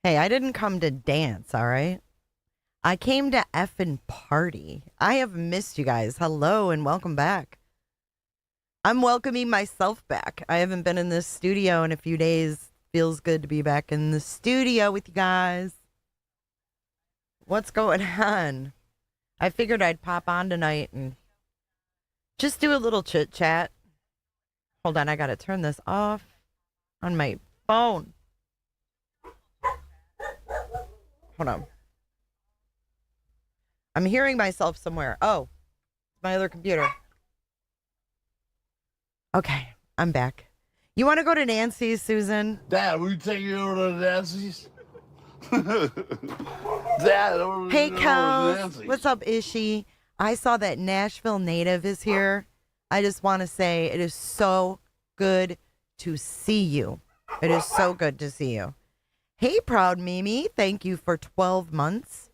Hey, I didn't come to dance, all right? I came to effing party. I have missed you guys. Hello and welcome back. I'm welcoming myself back. I haven't been in this studio in a few days. Feels good to be back in the studio with you guys. What's going on? I figured I'd pop on tonight and just do a little chit chat. Hold on, I gotta turn this off on my phone. Hold on. I'm hearing myself somewhere. Oh, my other computer. Okay, I'm back. You want to go to Nancy's, Susan? Dad, will you take me over to Nancy's? Dad, hey, Kels. What's up, Ishi? I saw that Nashville native is here. I just want to say it is so good to see you. It is so good to see you. Hey, Proud Mimi. Thank you for 12 months.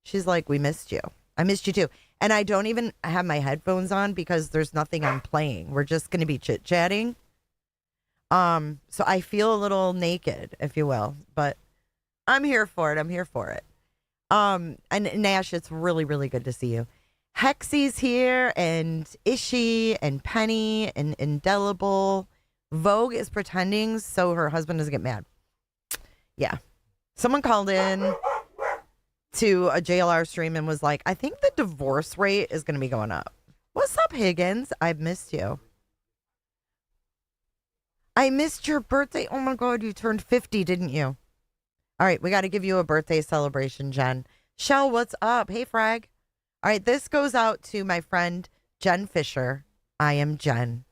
She's like, we missed you. I missed you too. And I don't even have my headphones on because there's nothing I'm playing. We're just going to be chit-chatting. So I feel a little naked, if you will, but I'm here for it. I'm here for it. And Nash, it's really, really good to see you. Hexy's here, and Ishi, and Penny, and Indelible. Vogue is pretending so her husband doesn't get mad. Yeah. Someone called in to a JLR stream and was like, I think the divorce rate is going to be going up. What's up, Higgins? I've missed you. I missed your birthday. Oh my God, you turned 50, didn't you? All right, we got to give you a birthday celebration, Jen. Shell, what's up? Hey, Frag. All right, this goes out to my friend Jen Fisher. I am Jen.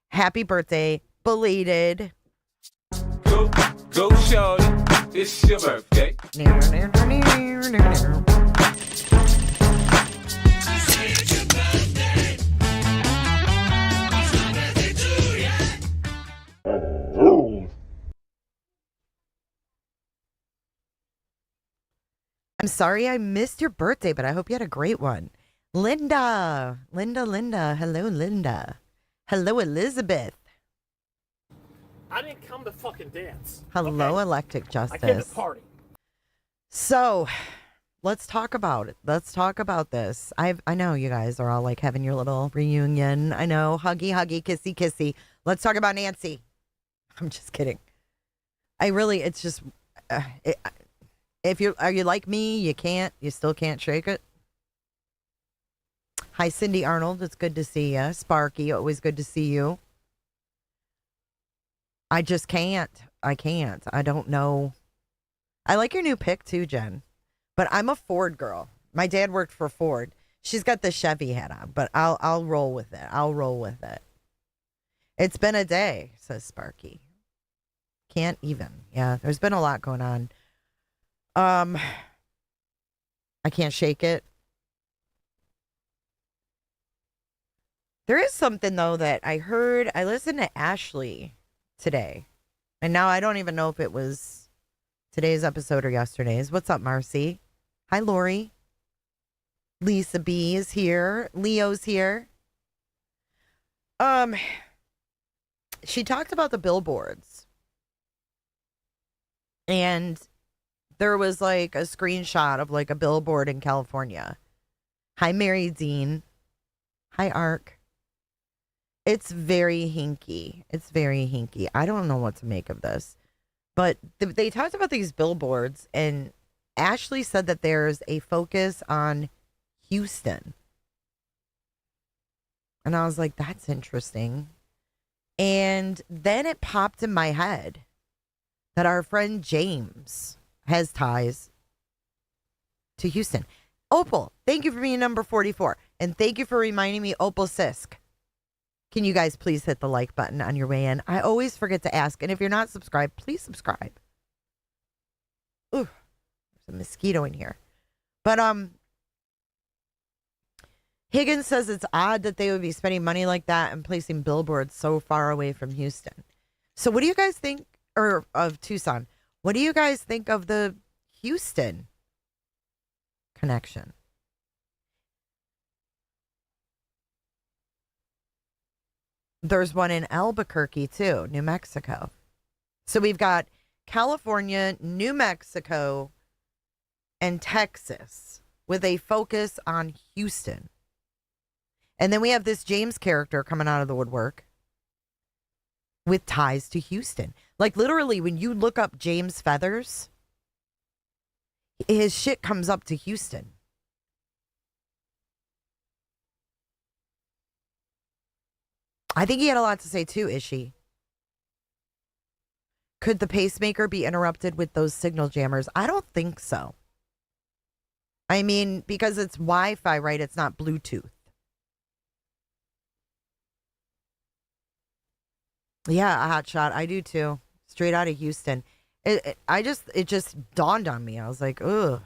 Happy birthday, belated. Go, shorty. It's your birthday. I'm sorry I missed your birthday, but I hope you had a great one. Linda. Hello, Linda. Hello, Elizabeth. I didn't come to fucking dance. Hello, okay? Electric Justice. I came to party. So, let's talk about it. Let's talk about this. I know you guys are all like having your little reunion. I know, huggy, kissy, kissy. Let's talk about Nancy. I'm just kidding. It's just, are you like me? You still can't shake it. Hi, Cindy Arnold. It's good to see you. Sparky, always good to see you. I just can't. I can't. I don't know. I like your new pick too, Jen. But I'm a Ford girl. My dad worked for Ford. She's got the Chevy hat on, but I'll roll with it. I'll roll with it. It's been a day, says Sparky. Can't even. Yeah, there's been a lot going on. I can't shake it. There is something though that I heard. I listened to Ashley today, and now I don't even know if it was today's episode or yesterday's. What's up, Marcy? Hi, Lori. Lisa B is here. Leo's here. She talked about the billboards, and there was like a screenshot of like a billboard in California. Hi, Mary Dean. Hi, Ark. It's very hinky. It's very hinky. I don't know what to make of this. But they talked about these billboards, and Ashley said that there's a focus on Houston. And I was like, that's interesting. And then it popped in my head that our friend James has ties to Houston. Opal, thank you for being number 44. And thank you for reminding me, Opal Sisk. Can you guys please hit the like button on your way in? I always forget to ask. And if you're not subscribed, please subscribe. Ooh, there's a mosquito in here. But Higgins says it's odd that they would be spending money like that and placing billboards so far away from Houston. So what do you guys think, or of Tucson? What do you guys think of the Houston connection? There's one in Albuquerque, too, New Mexico. So we've got California, New Mexico, and Texas with a focus on Houston. And then we have this James character coming out of the woodwork with ties to Houston. Like literally when you look up James Feathers, his shit comes up to Houston. I think he had a lot to say too, Ishi. Could the pacemaker be interrupted with those signal jammers? I don't think so. I mean, because it's Wi-Fi, right? It's not Bluetooth. Yeah, a hot shot. I do too. Straight out of Houston. It just dawned on me. I was like, ugh.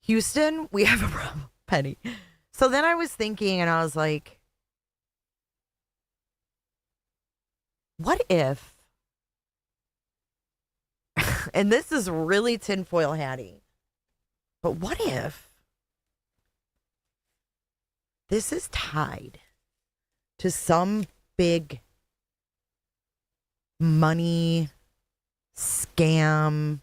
Houston, we have a problem, Penny. So then I was thinking and I was like, what if, and this is really tinfoil hatty, but what if this is tied to some big money scam,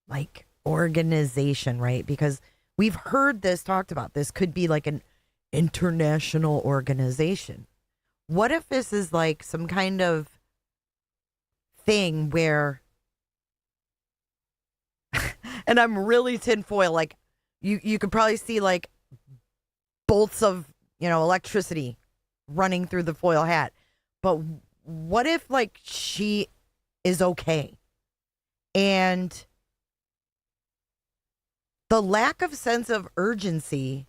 like organization, right? Because we've heard this talked about. This could be like an international organization. What if this is like some kind of thing where, and I'm really tinfoil, like you could probably see like bolts of, electricity running through the foil hat. But what if like she is okay? And the lack of sense of urgency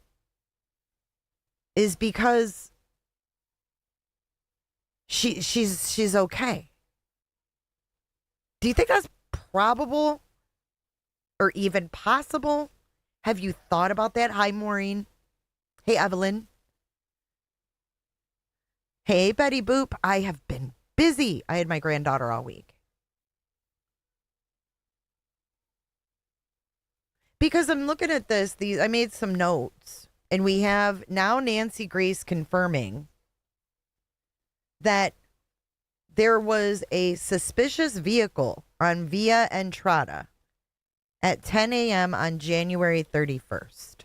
is because she's okay. Do you think that's probable or even possible? Have you thought about that? Hi, Maureen. Hey, Evelyn. Hey, Betty Boop. I have been busy. I had my granddaughter all week. Because I'm looking at this, I made some notes, and we have now Nancy Grace confirming that there was a suspicious vehicle on Via Entrada at 10 a.m. on January 31st.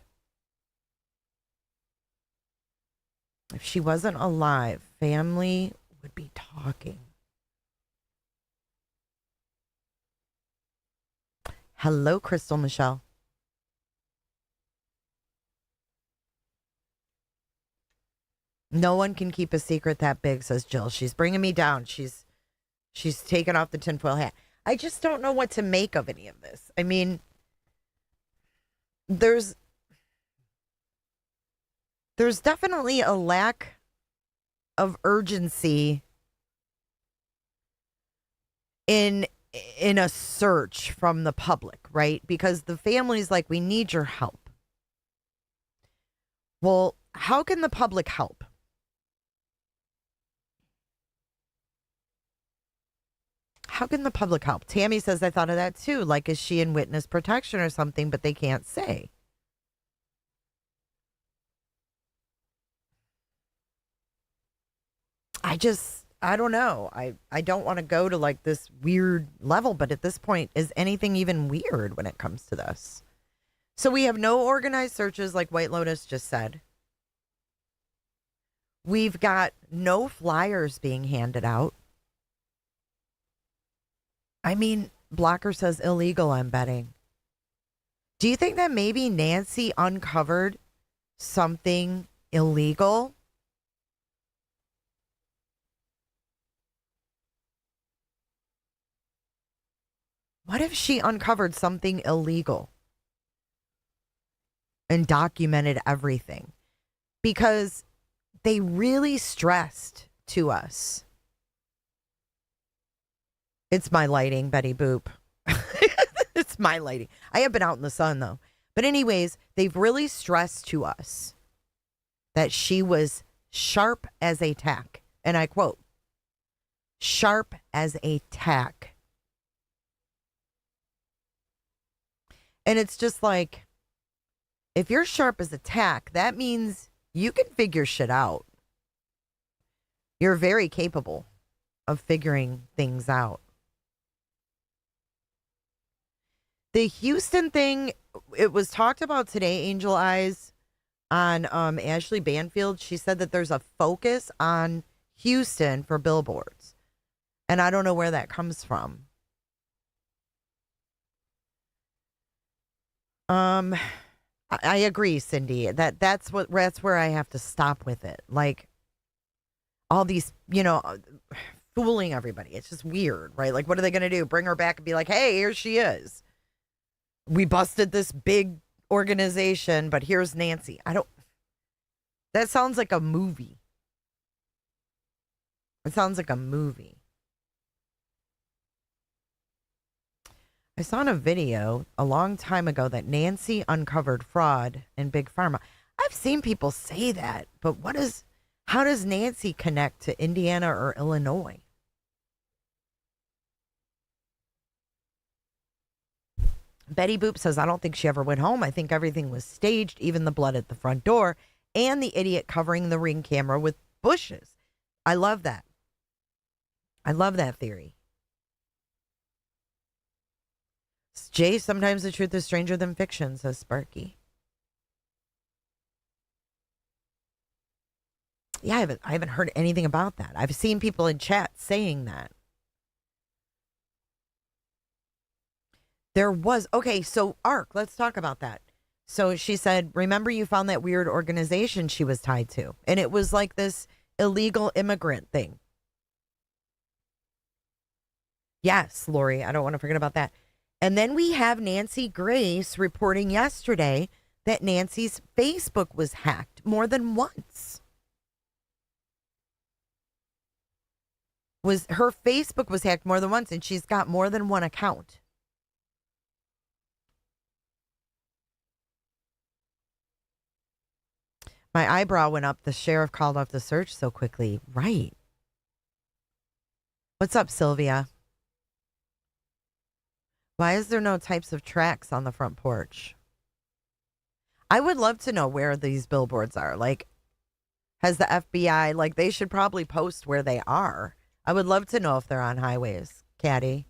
If she wasn't alive, family would be talking. Hello, Crystal Michelle. No one can keep a secret that big, says Jill. She's bringing me down. She's taken off the tinfoil hat. I just don't know what to make of any of this. I mean, there's definitely a lack of urgency in a search from the public, right? Because the family's like, we need your help. Well, how can the public help? How can the public help? Tammy says, I thought of that too. Like, is she in witness protection or something, but they can't say? I don't know. I don't want to go to like this weird level, but at this point, is anything even weird when it comes to this? So we have no organized searches like White Lotus just said. We've got no flyers being handed out. I mean, Blocker says illegal, I'm betting. Do you think that maybe Nancy uncovered something illegal? What if she uncovered something illegal and documented everything? Because they really stressed to us. It's my lighting, Betty Boop. It's my lighting. I have been out in the sun, though. But anyways, they've really stressed to us that she was sharp as a tack. And I quote, sharp as a tack. And it's just like, if you're sharp as a tack, that means you can figure shit out. You're very capable of figuring things out. The Houston thing, it was talked about today, Angel Eyes, on Ashley Banfield. She said that there's a focus on Houston for billboards. And I don't know where that comes from. I agree, Cindy. That's where I have to stop with it. Like all these, fooling everybody. It's just weird, right? Like, what are they going to do? Bring her back and be like, hey, here she is. We busted this big organization, but here's Nancy. That sounds like a movie. It sounds like a movie. I saw in a video a long time ago that Nancy uncovered fraud in Big Pharma. I've seen people say that, but how does Nancy connect to Indiana or Illinois? Betty Boop says, I don't think she ever went home. I think everything was staged, even the blood at the front door and the idiot covering the Ring camera with bushes. I love that. I love that theory. Jay, sometimes the truth is stranger than fiction, says Sparky. Yeah, I haven't heard anything about that. I've seen people in chat saying that. There was, okay, so Ark, let's talk about that. So she said, remember you found that weird organization she was tied to, and it was like this illegal immigrant thing. Yes, Lori, I don't want to forget about that. And then we have Nancy Grace reporting yesterday that Nancy's Facebook was hacked more than once. Her Facebook was hacked more than once, and she's got more than one account. My eyebrow went up. The sheriff called off the search so quickly. Right. What's up, Sylvia? Why is there no types of tracks on the front porch? I would love to know where these billboards are. Like, has the FBI, like, they should probably post where they are. I would love to know if they're on highways, Caddy.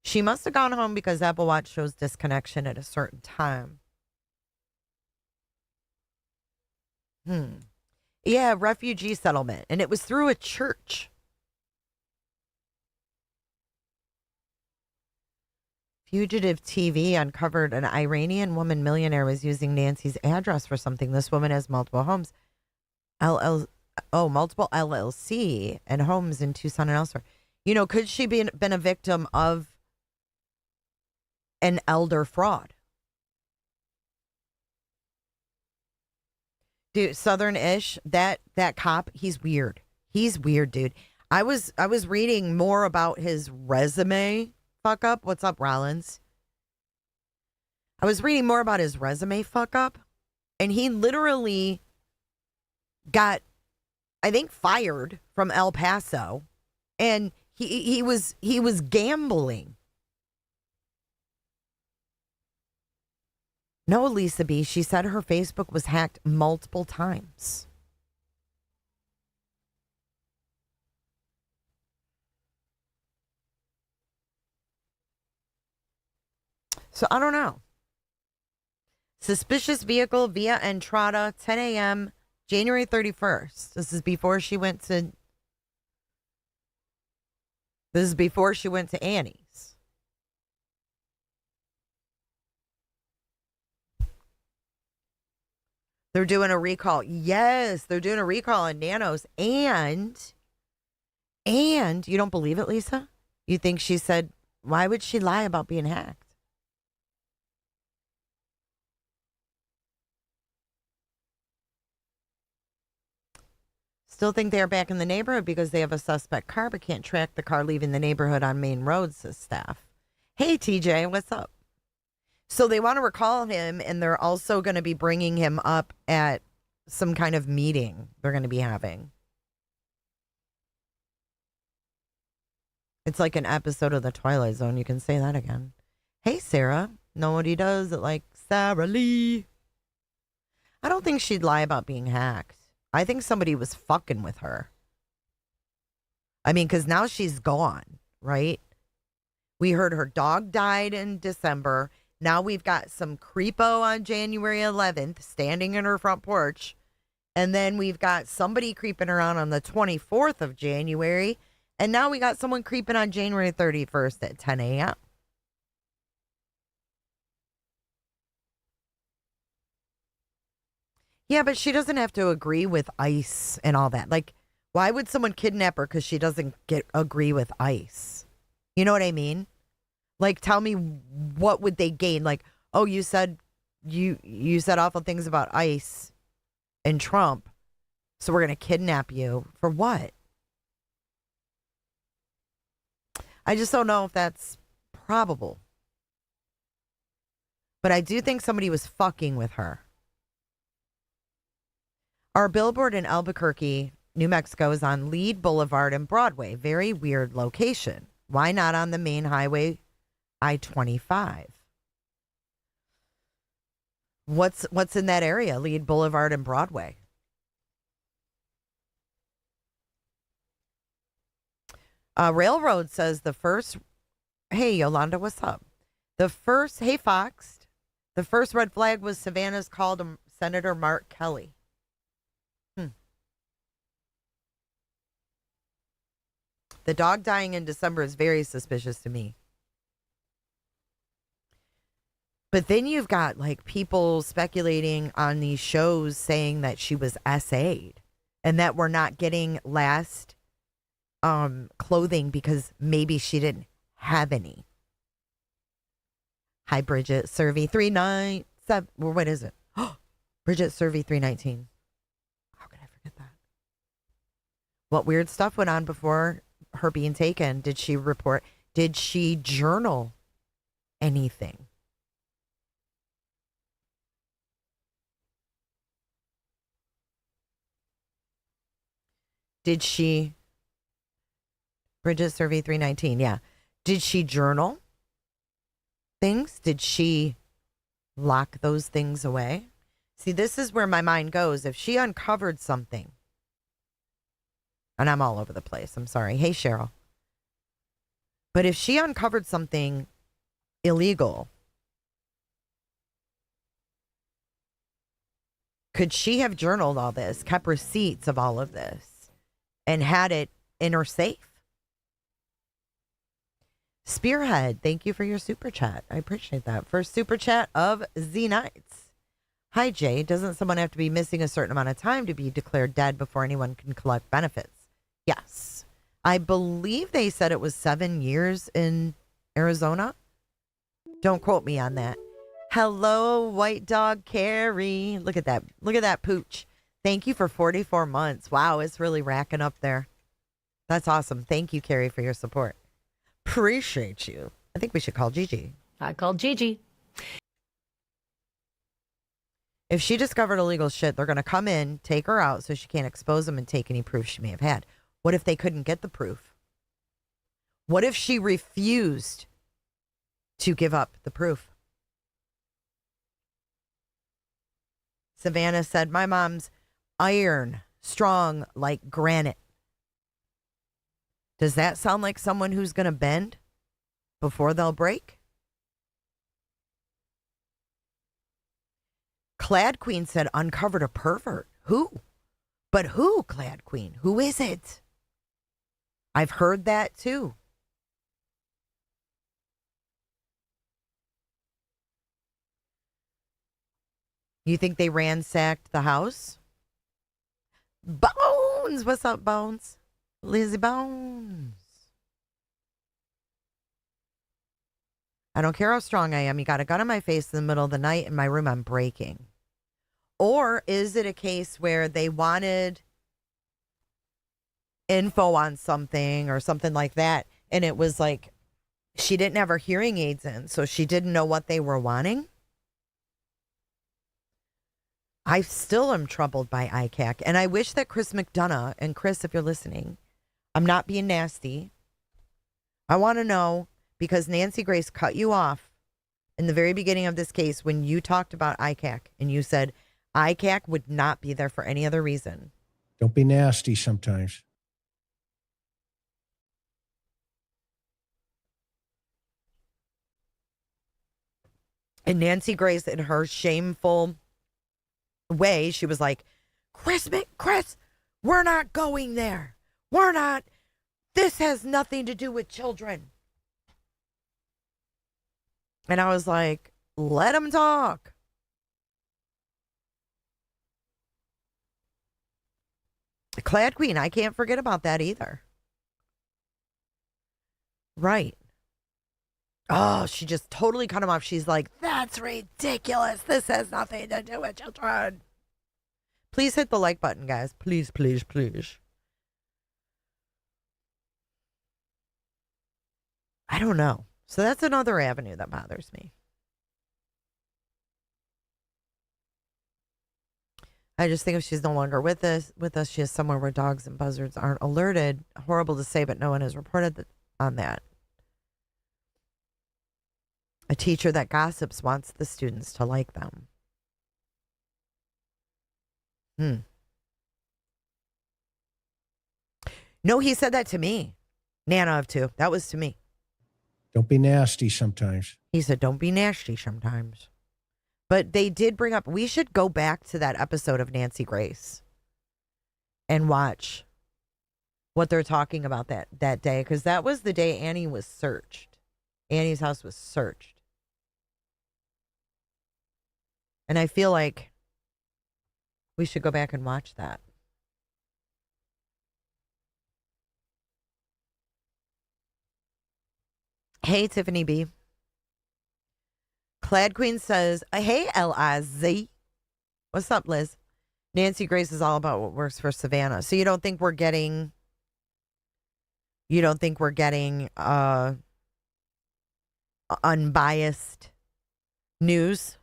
She must have gone home because Apple Watch shows disconnection at a certain time. Yeah, refugee settlement. And it was through a church. Fugitive TV uncovered an Iranian woman millionaire was using Nancy's address for something. This woman has multiple homes. Multiple LLC and homes in Tucson and elsewhere. Could she been a victim of an elder fraud? Dude, Southern-ish, that cop, he's weird. He's weird, dude. I was reading more about his resume fuck up. What's up, Rollins? I was reading more about his resume fuck up, and he literally got, I think, fired from El Paso, and he was gambling. No, Lisa B. She said her Facebook was hacked multiple times. So I don't know. Suspicious vehicle via Entrada, 10 a.m., January 31st. This is before she went to Annie's. They're doing a recall. Yes, they're doing a recall on Nanos. And you don't believe it, Lisa? You think she said, why would she lie about being hacked? Still think they're back in the neighborhood because they have a suspect car, but can't track the car leaving the neighborhood on main roads, says staff. Hey, TJ, what's up? So they want to recall him, and they're also going to be bringing him up at some kind of meeting they're going to be having. It's like an episode of The Twilight Zone. You can say that again. Hey, Sarah. Know what he does? Like Sarah Lee. I don't think she'd lie about being hacked. I think somebody was fucking with her. I mean, because now she's gone, right? We heard her dog died in December. Now we've got some creepo on January 11th standing in her front porch. And then we've got somebody creeping around on the 24th of January. And now we got someone creeping on January 31st at 10 a.m. Yeah, but she doesn't have to agree with ICE and all that. Like, why would someone kidnap her because she doesn't agree with ICE? You know what I mean? Like, tell me, what would they gain? Like, oh, you said awful things about ICE and Trump, so we're going to kidnap you. For what? I just don't know if that's probable. But I do think somebody was fucking with her. Our billboard in Albuquerque, New Mexico, is on Lead Boulevard and Broadway. Very weird location. Why not on the main highway, I-25? What's in that area, Lead Boulevard and Broadway? Railroad says the first, hey, Yolanda, what's up? Hey, Fox, the first red flag was Savannah's call to Senator Mark Kelly. The dog dying in December is very suspicious to me. But then you've got like people speculating on these shows saying that she was SA'd and that we're not getting last clothing because maybe she didn't have any. Hi, Bridget Survey 397. What is it? Bridget Survey 319. How could I forget that? What weird stuff went on before her being taken? Did she report? Did she journal anything? Did she? Bridget Survey 319. Yeah. Did she journal things? Did she lock those things away? See, this is where my mind goes. If she uncovered something, and I'm all over the place, I'm sorry. Hey, Cheryl. But if she uncovered something illegal, could she have journaled all this, kept receipts of all of this, and had it in her safe? Spearhead, thank you for your super chat. I appreciate that. First super chat of Z Nights. Hi, Jay. Doesn't someone have to be missing a certain amount of time to be declared dead before anyone can collect benefits? Yes. I believe they said it was 7 years in Arizona. Don't quote me on that. Hello, White Dog Carrie. Look at that. Look at that pooch. Thank you for 44 months. Wow, it's really racking up there. That's awesome. Thank you, Carrie, for your support. Appreciate you. I think we should call Gigi. I called Gigi. If she discovered illegal shit, they're going to come in, take her out so she can't expose them and take any proof she may have had. What if they couldn't get the proof? What if she refused to give up the proof? Savannah said, my mom's iron, strong like granite. Does that sound like someone who's going to bend before they'll break? Clad Queen said, uncovered a pervert. Who? But who, Clad Queen? Who is it? I've heard that too. You think they ransacked the house? Bones! What's up, Bones? Lizzie Bones. I don't care how strong I am. You got a gun in my face in the middle of the night in my room. I'm breaking. Or is it a case where they wanted info on something or something like that, and it was like she didn't have her hearing aids in, so she didn't know what they were wanting? I still am troubled by ICAC, and I wish that Chris McDonough, and Chris, if you're listening, I'm not being nasty. I want to know, because Nancy Grace cut you off in the very beginning of this case when you talked about ICAC, and you said ICAC would not be there for any other reason. Don't be nasty sometimes. And Nancy Grace, in her shameful way, she was like, Chris, we're not going there. We're not. This has nothing to do with children. And I was like, let him talk. Clad Queen, I can't forget about that either. Right. Oh, she just totally cut him off. She's like, that's ridiculous. This has nothing to do with children. Please hit the like button, guys. Please, please, please. I don't know. So that's another avenue that bothers me. I just think if she's no longer with us, she is somewhere where dogs and buzzards aren't alerted. Horrible to say, but no one has reported on that. A teacher that gossips wants the students to like them. No, he said that to me. Nana of two. That was to me. Don't be nasty sometimes. He said, don't be nasty sometimes. But they did bring up, we should go back to that episode of Nancy Grace and watch what they're talking about that day. Because that was the day Annie was searched. Annie's house was searched. And I feel like we should go back and watch that. Hey, Tiffany B. Clad Queen says, hey, Liz. What's up, Liz? Nancy Grace is all about what works for Savannah. So you don't think we're getting unbiased news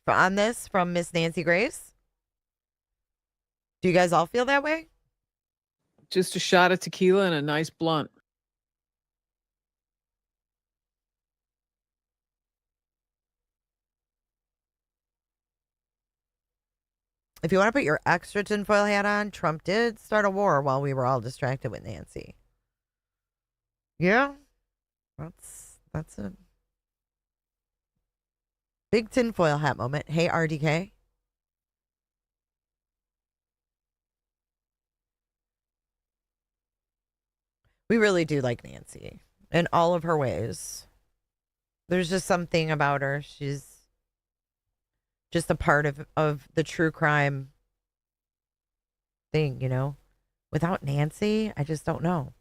on this from Miss Nancy Grace? Do you guys all feel that way? Just a shot of tequila and a nice blunt. If you want to put your extra tinfoil hat on, Trump did start a war while we were all distracted with Nancy. Yeah, that's a big tinfoil hat moment. Hey, RDK. We really do like Nancy in all of her ways. There's just something about her. She's just a part of the true crime thing, you know. Without Nancy, I just don't know.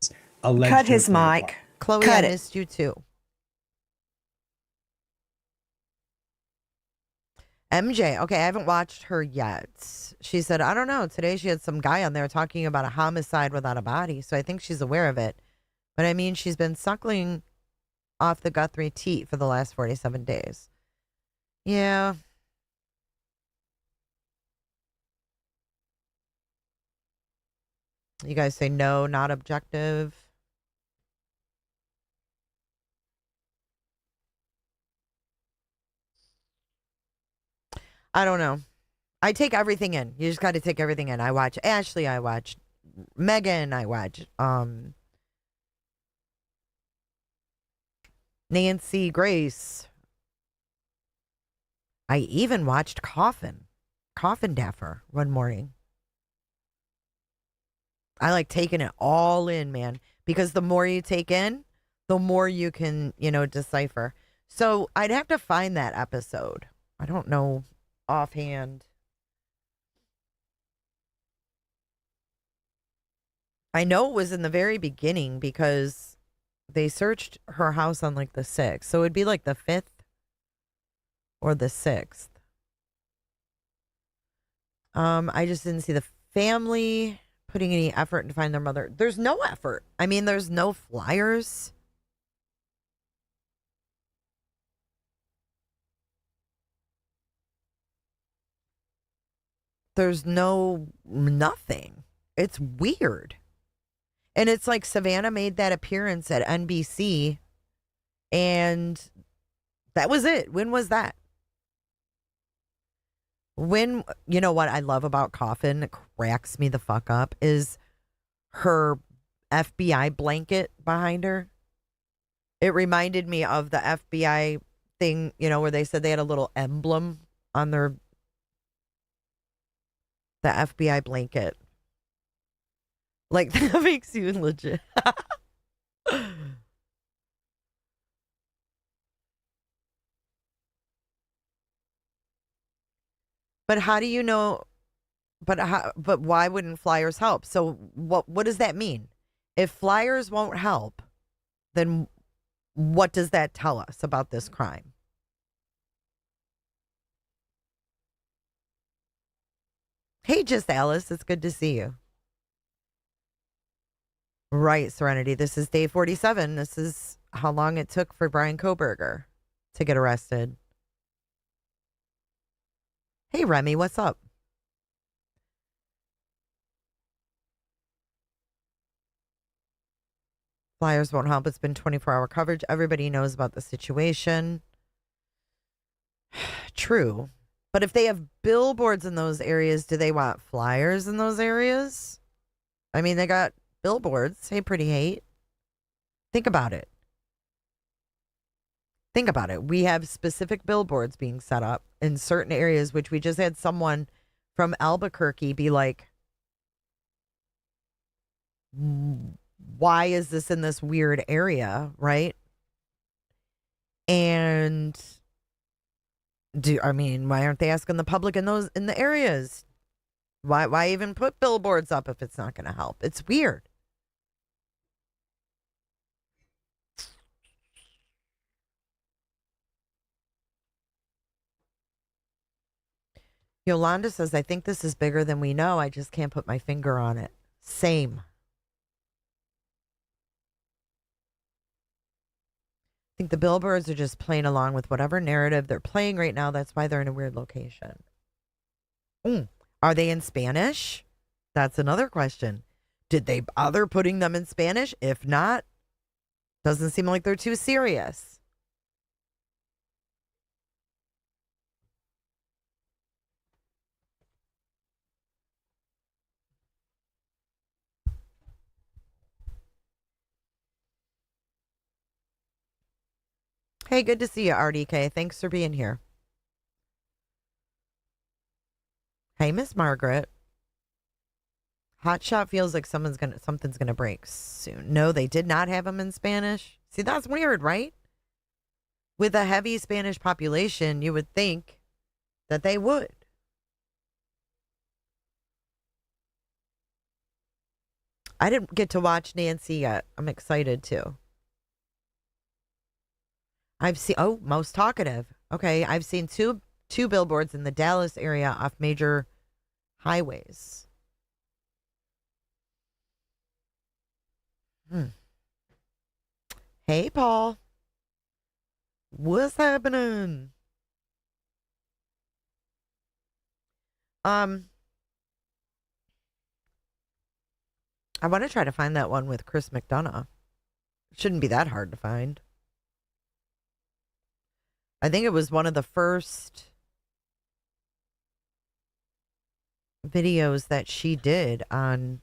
Cut his mic. Chloe, Cut I it. missed you too. MJ, okay, I haven't watched her yet. She said, I don't know. Today she had some guy on there talking about a homicide without a body, so I think she's aware of it. But I mean, she's been suckling off the Guthrie teat for the last 47 days. Yeah. You guys say no, not objective. I don't know. I take everything in. You just got to take everything in. I watch Ashley. I watch Megan. I watch Nancy Grace. I even watched Coffin Daffer one morning. I like taking it all in, man, because the more you take in, the more you can, decipher. So I'd have to find that episode. I don't know offhand. I know it was in the very beginning because they searched her house on like the 6th. So it'd be like the 5th or the 6th. I just didn't see the family putting any effort to find their mother. There's no effort. I mean, there's no flyers. There's nothing. It's weird. And it's like Savannah made that appearance at NBC and that was it. When was that? When, you know what I love about Coffin that cracks me the fuck up is her FBI blanket behind her. It reminded me of the FBI thing, where they said they had a little emblem on the FBI blanket. Like, that makes you legit. But how do you know? But why wouldn't flyers help? So what does that mean? If flyers won't help, then what does that tell us about this crime? Hey, just Alice, it's good to see you. Right, Serenity. This is day 47. This is how long it took for Brian Koberger to get arrested. Hey, Remy, what's up? Flyers won't help. It's been 24-hour coverage. Everybody knows about the situation. True. But if they have billboards in those areas, do they want flyers in those areas? I mean, they got billboards. Hey, pretty hate. Think about it. Think about it. We have specific billboards being set up in certain areas, which we just had someone from Albuquerque be like, why is this in this weird area, right? And why aren't they asking the public in the areas? Why even put billboards up if it's not going to help? It's weird. Yolanda says, I think this is bigger than we know. I just can't put my finger on it. Same. I think the billboards are just playing along with whatever narrative they're playing right now. That's why they're in a weird location. Are they in Spanish? That's another question. Did they bother putting them in Spanish? If not, doesn't seem like they're too serious. Hey, good to see you, RDK. Thanks for being here. Hey, Miss Margaret. Hotshot feels like something's gonna break soon. No, they did not have them in Spanish. See, that's weird, right? With a heavy Spanish population, you would think that they would. I didn't get to watch Nancy yet. I'm excited to. I've seen most talkative. Okay, I've seen two billboards in the Dallas area off major highways. Hey, Paul. What's happening? I want to try to find that one with Chris McDonough. Shouldn't be that hard to find. I think it was one of the first videos that she did on,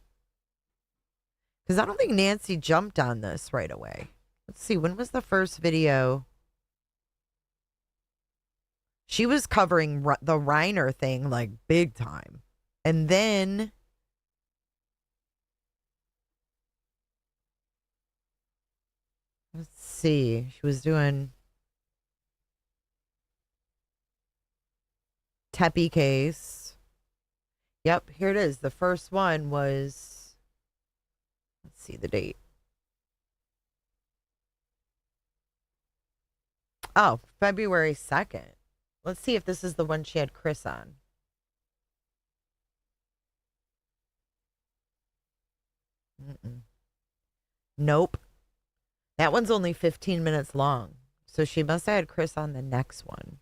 because I don't think Nancy jumped on this right away. Let's see, when was the first video? She was covering the Reiner thing like big time. And then let's see, she was doing Teppy case. Yep, here it is. The first one was, let's see the date. Oh, February 2nd. Let's see if this is the one she had Chris on. Nope. That one's only 15 minutes long. So she must have had Chris on the next one.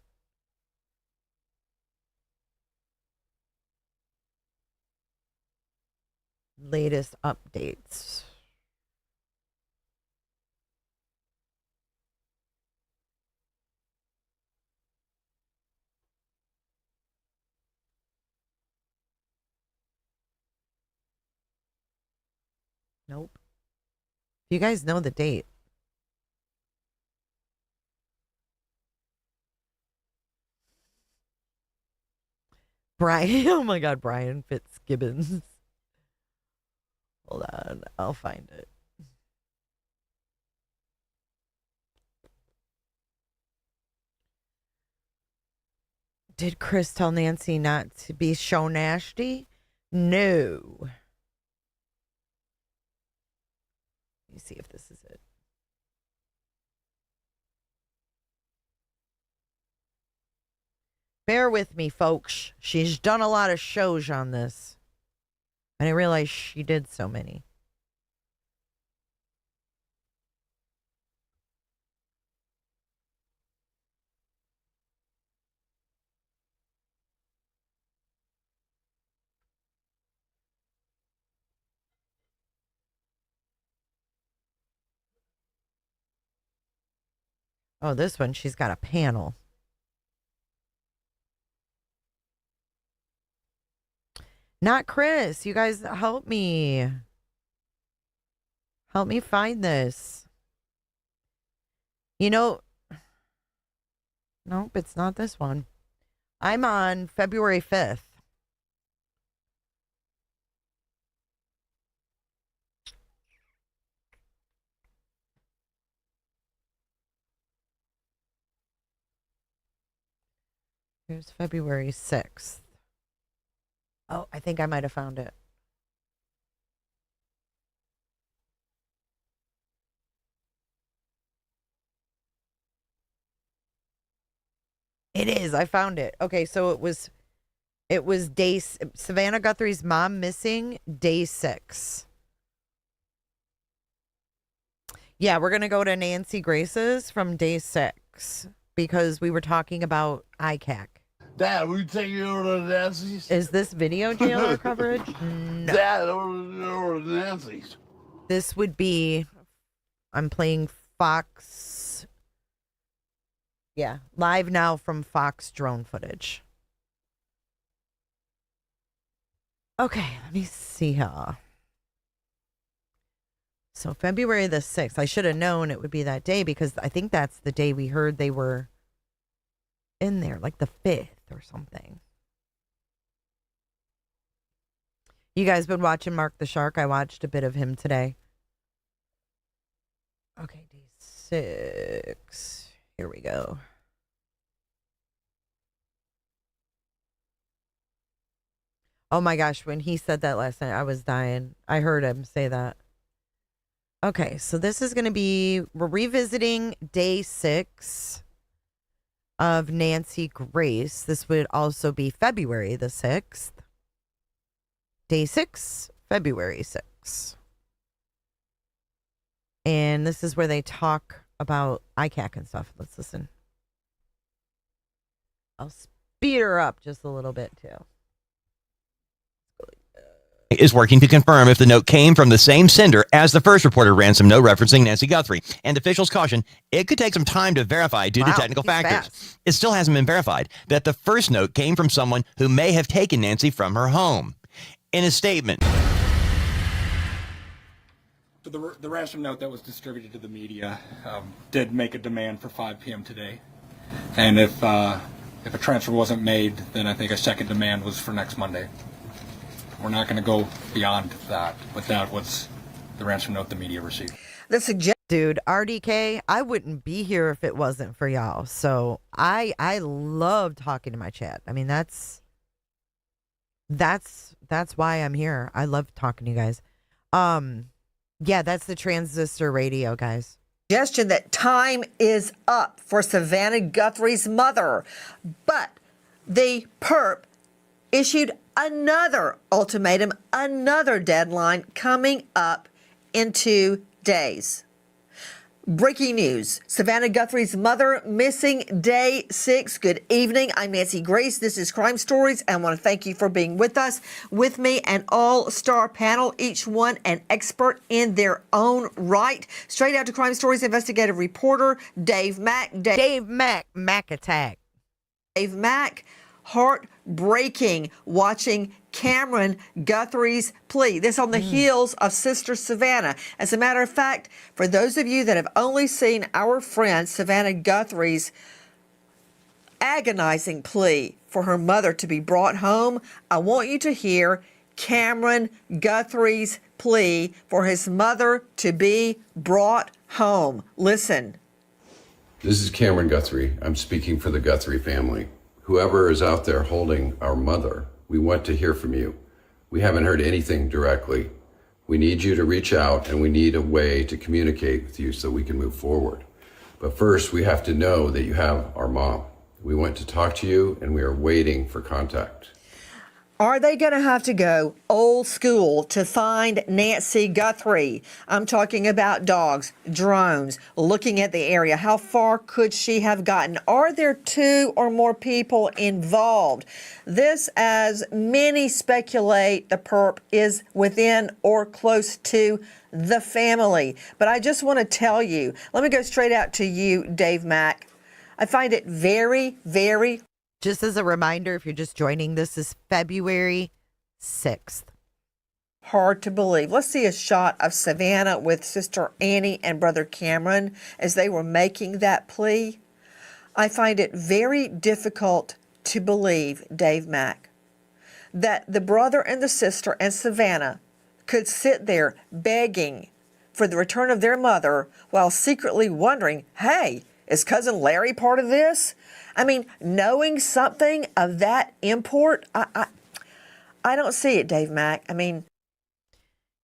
Latest updates. Nope. You guys know the date. Brian. Oh my God, Brian Fitzgibbons. Hold on, I'll find it. Did Chris tell Nancy not to be so nasty? No. Let me see if this is it. Bear with me, folks. She's done a lot of shows on this. I didn't realize she did so many. Oh, this one, she's got a panel. Not Chris. You guys help me. Help me find this. You know, nope, it's not this one. I'm on February 5th. Here's February 6th. Oh, I think I might have found it. It is. I found it. Okay, so it was Savannah Guthrie's mom missing, day 6. Yeah, we're going to go to Nancy Grace's from day 6 because we were talking about ICAC. Dad, we take you over to Nancy's? Is this video jailer coverage? No. Dad, over to Nancy's. This would be, I'm playing Fox. Yeah, live now from Fox drone footage. Okay, let me see here. So February the 6th. I should have known it would be that day because I think that's the day we heard they were in there, like the 5th or something. You guys been watching Mark the Shark? I watched a bit of him today. Okay, day 6. Here we go. Oh my gosh, when he said that last night, I was dying. I heard him say that. Okay, so this is going to be, we're revisiting day 6 of Nancy Grace. This would also be February the 6th. Day 6, February 6th. And this is where they talk about ICAC and stuff. Let's listen. I'll speed her up just a little bit too. Is working to confirm if the note came from the same sender as the first reported ransom note referencing Nancy Guthrie. And officials caution it could take some time to verify due to technical factors. Fast. It still hasn't been verified that the first note came from someone who may have taken Nancy from her home. In a statement, so the ransom note that was distributed to the media did make a demand for 5 p.m. today. And if a transfer wasn't made, then I think a second demand was for next Monday. We're not going to go beyond that, but that was the ransom note the media received. Dude, RDK, I wouldn't be here if it wasn't for y'all. So I love talking to my chat. I mean, that's why I'm here. I love talking to you guys. Yeah, that's the transistor radio, guys. Suggestion that time is up for Savannah Guthrie's mother, but the perp issued another ultimatum, another deadline coming up in 2 days. Breaking news, Savannah Guthrie's mother missing day 6. Good evening, I'm Nancy Grace. This is Crime Stories, and I want to thank you for being with us. With me, an all-star panel, each one an expert in their own right. Straight out to Crime Stories investigative reporter, Dave Mack. Mac attack. Dave Mack, heartbreaking watching Cameron Guthrie's plea. This on the heels of Sister Savannah. As a matter of fact, for those of you that have only seen our friend Savannah Guthrie's agonizing plea for her mother to be brought home, I want you to hear Cameron Guthrie's plea for his mother to be brought home. Listen. This is Cameron Guthrie. I'm speaking for the Guthrie family. Whoever is out there holding our mother, we want to hear from you. We haven't heard anything directly. We need you to reach out, and we need a way to communicate with you so we can move forward. But first, we have to know that you have our mom. We want to talk to you, and we are waiting for contact. Are they going to have to go old school to find Nancy Guthrie? I'm talking about dogs, drones, looking at the area. How far could she have gotten? Are there 2 or more people involved? This, as many speculate, the perp is within or close to the family. But I just want to tell you, let me go straight out to you, Dave Mack. I find it very, very Just as a reminder, if you're just joining, this is February 6th. hard to believe. Let's see a shot of Savannah with Sister Annie and Brother Cameron as they were making that plea. I find it very difficult to believe, Dave Mack, that the brother and the sister and Savannah could sit there begging for the return of their mother while secretly wondering, hey, is Cousin Larry part of this? I mean, knowing something of that import, I don't see it, Dave Mack. I mean,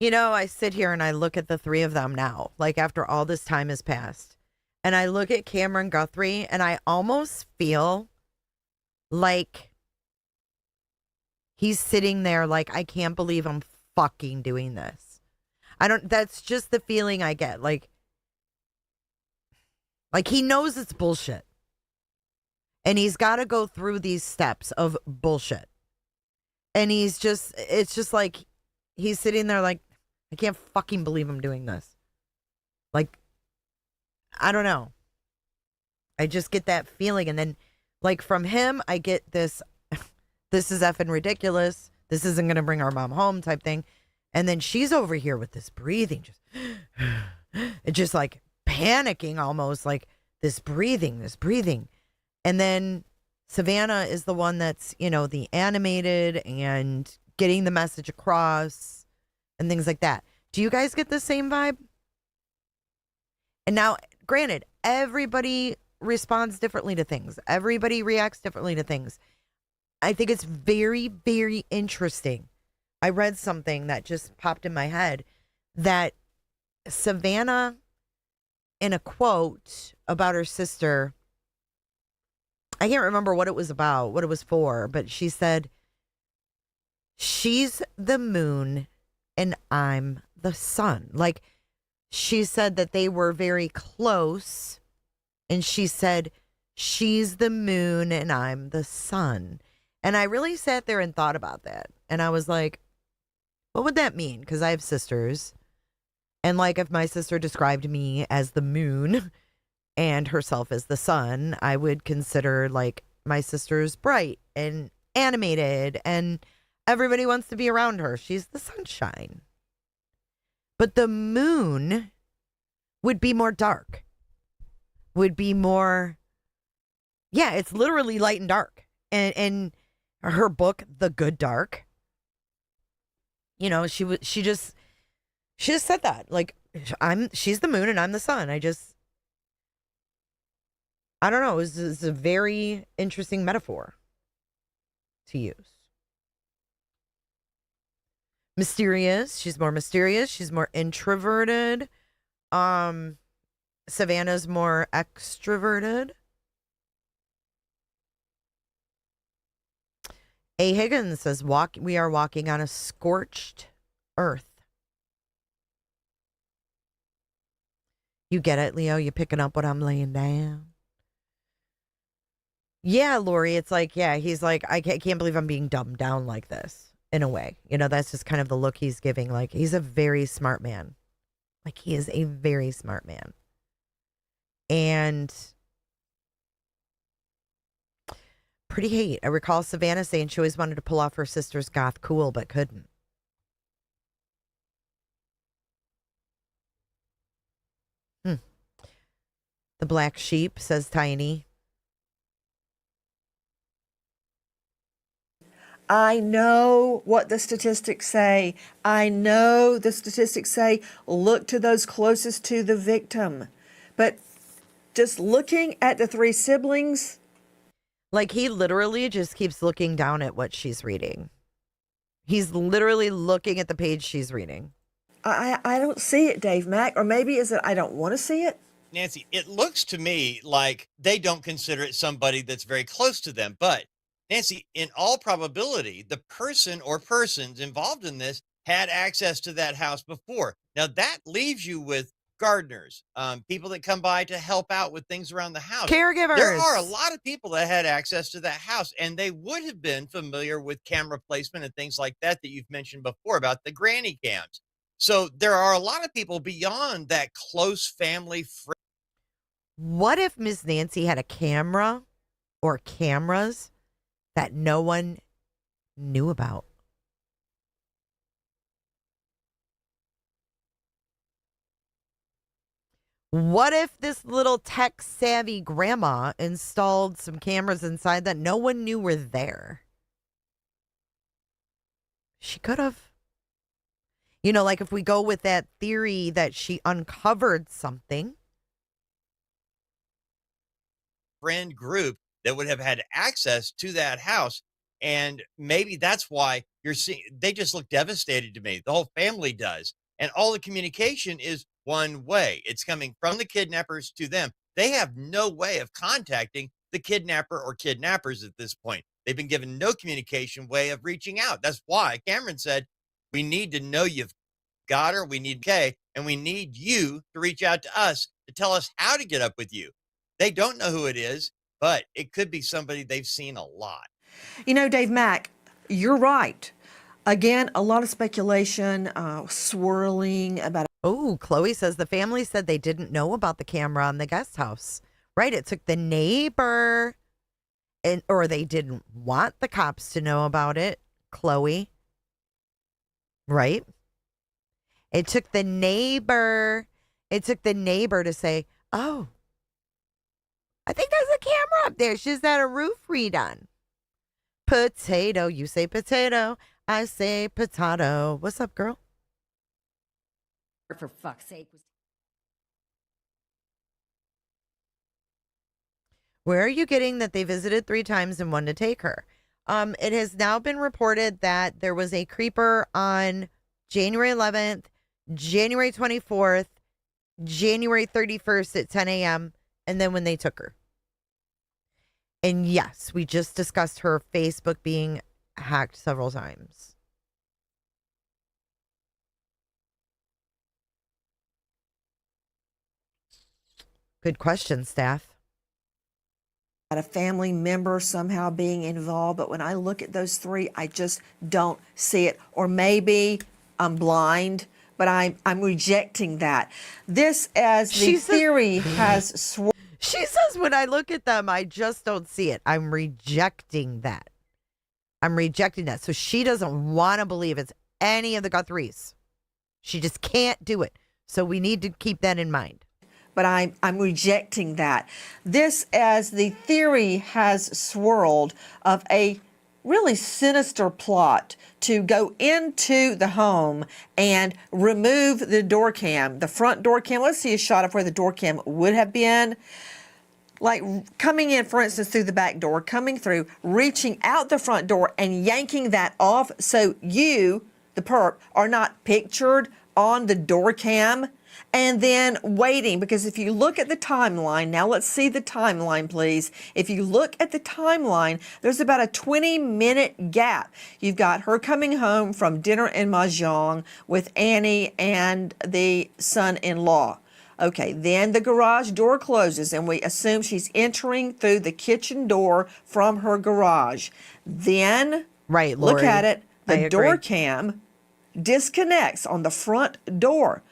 you know, I sit here and I look at the 3 of them now, like after all this time has passed, and I look at Cameron Guthrie and I almost feel like he's sitting there like, I can't believe I'm fucking doing this. That's just the feeling I get. Like he knows it's bullshit. And he's got to go through these steps of bullshit. And it's just like, he's sitting there like, I can't fucking believe I'm doing this. Like, I don't know. I just get that feeling. And then, like, from him, I get this, this is effing ridiculous. This isn't going to bring our mom home type thing. And then she's over here with this breathing, just like panicking almost, like this breathing. And then Savannah is the one that's, you know, the animated and getting the message across and things like that. Do you guys get the same vibe? And now, granted, everybody responds differently to things. Everybody reacts differently to things. I think it's very, very interesting. I read something that just popped in my head that Savannah, in a quote about her sister, I can't remember what it was about, what it was for, but she said, she's the moon and I'm the sun. Like, she said that they were very close, and she said, she's the moon and I'm the sun. And I really sat there and thought about that. And I was like, what would that mean? Because I have sisters. And like, if my sister described me as the moon and herself as the sun, I would consider like my sister's bright and animated and everybody wants to be around her. She's the sunshine. But the moon would be more dark, would be more, yeah, it's literally light and dark. And her book, The Good Dark, you know, she just said that, like, she's the moon and I'm the sun. I don't know. It's a very interesting metaphor to use. Mysterious. She's more mysterious. She's more introverted. Savannah's more extroverted. A. Higgins says, we are walking on a scorched earth. You get it, Leo? You picking up what I'm laying down? Yeah, Lori, it's like, yeah, he's like, I can't believe I'm being dumbed down like this, in a way. You know, that's just kind of the look he's giving. Like, he's a very smart man. Like, he is a very smart man. And pretty hate. I recall Savannah saying she always wanted to pull off her sister's goth cool, but couldn't. The black sheep, says Tiny. I know what the statistics say. I know the statistics say look to those closest to the victim. But just looking at the three siblings. Like, he literally just keeps looking down at what she's reading. He's literally looking at the page she's reading. I don't see it, Dave Mack. Or maybe is it I don't want to see it? Nancy, it looks to me like they don't consider it somebody that's very close to them. But, Nancy, in all probability, the person or persons involved in this had access to that house before. Now, that leaves you with gardeners, people that come by to help out with things around the house. Caregivers. There are a lot of people that had access to that house, and they would have been familiar with camera placement and things like that you've mentioned before about the granny cams. So there are a lot of people beyond that close family friend. What if Miss Nancy had a camera or cameras that no one knew about? What if this little tech-savvy grandma installed some cameras inside that no one knew were there? She could have. You know, like if we go with that theory that she uncovered something. Friend group that would have had access to that house. And maybe that's why you're seeing, they just look devastated to me. The whole family does. And all the communication is one way. It's coming from the kidnappers to them. They have no way of contacting the kidnapper or kidnappers at this point. They've been given no communication way of reaching out. That's why Cameron said, we need to know you've got her. We need Kay, and we need you to reach out to us to tell us how to get up with you. They don't know who it is, but it could be somebody they've seen a lot. You know, Dave Mack, you're right. Again, a lot of speculation, swirling about. Oh, Chloe says the family said they didn't know about the camera on the guest house. Right. It took the neighbor, or they didn't want the cops to know about it, Chloe. Right. It took the neighbor. It took the neighbor to say, oh, I think there's a camera up there. She's had a roof redone. Potato. You say potato. I say potato. What's up, girl? For fuck's sake. Where are you getting that they visited 3 times and wanted to take her? It has now been reported that there was a creeper on January 11th, January 24th, January 31st at 10 a.m., and then when they took her. And yes, we just discussed her Facebook being hacked several times. Good question, staff. A family member somehow being involved, but when I look at those 3, I just don't see it. Or maybe I'm blind, but I'm rejecting that. This, as the theory has sworn. She says, when I look at them, I just don't see it. I'm rejecting that. I'm rejecting that. So she doesn't want to believe it's any of the Guthries. She just can't do it. So we need to keep that in mind. But I'm rejecting that. This, as the theory has swirled of a really sinister plot to go into the home and remove the door cam, the front door cam. Let's see a shot of where the door cam would have been. Like coming in, for instance, through the back door, coming through, reaching out the front door and yanking that off so you, the perp, are not pictured on the door cam. And then waiting, because if you look at the timeline, now let's see the timeline, please. If you look at the timeline, there's about a 20-minute gap. You've got her coming home from dinner in Mahjong with Annie and the son-in-law. Okay, then the garage door closes, and we assume she's entering through the kitchen door from her garage. Then, right, Lori, look at it, the door cam disconnects on the front door.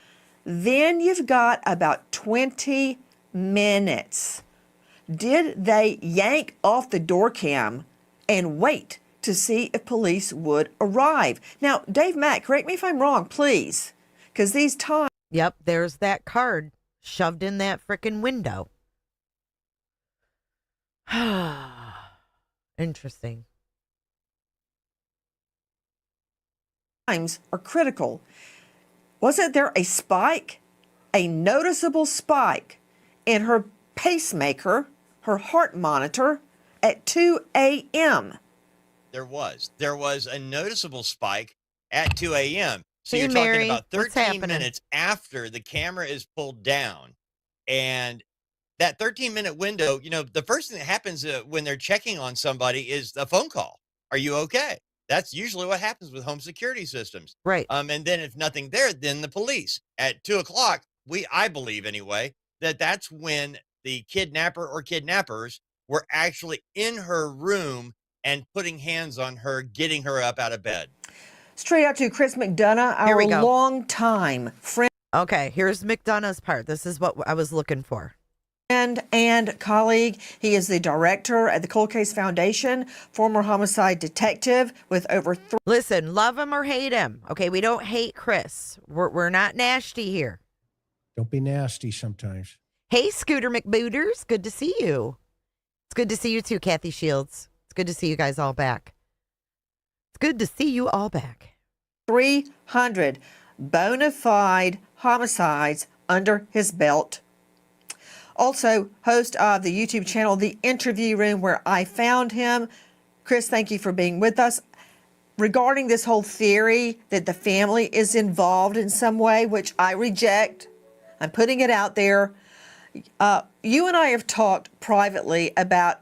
Then you've got about 20 minutes. Did they yank off the door cam and wait to see if police would arrive? Now, Dave Mack, correct me if I'm wrong, please, because these times. Yep, there's that card shoved in that frickin' window. Interesting. times are critical. Wasn't there a spike, a noticeable spike in her pacemaker, her heart monitor at 2 a.m.? There was a noticeable spike at 2 a.m. So Hey, you're Mary, talking about what's 13 happening? minutes after the camera is pulled down. And that 13-minute window, the first thing that happens when they're checking on somebody is a phone call. Are you okay? That's usually what happens with home security systems. Right. And then if nothing there, then the police. At 2 o'clock, I believe anyway, that's when the kidnapper or kidnappers were actually in her room and putting hands on her, getting her up out of bed. Straight out to Chris McDonough, Here we our go. longtime friend Okay, here's McDonough's part. This is what I was looking for. and colleague. He is the director at the Cold Case Foundation, former homicide detective with over Listen, love him or hate him. Okay, we don't hate Chris. We're not nasty here. Don't be nasty sometimes. Hey, Scooter McBooters, good to see you. It's good to see you too, Kathy Shields. It's good to see you guys all back. It's good to see you all back. 300 bona fide homicides under his belt. Also, host of the YouTube channel, The Interview Room, where I found him. Chris, thank you for being with us. Regarding this whole theory that the family is involved in some way, which I reject, I'm putting it out there. You and I have talked privately about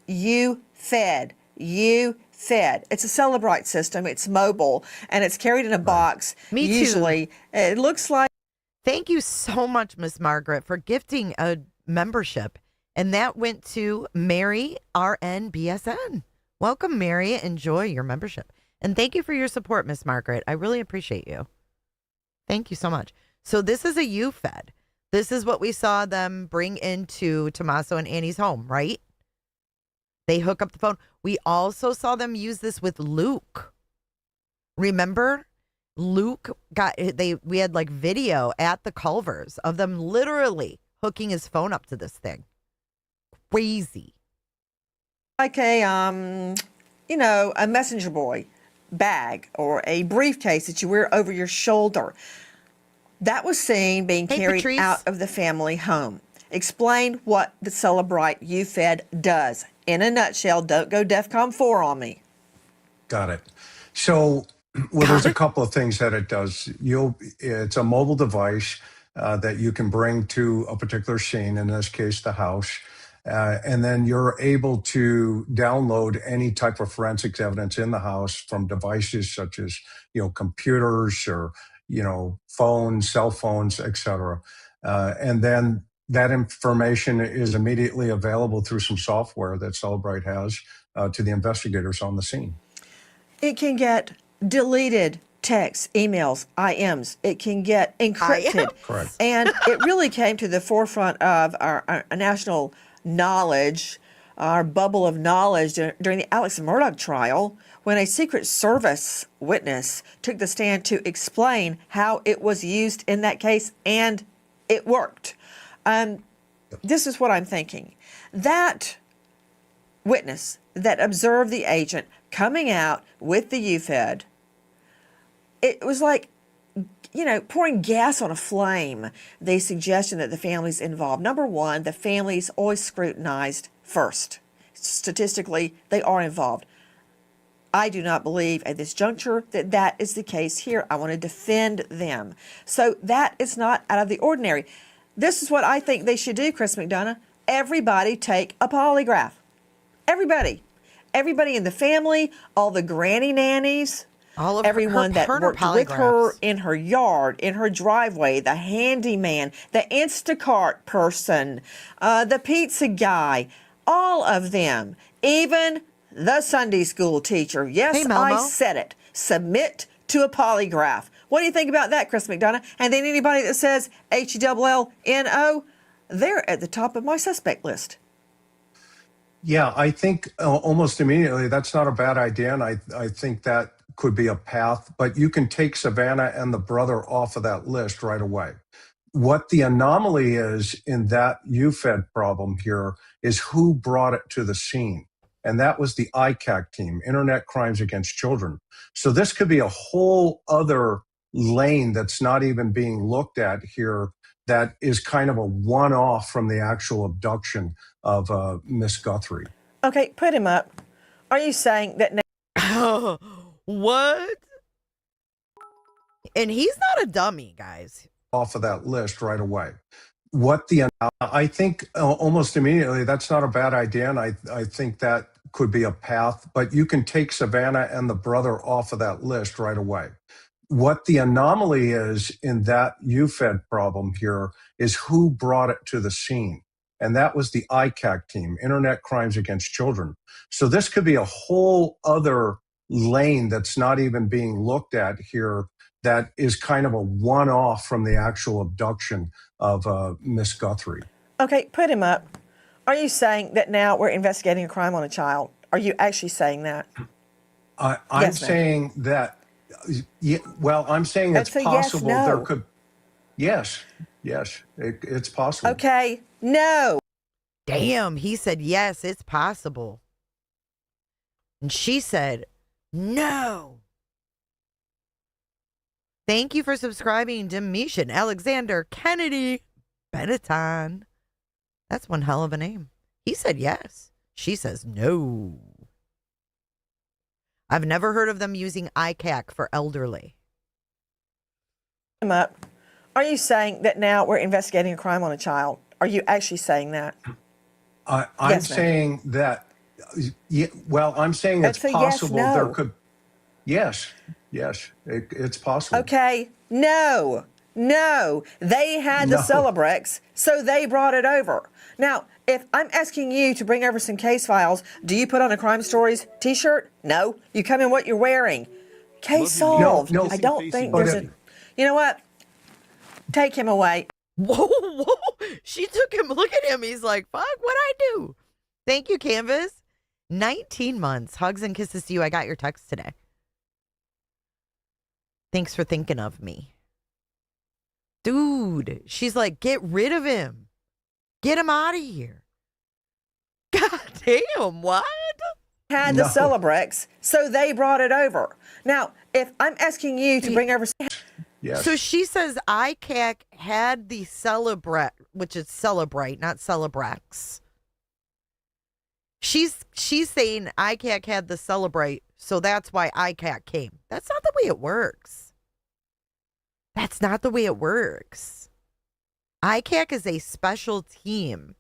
U-Fed. U-Fed. It's a Celebrite system. It's mobile, and it's carried in a box. Me too. Usually, it looks like. Thank you so much, Miss Margaret, for gifting a membership. And that went to Mary RNBSN. Welcome, Mary. Enjoy your membership. And thank you for your support, Miss Margaret. I really appreciate you. Thank you so much. So this is a U-Fed. This is what we saw them bring into Tommaso and Annie's home, right? They hook up the phone. We also saw them use this with Luke. Remember? Luke we had like video at the Culvers of them literally hooking his phone up to this thing. Crazy. Like a messenger boy bag or a briefcase that you wear over your shoulder. That was seen being carried Patrice. out of the family home. Explain what the Celebrite U-Fed does. In a nutshell, don't go DEFCON 4 on me. Got it. So, well, there's a couple of things that it does. It's a mobile device that you can bring to a particular scene, in this case, the house. And then you're able to download any type of forensics evidence in the house from devices such as, computers or, phones, cell phones, et cetera. And then that information is immediately available through some software that Celebrite has to the investigators on the scene. It can get deleted texts, emails, IMs. It can get encrypted. Correct. And it really came to the forefront of our national knowledge, our bubble of knowledge during the Alex Murdaugh trial, when a Secret Service witness took the stand to explain how it was used in that case, and it worked. This is what I'm thinking. That witness that observed the agent coming out with the U-Fed, it was like, pouring gas on a flame, the suggestion that the family's involved. Number one, the family's always scrutinized first. Statistically, they are involved. I do not believe at this juncture that that is the case here. I want to defend them. So that is not out of the ordinary. This is what I think they should do, Chris McDonough. Everybody take a polygraph. Everybody. Everybody in the family, all the granny nannies, all of everyone that worked with her polygraphs. in her yard, in her driveway, the handyman, the Instacart person, the pizza guy, all of them, even the Sunday school teacher. Yes, Hey, I Melmo. said it. Submit to a polygraph. What do you think about that, Chris McDonough? And then anybody that says HELLNO, they're at the top of my suspect list. Yeah, I think almost immediately that's not a bad idea, and I think that could be a path, but you can take Savannah and the brother off of that list right away. What the anomaly is in that U-Fed problem here is who brought it to the scene. and that was the ICAC team, Internet Crimes Against Children. So this could be a whole other lane that's not even being looked at here, that is kind of a one-off from the actual abduction of Miss Guthrie. Okay, put him up. Are you saying that now? What? And he's not a dummy, guys. Off of that list right away. I think almost immediately that's not a bad idea, and I think that could be a path, but you can take Savannah and the brother off of that list right away. What the anomaly is in that UFED problem here is who brought it to the scene. And that was the ICAC team, Internet Crimes Against Children. So this could be a whole other lane that's not even being looked at here, that is kind of a one-off from the actual abduction of Miss Guthrie. Okay, put him up. Are you saying that now we're investigating a crime on a child? Are you actually saying that? I'm saying that, I'm saying it's possible there could, yes, it's possible. Okay, no. Damn, he said, yes, it's possible. And she said, no. Thank you for subscribing, Demishan Alexander Kennedy Benetton. That's one hell of a name. He said yes. She says no. I've never heard of them using ICAC for elderly. Are you saying that now we're investigating a crime on a child? Are you actually saying that? I'm saying that, I'm saying it's possible there could, yes, it's possible. Okay, no. They had the Celebrex, so they brought it over. Now, if I'm asking you to bring over some case files, do you put on a Crime Stories t-shirt? No. You come in what you're wearing. Case solved. No, I don't think there's a... You know what? Take him away. Whoa. She took him. Look at him. He's like, fuck, what'd I do? Thank you, Canvas. 19 months. Hugs and kisses to you. I got your text today. Thanks for thinking of me. Dude, she's like, get rid of him. Get him out of here. God damn, what? Had the Celebrex, so they brought it over. Now, if I'm asking you to bring over... Yes. So she says ICAC had the Celebrate, which is Celebrate, not Celebrex. She's saying ICAC had the Celebrate, so that's why ICAC came. That's not the way it works. That's not the way it works. ICAC is a special team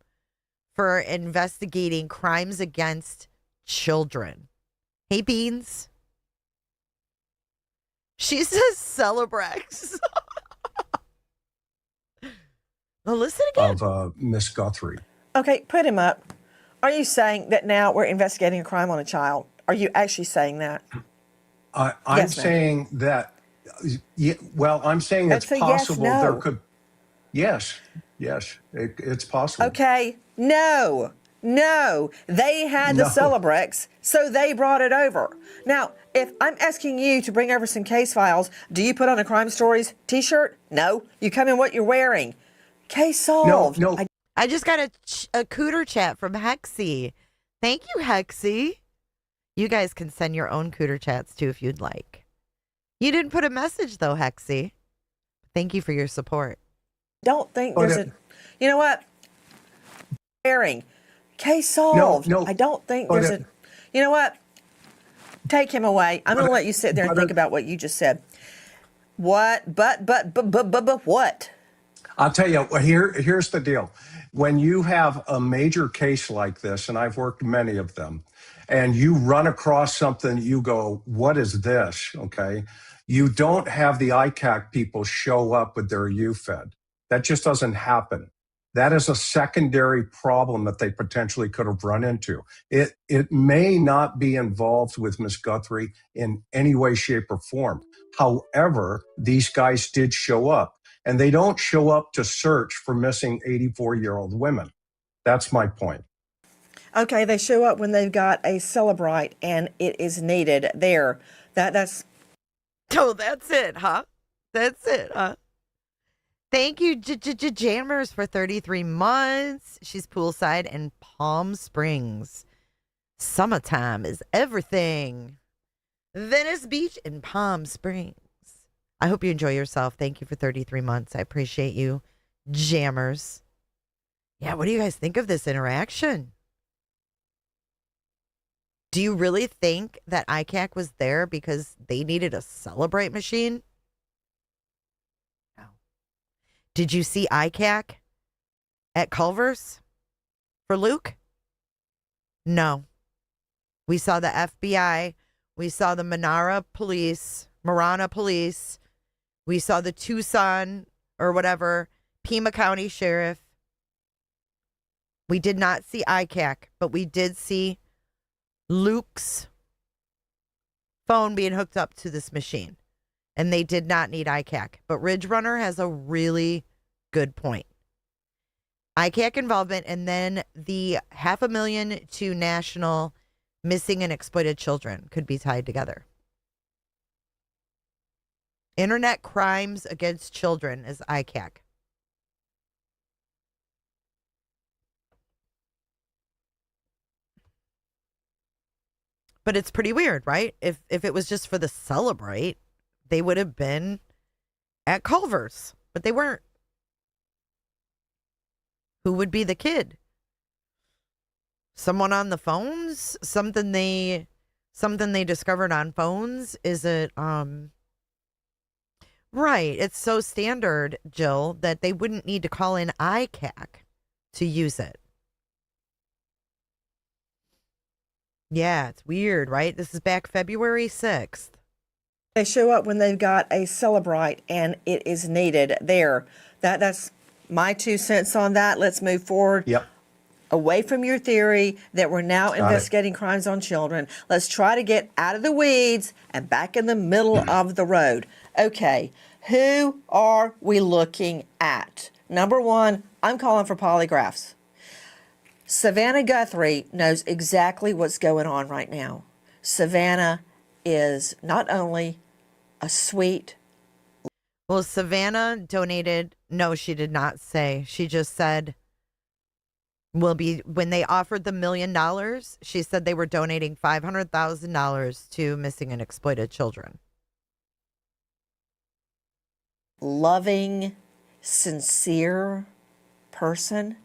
for investigating crimes against children. Hey, Beans. She says Celebrex. Well, listen again. Of Miss Guthrie. Okay, put him up. Are you saying that now we're investigating a crime on a child? Are you actually saying that? I'm saying that, I'm saying it's possible there could, yes, it's possible. Okay, no. They had the Celebrex, so they brought it over. Now, if I'm asking you to bring over some case files, do you put on a Crime Stories t-shirt? No. You come in what you're wearing. Case solved. No. I just got a cooter chat from Hexy. Thank you, Hexy. You guys can send your own cooter chats too if you'd like. You didn't put a message though, Hexy. Thank you for your support. Don't think there's a... You know what? Wearing. Case solved. No. I don't think there's a... You know what? Take him away. I'm going to let you sit there and think about what you just said. What? But what? I'll tell you, here's the deal. When you have a major case like this, and I've worked many of them, and you run across something, you go, what is this? Okay. You don't have the ICAC people show up with their UFED. That just doesn't happen. That is a secondary problem that they potentially could have run into. It may not be involved with Miss Guthrie in any way, shape, or form. However, these guys did show up, and they don't show up to search for missing 84-year-old women. That's my point. Okay, they show up when they've got a Celebrite and it is needed there. That's... Oh, that's it, huh? That's it, huh? Thank you, Jammers, for 33 months. She's poolside in Palm Springs. Summertime is everything. Venice Beach in Palm Springs. I hope you enjoy yourself. Thank you for 33 months. I appreciate you, jammers. Yeah, what do you guys think of this interaction? Do you really think that ICAC was there because they needed a Celebrate machine? No. Did you see ICAC at Culver's for Luke? No. We saw the FBI. We saw the Marana police. We saw the Tucson or whatever, Pima County Sheriff. We did not see ICAC, but we did see Luke's phone being hooked up to this machine. And they did not need ICAC. But Ridge Runner has a really good point. ICAC involvement and then the $500,000 to national missing and exploited children could be tied together. Internet crimes against children is ICAC. But it's pretty weird, right? If it was just for the Celebrate, they would have been at Culver's, but they weren't. Who would be the kid? Someone on the phones? Something they discovered on phones? Is it right, it's so standard, Jill, that they wouldn't need to call in ICAC to use it. Yeah, it's weird, right? This is back February 6th. They show up when they've got a Celebrate and it is needed there. That's my 2 cents on that. Let's move forward. Yep. Away from your theory that we're now investigating crimes on children. Let's try to get out of the weeds and back in the middle of the road. Okay, who are we looking at? Number one, I'm calling for polygraphs. Savannah Guthrie knows exactly what's going on right now. Savannah is not only a sweet. Well, Savannah donated. No, she did not say. She just said, when they offered the $1 million, she said they were donating $500,000 to missing and exploited children. Loving, sincere person.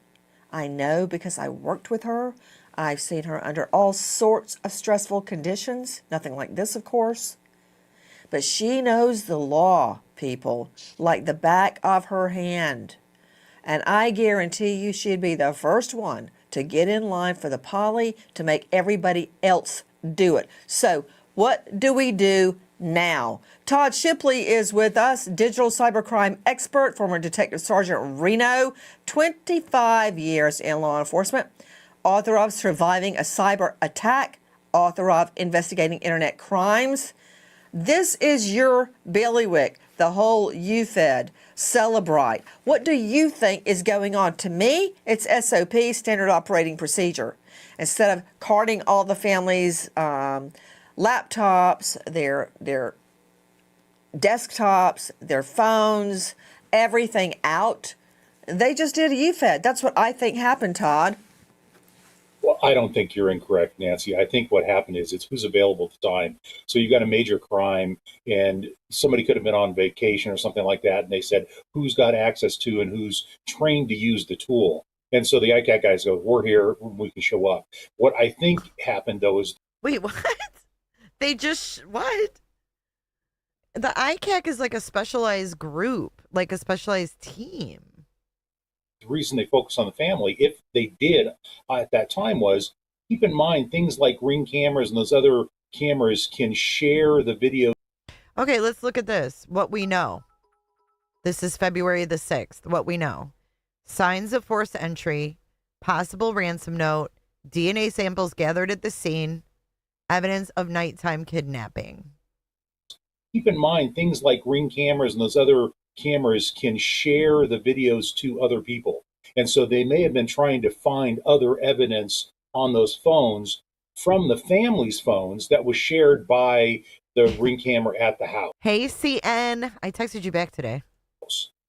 I know because I worked with her. I've seen her under all sorts of stressful conditions. Nothing like this, of course. But she knows the law, people, like the back of her hand. And I guarantee you she'd be the first one to get in line for the poly to make everybody else do it. So what do we do now? Todd Shipley is with us, digital cybercrime expert, former Detective Sergeant Reno, 25 years in law enforcement, author of Surviving a Cyber Attack, author of Investigating Internet Crimes. This is your bailiwick, the whole UFED, Celebrate. What do you think is going on? To me, it's SOP, Standard Operating Procedure. Instead of carting all the families' laptops, their desktops, their phones, everything out, they just did a UFED. That's what I think happened, Todd. Well, I don't think you're incorrect, Nancy. I think what happened is it's who's available at the time. So you got a major crime and somebody could have been on vacation or something like that. And they said, who's got access to and who's trained to use the tool. And so the ICAC guys go, we're here, we can show up. What I think happened, though, is... Wait, what? They just... What? The ICAC is like a specialized group, like a specialized team. The reason they focus on the family, if they did at that time, was keep in mind things like Ring cameras and those other cameras can share the video. Okay, let's look at this. What we know. This is February the 6th. What we know. Signs of forced entry, possible ransom note, DNA samples gathered at the scene, evidence of nighttime kidnapping. Keep in mind things like Ring cameras and those other cameras can share the videos to other people. And so they may have been trying to find other evidence on those phones from the family's phones that was shared by the Ring camera at the house. Hey, CN. I texted you back today.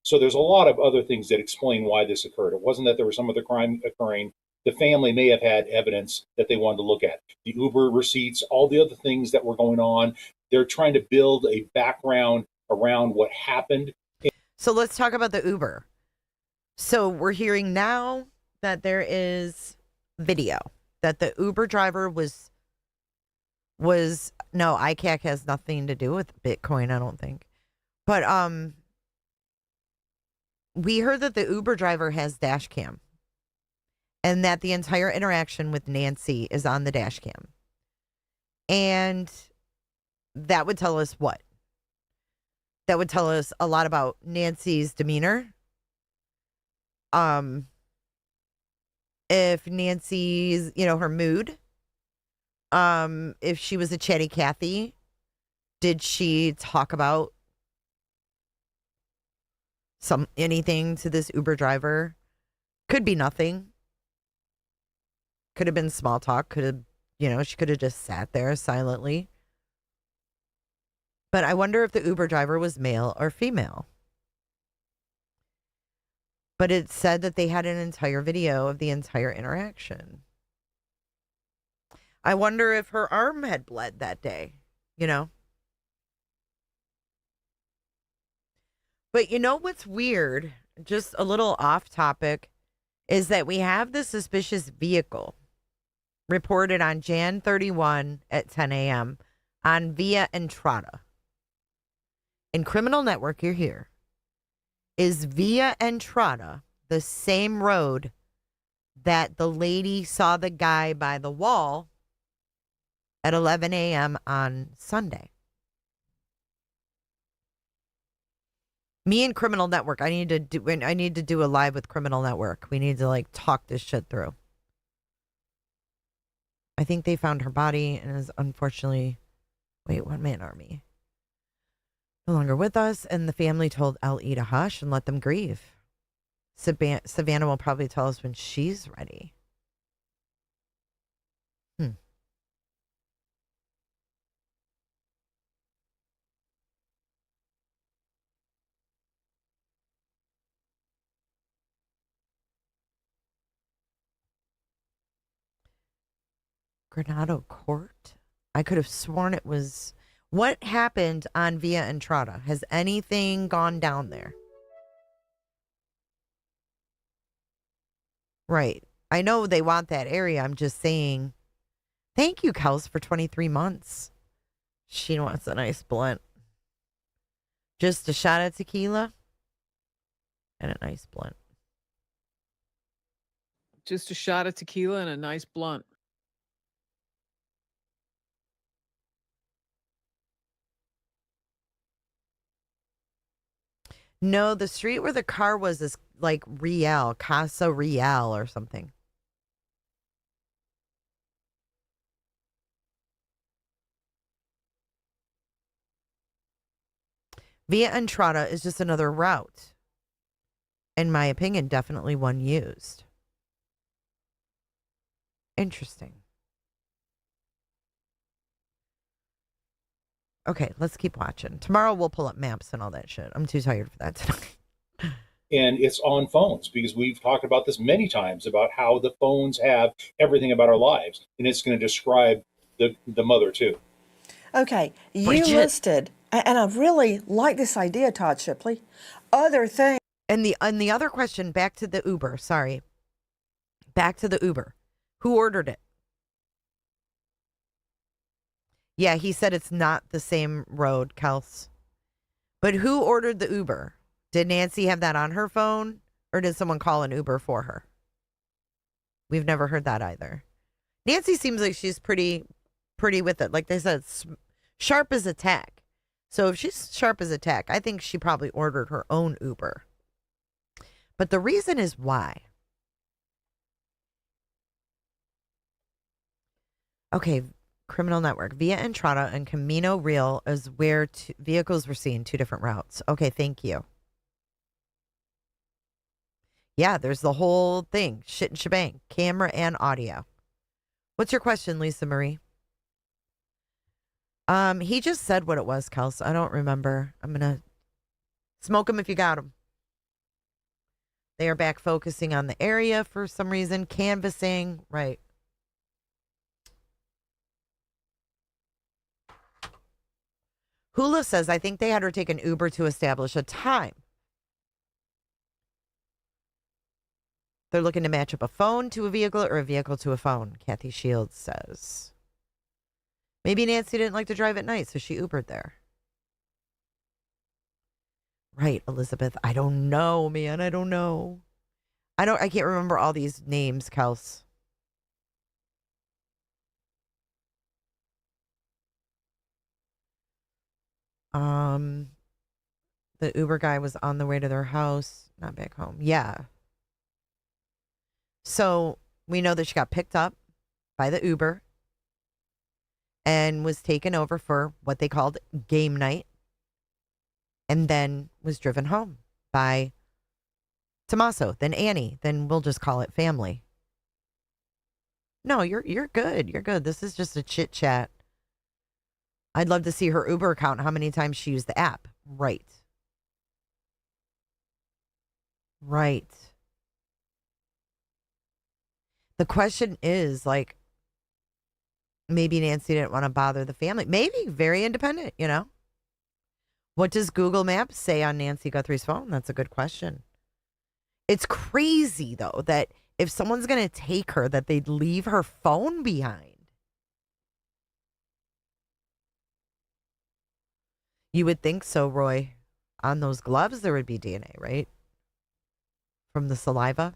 So there's a lot of other things that explain why this occurred. It wasn't that there was some other crime occurring. the family may have had evidence that they wanted to look at. The Uber receipts, all the other things that were going on. They're trying to build a background around what happened. So let's talk about the Uber. So we're hearing now that there is video that the Uber driver was no, ICAC has nothing to do with Bitcoin, I don't think. But we heard that the Uber driver has dash cam and that the entire interaction with Nancy is on the dash cam. And that would tell us what? That would tell us a lot about Nancy's demeanor. If Nancy's, her mood. If she was a chatty Cathy, did she talk about anything to this Uber driver? Could be nothing. Could have been small talk. Could have, she could have just sat there silently. But I wonder if the Uber driver was male or female. But it said that they had an entire video of the entire interaction. I wonder if her arm had bled that day, But what's weird, just a little off topic, is that we have the suspicious vehicle reported on Jan 31 at 10 a.m. on Via Entrada. In Criminal Network, you're here. Is Via Entrada the same road that the lady saw the guy by the wall at 11 a.m. on Sunday? Me and Criminal Network, I need to do a live with Criminal Network. We need to talk this shit through. I think they found her body and is unfortunately, one man army. No longer with us, and the family told LE to hush and let them grieve. Savannah will probably tell us when she's ready. Granado Court? I could have sworn it was... What happened on Via Entrada? Has anything gone down there? Right. I know they want that area. I'm just saying... Thank you, Kels, for 23 months. She wants a nice blunt. Just a shot of tequila and a nice blunt. Just a shot of tequila and a nice blunt. No, the street where the car was is like Real, Casa Real or something. Via Entrada is just another route. In my opinion, definitely one used. Interesting. Okay, let's keep watching. Tomorrow we'll pull up maps and all that shit. I'm too tired for that tonight. And it's on phones, because we've talked about this many times about how the phones have everything about our lives, and it's going to describe the mother too. Okay, you Bridget. listed, and I really like this idea, Todd Shipley, other things. And the other question, back to the Uber, sorry. Back to the Uber. Who ordered it? Yeah, he said it's not the same road, Kels. But who ordered the Uber? Did Nancy have that on her phone, or did someone call an Uber for her? We've never heard that either. Nancy seems like she's pretty with it. Like they said, sharp as a tack. So if she's sharp as a tack, I think she probably ordered her own Uber. But the reason is why. Okay, Criminal Network. Via Entrada and Camino Real is where vehicles were seen, 2 different routes. Okay, thank you. Yeah, there's the whole thing. Shit and shebang. Camera and audio. What's your question, Lisa Marie? He just said what it was, Kels. I don't remember. I'm going to smoke him if you got him. They are back focusing on the area for some reason, canvassing. Right. Hula says, I think they had her take an Uber to establish a time. They're looking to match up a phone to a vehicle or a vehicle to a phone, Kathy Shields says. Maybe Nancy didn't like to drive at night, so she Ubered there. Right, Elizabeth. I don't know, man. I don't know. I can't remember all these names, Kels. The Uber guy was on the way to their house, not back home. Yeah. So we know that she got picked up by the Uber and was taken over for what they called game night, and then was driven home by Tommaso, then Annie, then we'll just call it family. No, you're good. You're good. This is just a chit chat. I'd love to see her Uber account, how many times she used the app. Right. Right. The question is, like, maybe Nancy didn't want to bother the family. Maybe. Very independent, you know? What does Google Maps say on Nancy Guthrie's phone? That's a good question. It's crazy, though, that if someone's going to take her, that they'd leave her phone behind. You would think so, Roy. On those gloves, there would be DNA, right? From the saliva.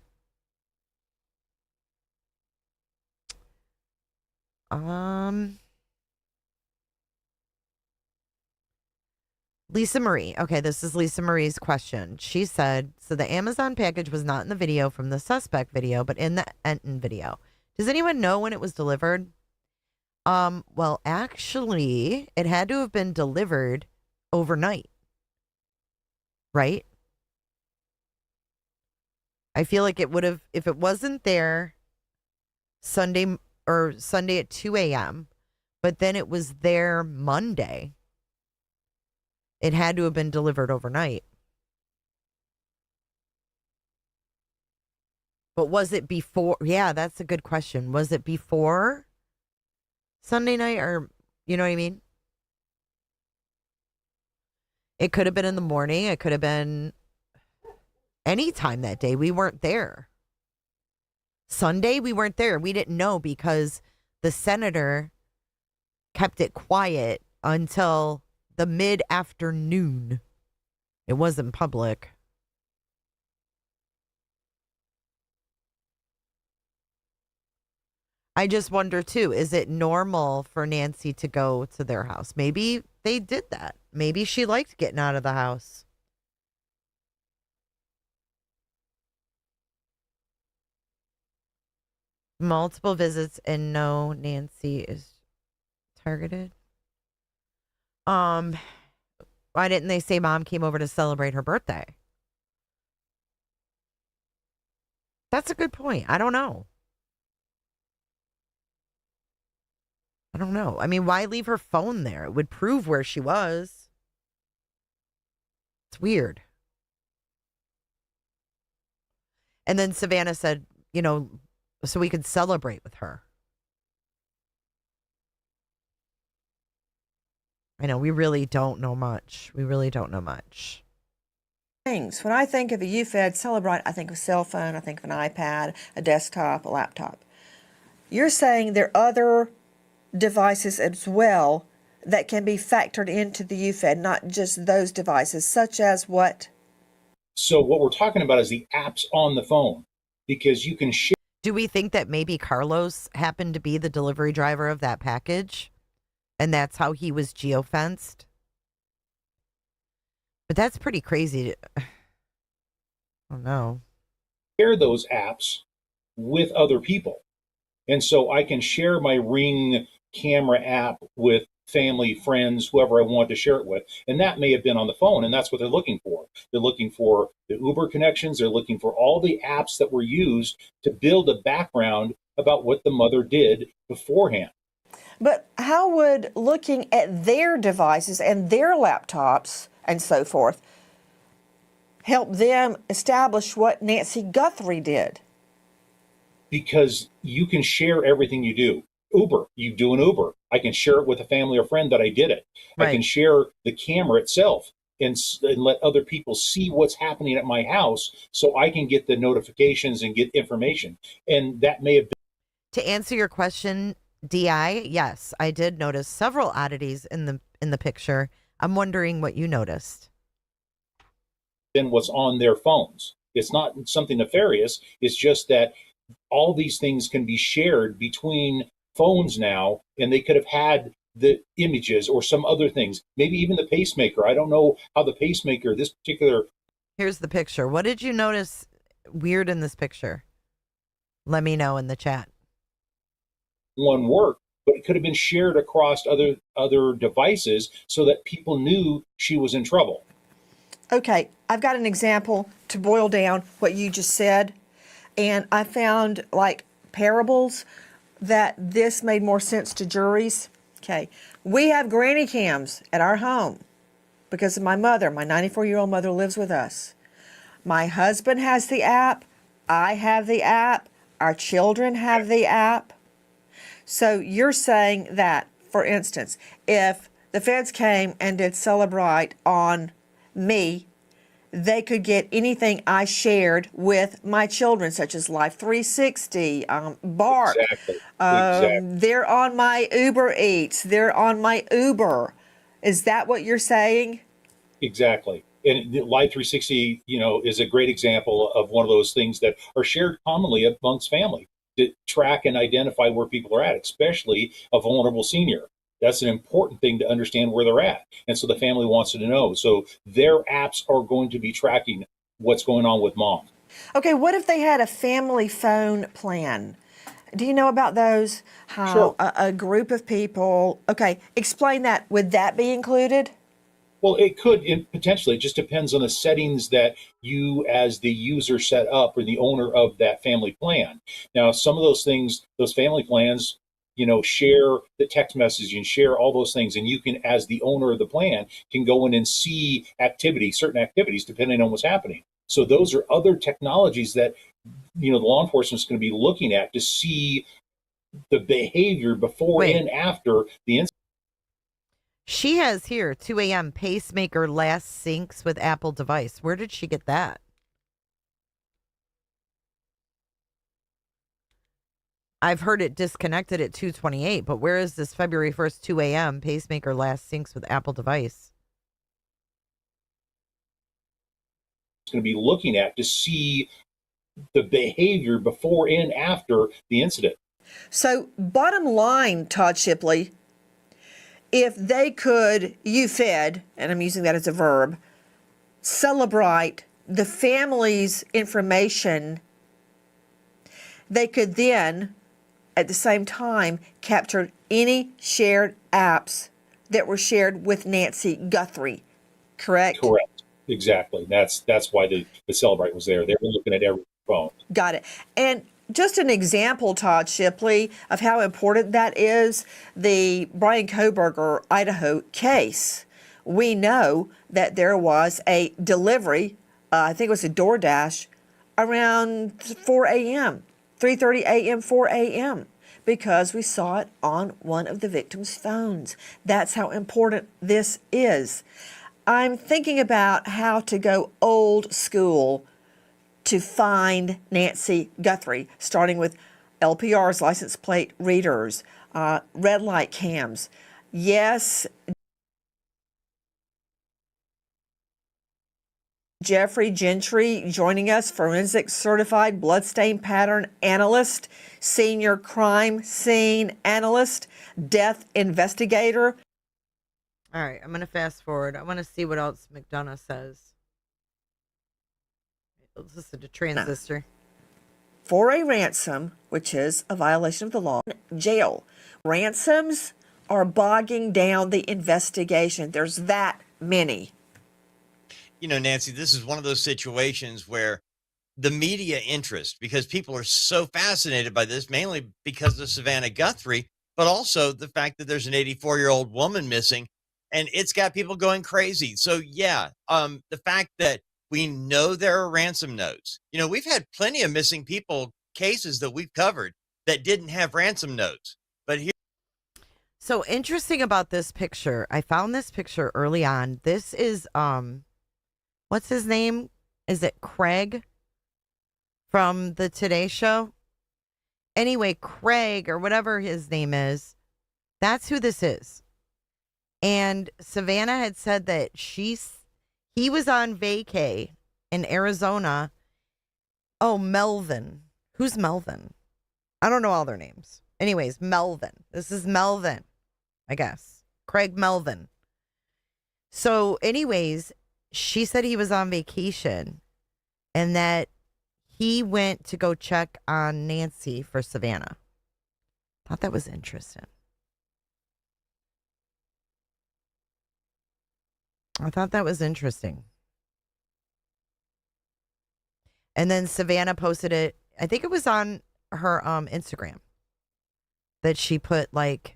Lisa Marie. Okay, this is Lisa Marie's question. She said, so the Amazon package was not in the video from the suspect video, but in the Enton video. Does anyone know when it was delivered? Well, actually, it had to have been delivered overnight. Right? I feel like it would have, if it wasn't there Sunday at 2 a.m., but then it was there Monday, it had to have been delivered overnight. But was it before? Yeah, that's a good question. Was it before Sunday night, or, you know what I mean? It could have been in the morning. It could have been any time that day. We weren't there. Sunday, we weren't there. We didn't know because the senator kept it quiet until the mid-afternoon. It wasn't public. I just wonder, too, is it normal for Nancy to go to their house? Maybe they did that. Maybe she liked getting out of the house. Multiple visits and no, Nancy is targeted. Why didn't they say mom came over to celebrate her birthday? That's a good point. I don't know. I mean, why leave her phone there? It would prove where she was. It's weird. And then Savannah said, you know, so we could celebrate with her. I know, we really don't know much. Things. When I think of a UFED Celebrite, I think of a cell phone, I think of an iPad, a desktop, a laptop. You're saying there are other devices as well that can be factored into the UFED, not just those devices, such as what? So what we're talking about is the apps on the phone, because you can share. Do we think that maybe Carlos happened to be the delivery driver of that package? And that's how he was geofenced? But that's pretty crazy. I don't know. Share those apps with other people. And so I can share my Ring camera app with family, friends, whoever I want to share it with. And that may have been on the phone, and that's what they're looking for. They're looking for the Uber connections. They're looking for all the apps that were used to build a background about what the mother did beforehand. But how would looking at their devices and their laptops and so forth help them establish what Nancy Guthrie did? Because you can share everything you do. Uber, you do an Uber. I can share it with a family or friend that I did it. Right. I can share the camera itself and let other people see what's happening at my house so I can get the notifications and get information. And that may have been. To answer your question, DI, yes, I did notice several oddities in the picture. I'm wondering what you noticed. Been what's on their phones. It's not something nefarious. It's just that all these things can be shared between phones now, and they could have had the images or some other things, maybe even the pacemaker. I don't know how the pacemaker, this particular. Here's the picture. What did you notice weird in this picture? Let me know in the chat. One worked, but it could have been shared across other devices so that people knew she was in trouble. Okay, I've got an example to boil down what you just said, and I found like parables that this made more sense to juries. Okay, we have granny cams at our home because of my mother. My 94-year-old mother lives with us. My husband has the app. I have the app. Our children have the app. So you're saying that, for instance, if the feds came and did Celebrite on me, they could get anything I shared with my children, such as Life 360, Bark. Exactly. Exactly. They're on my Uber Eats. They're on my Uber. Is that what you're saying? Exactly. And Life 360, is a great example of one of those things that are shared commonly amongst family to track and identify where people are at, especially a vulnerable senior. That's an important thing to understand where they're at. And so the family wants to know. So their apps are going to be tracking what's going on with mom. Okay, what if they had a family phone plan? Do you know about those? How Sure. a group of people, okay, explain that. Would that be included? Well, it could, potentially. It just depends on the settings that you as the user set up or the owner of that family plan. Now, some of those things, those family plans, share the text messaging, share all those things. And you can, as the owner of the plan, can go in and see certain activities, depending on what's happening. So those are other technologies that, the law enforcement is going to be looking at to see the behavior before and after the incident. She has here 2 a.m. pacemaker last syncs with Apple device. Where did she get that? I've heard it disconnected at 2:28, but where is this February 1st, 2 a.m. pacemaker last syncs with Apple device? It's going to be looking at to see the behavior before and after the incident. So bottom line, Todd Shipley, if they could, and I'm using that as a verb, celebrate the family's information, they could then, at the same time, capture any shared apps that were shared with Nancy Guthrie, correct? Correct. Exactly. That's why the Celebrite was there. They were looking at every phone. Got it. And just an example, Todd Shipley, of how important that is, the Brian Kohberger, Idaho case. We know that there was a delivery, I think it was a DoorDash, around 4 a.m., 3:30 a.m., 4 a.m., because we saw it on one of the victim's phones. That's how important this is. I'm thinking about how to go old school to find Nancy Guthrie, starting with LPRs, license plate readers, red light cams. Yes, Jeffrey Gentry joining us, forensic certified bloodstain pattern analyst, senior crime scene analyst, death investigator. All right, I'm going to fast forward. I want to see what else McDonough says. Let's listen to Transistor. For a ransom, which is a violation of the law, jail. Ransoms are bogging down the investigation. There's that many. Nancy, this is one of those situations where the media interest, because people are so fascinated by this, mainly because of Savannah Guthrie, but also the fact that there's an 84-year-old woman missing, and it's got people going crazy. So yeah, the fact that We know there are ransom notes. You know, we've had plenty of missing people cases that we've covered that didn't have ransom notes. But here. So interesting about this picture. I found this picture early on. This is, what's his name? Is it Craig from the Today Show? Anyway, Craig or whatever his name is, that's who this is. And Savannah had said that he was on vacay in Arizona. Oh, Melvin. Who's Melvin? I don't know all their names. Anyways, Melvin. This is Melvin, I guess. Craig Melvin. So anyways, she said he was on vacation and that he went to go check on Nancy for Savannah. Thought that was interesting. I thought that was interesting. And then Savannah posted it. I think it was on her Instagram that she put like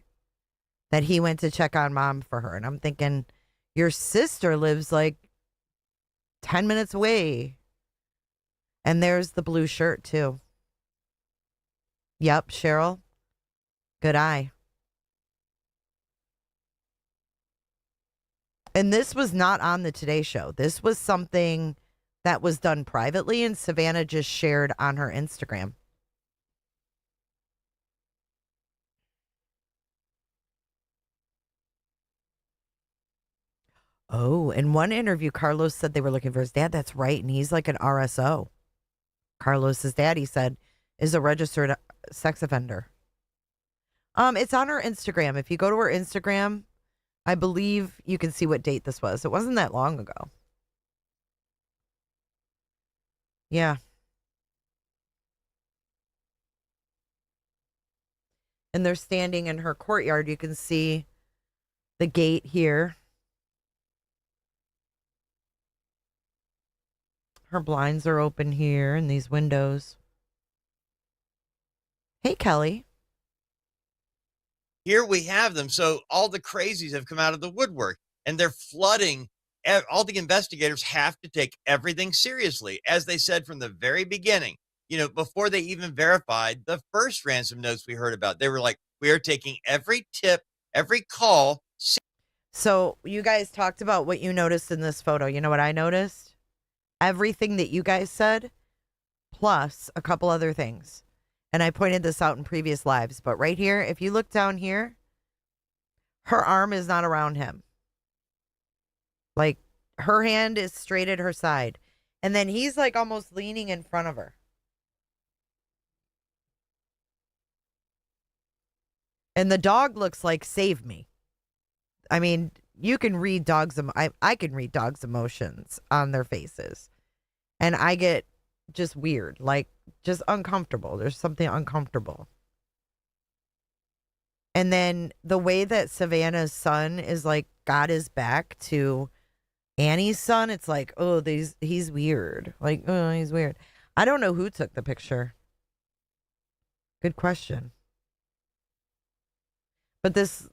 that he went to check on mom for her. And I'm thinking, your sister lives like 10 minutes away. And there's the blue shirt too. Yep, Cheryl. Good eye. And this was not on the Today Show. This was something that was done privately and Savannah just shared on her Instagram. Oh, in one interview, Carlos said they were looking for his dad. That's right. And he's like an RSO. Carlos's dad, he said, is a registered sex offender. It's on her Instagram. If you go to her Instagram, I believe you can see what date this was. It wasn't that long ago. Yeah. And they're standing in her courtyard. You can see the gate here. Her blinds are open here in these windows. Hey, Kelly. Here we have them. So all the crazies have come out of the woodwork and they're flooding. All the investigators have to take everything seriously. As they said from the very beginning, you know, before they even verified the first ransom notes we heard about, they were like, we are taking every tip, every call. So you guys talked about what you noticed in this photo. You know what I noticed? Everything that you guys said, plus a couple other things. And I pointed this out in previous lives, but right here, if you look down here, her arm is not around him. Like, her hand is straight at her side. And then he's like almost leaning in front of her. And the dog looks like save me. I mean, you can read dogs. I can read dogs' emotions on their faces. And I get just weird, like just uncomfortable. There's something uncomfortable. And then the way that Savannah's son is like got his back to Annie's son, it's like, oh, he's weird. Like, oh, he's weird. I don't know who took the picture. Good question. But this,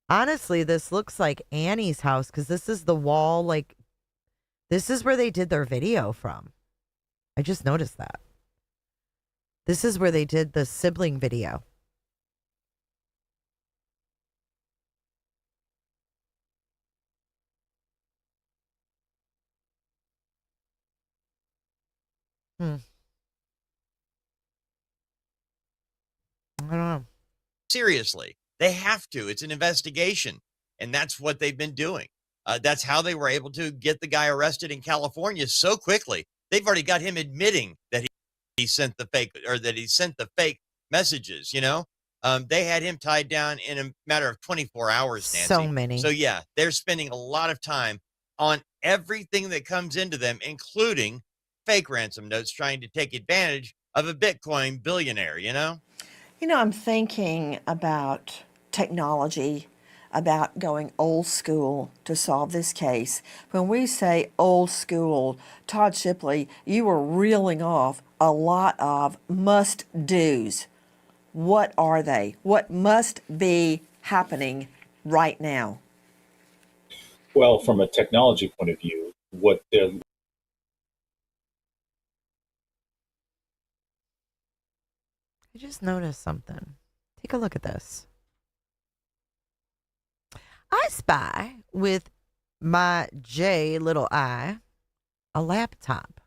honestly, this looks like Annie's house because this is the wall. Like, this is where they did their video from. I just noticed that. This is where they did the sibling video. I don't know. Seriously, they have to. It's an investigation. And that's what they've been doing. That's how they were able to get the guy arrested in California so quickly. They've already got him admitting that he sent the fake or that he sent the fake messages, you know? They had him tied down in a matter of 24 hours, Nancy. So many. So yeah, they're spending a lot of time on everything that comes into them, including fake ransom notes, trying to take advantage of a Bitcoin billionaire, you know? You know, I'm thinking about technology, about going old school to solve this case. When we say old school, Todd Shipley, you were reeling off a lot of must-dos. What are they? What must be happening right now? Well, from a technology point of view, what they're I just noticed something. Take a look at this. I spy with my J little I a laptop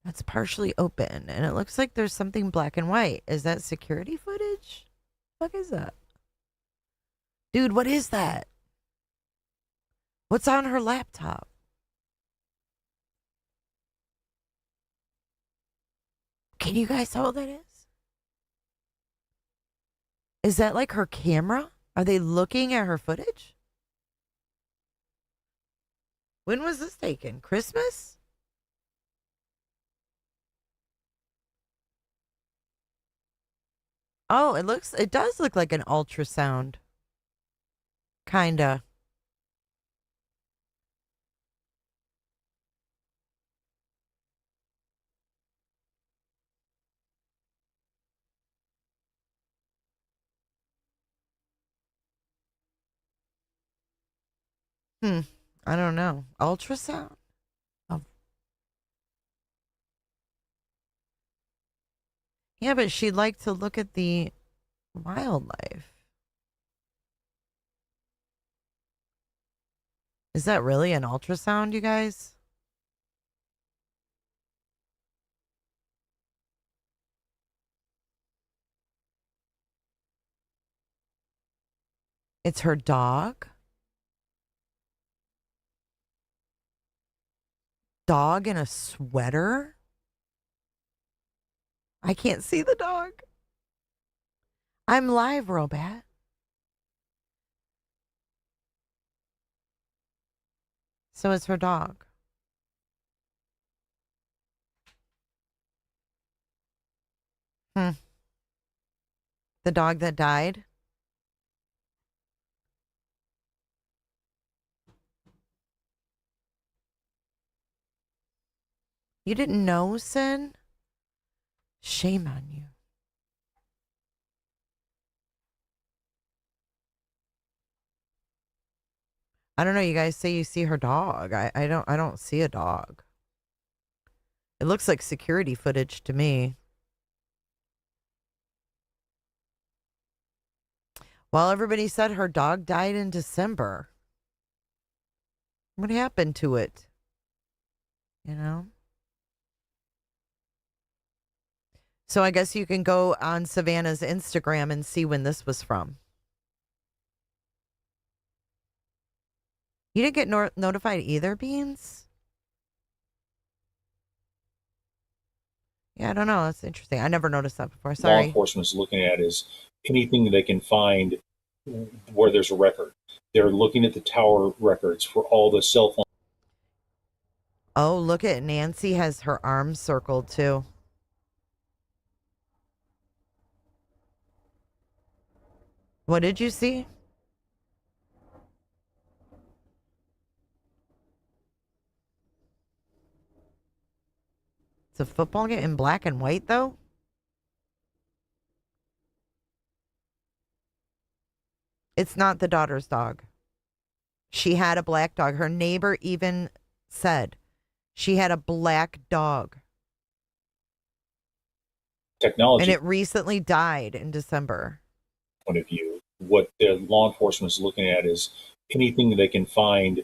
that's partially open, and it looks like there's something black and white. Is that security footage? What is that? Dude, what is that? What's on her laptop? Can you guys tell what that is? Is that like her camera? Are they looking at her footage? When was this taken? Christmas? Oh, it does look like an ultrasound. Kinda. I don't know. Ultrasound? Oh. Yeah, but she'd like to look at the wildlife. Is that really an ultrasound, you guys? It's her dog? Dog in a sweater? I can't see the dog. I'm live, Robat. So it's her dog. The dog that died? You didn't know, Sin? Shame on you. I don't know. You guys say you see her dog. I don't see a dog. It looks like security footage to me. Well, everybody said her dog died in December. What happened to it? You know? So I guess you can go on Savannah's Instagram and see when this was from. You didn't get notified either, Beans? Yeah, I don't know. That's interesting. I never noticed that before. Sorry. Law enforcement is looking at is anything they can find where there's a record. They're looking at the tower records for all the cell phone. Oh, look at Nancy has her arms circled too. What did you see? It's a football game in black and white, though? It's not the daughter's dog. She had a black dog. Her neighbor even said she had a black dog. Technology. And it recently died in December. Point of view, what the law enforcement is looking at is anything they can find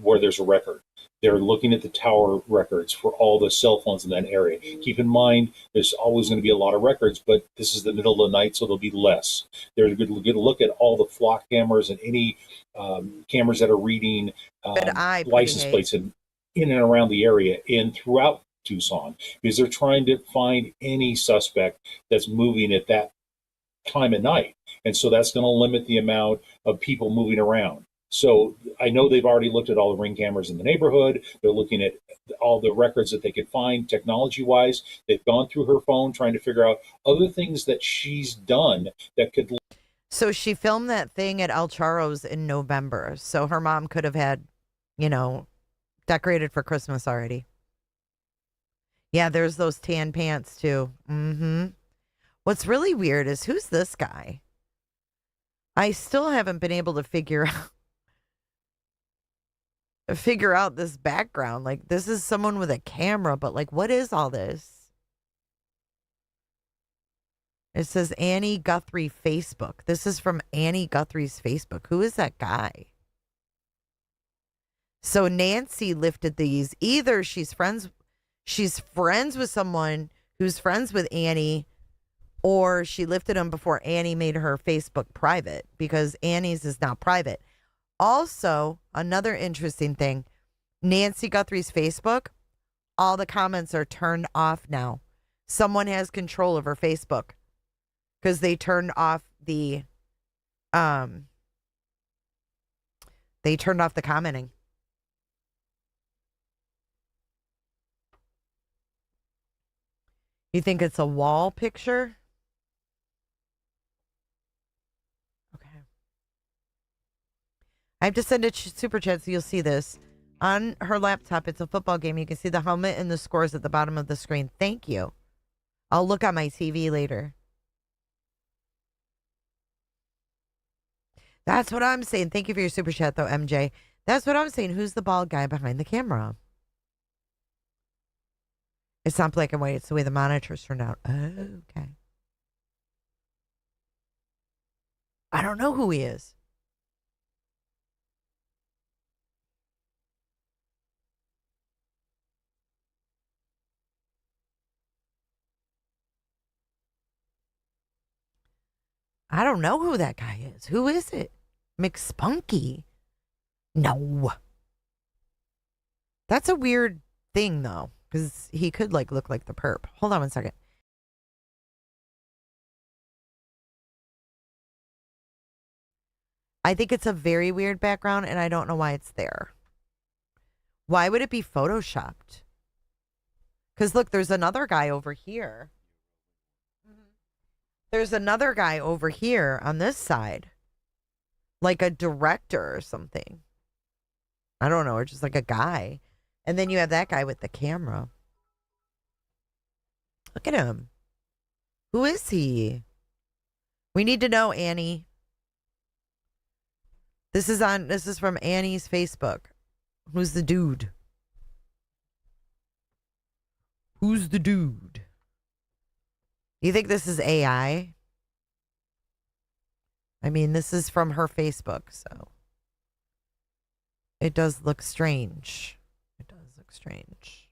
where there's a record. They're looking at the tower records for all the cell phones in that area. Keep in mind, there's always going to be a lot of records, but this is the middle of the night, so there'll be less. They're going to look at all the flock cameras and any cameras that are reading license plates in and around the area and throughout Tucson, because they're trying to find any suspect that's moving at that time of night. And so that's going to limit the amount of people moving around. So I know they've already looked at all the ring cameras in the neighborhood. They're looking at all the records that they could find technology-wise. They've gone through her phone trying to figure out other things that she's done that could... So she filmed that thing at El Charro's in November. So her mom could have had, you know, decorated for Christmas already. Yeah, there's those tan pants too. What's really weird is who's this guy? I still haven't been able to figure out this background. Like, this is someone with a camera, but like, what is all this? It says Annie Guthrie Facebook. This is from Annie Guthrie's Facebook. Who is that guy? So Nancy lifted these. Either she's friends with someone who's friends with Annie, or she lifted them before Annie made her Facebook private, because Annie's is now private. Also, another interesting thing, Nancy Guthrie's Facebook, all the comments are turned off now. Someone has control of her Facebook because they turned off the commenting. You think it's a wall picture? Okay. I have to send a super chat so you'll see this. On her laptop, it's a football game. You can see the helmet and the scores at the bottom of the screen. Thank you. I'll look on my TV later. That's what I'm saying. Thank you for your super chat, though, MJ. That's what I'm saying. Who's the bald guy behind the camera? It's not black and white. It's the way the monitors turned out. Oh, okay. I don't know who he is. I don't know who that guy is. Who is it? McSpunky? No. That's a weird thing, though, because he could look like the perp. Hold on one second. I think it's a very weird background, and I don't know why it's there. Why would it be photoshopped? Because look, there's another guy over here. There's another guy over here on this side. Like a director or something. I don't know, or just like a guy. And then you have that guy with the camera. Look at him. Who is he? We need to know, Annie. This is from Annie's Facebook. Who's the dude? Who's the dude? You think this is AI? I mean, this is from her Facebook, so it does look strange. It does look strange.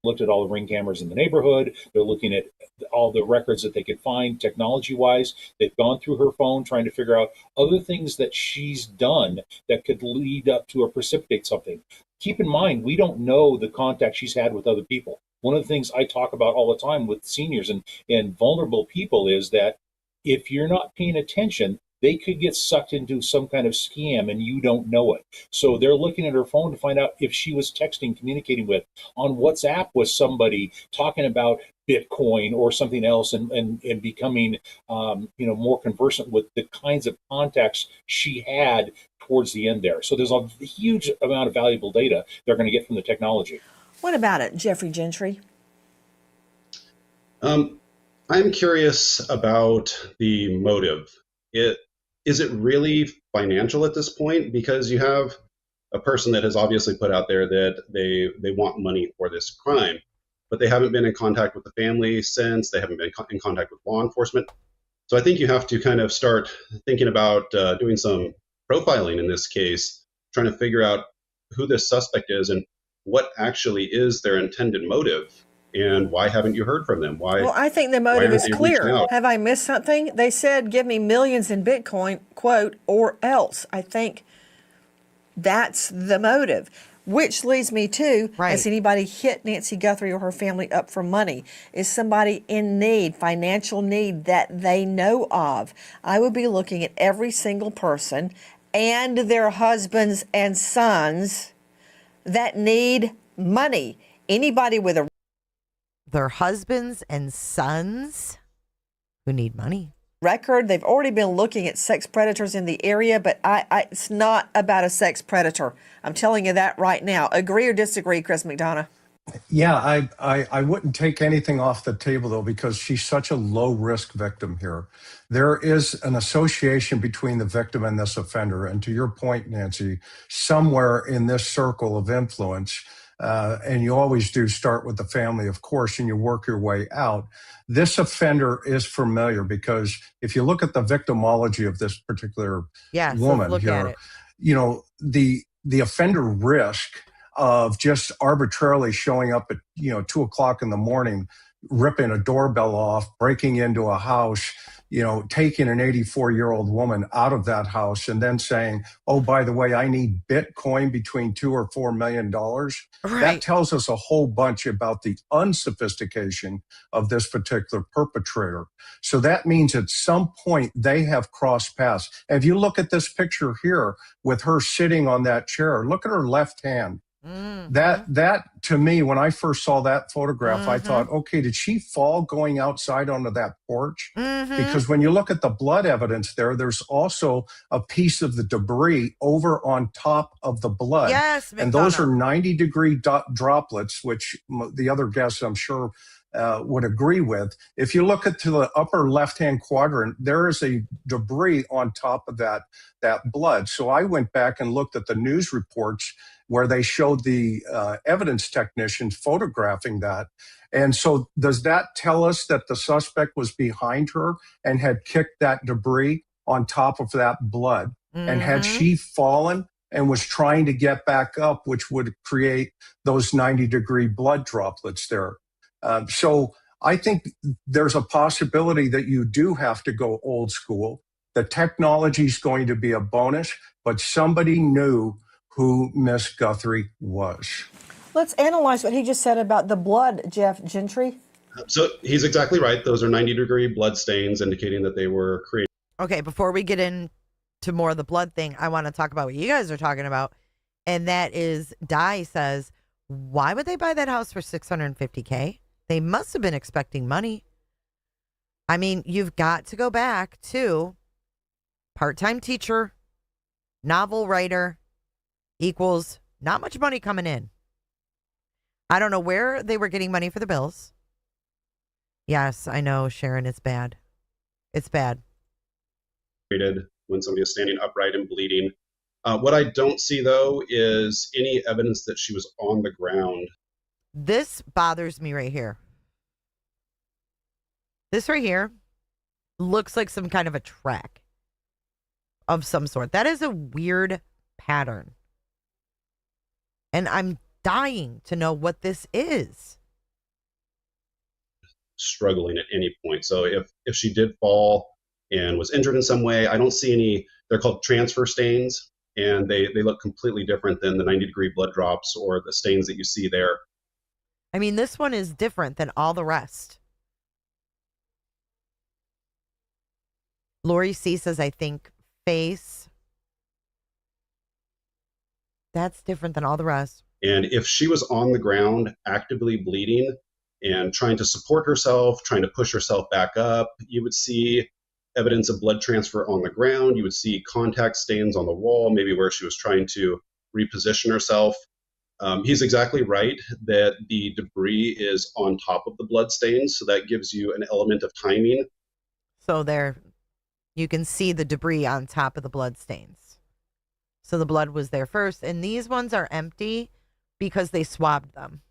Looked at all the ring cameras in the neighborhood. They're looking at all the records that they could find technology-wise. They've gone through her phone trying to figure out other things that she's done that could lead up to or precipitate something. Keep in mind, we don't know the contact she's had with other people. One of the things I talk about all the time with seniors and vulnerable people is that if you're not paying attention, they could get sucked into some kind of scam and you don't know it. So they're looking at her phone to find out if she was texting, communicating with, on WhatsApp with somebody talking about Bitcoin or something else and becoming more conversant with the kinds of contacts she had towards the end there. So there's a huge amount of valuable data they're going to get from the technology. What about it, Jeffrey Gentry? I'm curious about the motive. Is it really financial at this point? Because you have a person that has obviously put out there that they want money for this crime, but they haven't been in contact with the family since. They haven't been in contact with law enforcement. So I think you have to kind of start thinking about doing some profiling in this case, trying to figure out who this suspect is and what actually is their intended motive. And why haven't you heard from them? Well, I think the motive is clear. Have I missed something? They said, give me millions in Bitcoin, quote, or else. I think that's the motive, which leads me to, has anybody hit Nancy Guthrie or her family up for money? Is somebody in need, financial need that they know of? I would be looking at every single person and their husbands and sons that need money. Anybody with a their husbands and sons who need money. Record. They've already been looking at sex predators in the area, but it's not about a sex predator. I'm telling you that right now. Agree or disagree, Chris McDonough? Yeah, I wouldn't take anything off the table, though, because she's such a low-risk victim here. There is an association between the victim and this offender. And to your point, Nancy, somewhere in this circle of influence, and you always do start with the family, of course, and you work your way out. This offender is familiar because if you look at the victimology of this particular woman look at here, it. you know, the offender risk of just arbitrarily showing up at 2:00 in the morning, ripping a doorbell off, breaking into a house, taking an 84-year-old woman out of that house and then saying, oh, by the way, I need Bitcoin between $2 or $4 million. Right. That tells us a whole bunch about the unsophistication of this particular perpetrator. So that means at some point they have crossed paths. And if you look at this picture here with her sitting on that chair, look at her left hand. Mm-hmm. That to me, when I first saw that photograph, I thought, okay, did she fall going outside onto that porch? Mm-hmm. Because when you look at the blood evidence there's also a piece of the debris over on top of the blood. Yes, and those are 90-degree droplets, which the other guests, I'm sure, would agree with. If you look at to the upper left-hand quadrant, there is a debris on top of that blood. So I went back and looked at the news reports where they showed the evidence technicians photographing that. And so does that tell us that the suspect was behind her and had kicked that debris on top of that blood? Mm-hmm. And had she fallen and was trying to get back up, which would create those 90-degree blood droplets there? So I think there's a possibility that you do have to go old school. The technology is going to be a bonus, but somebody knew who Miss Guthrie was. Let's analyze what he just said about the blood, Jeff Gentry. So he's exactly right. Those are 90-degree blood stains indicating that they were created. Okay, before we get into more of the blood thing, I want to talk about what you guys are talking about. And that is, Di says, why would they buy that house for $650K? They must have been expecting money. I mean, you've got to go back to part-time teacher, novel writer, equals not much money coming in. I don't know where they were getting money for the bills. Yes, I know, Sharon, it's bad. It's bad. When somebody is standing upright and bleeding. What I don't see, though, is any evidence that she was on the ground. This bothers me right here. This right here looks like some kind of a track of some sort. That is a weird pattern. And I'm dying to know what this is. Struggling at any point. So if she did fall and was injured in some way, I don't see any. They're called transfer stains, and they look completely different than the 90-degree blood drops or the stains that you see there. I mean, this one is different than all the rest. Lori C says, I think face. That's different than all the rest. And if she was on the ground actively bleeding and trying to support herself, trying to push herself back up, you would see evidence of blood transfer on the ground. You would see contact stains on the wall, maybe where she was trying to reposition herself. He's exactly right that the debris is on top of the blood stains, so that gives you an element of timing. So there, you can see the debris on top of the blood stains. So the blood was there first, and these ones are empty because they swabbed them.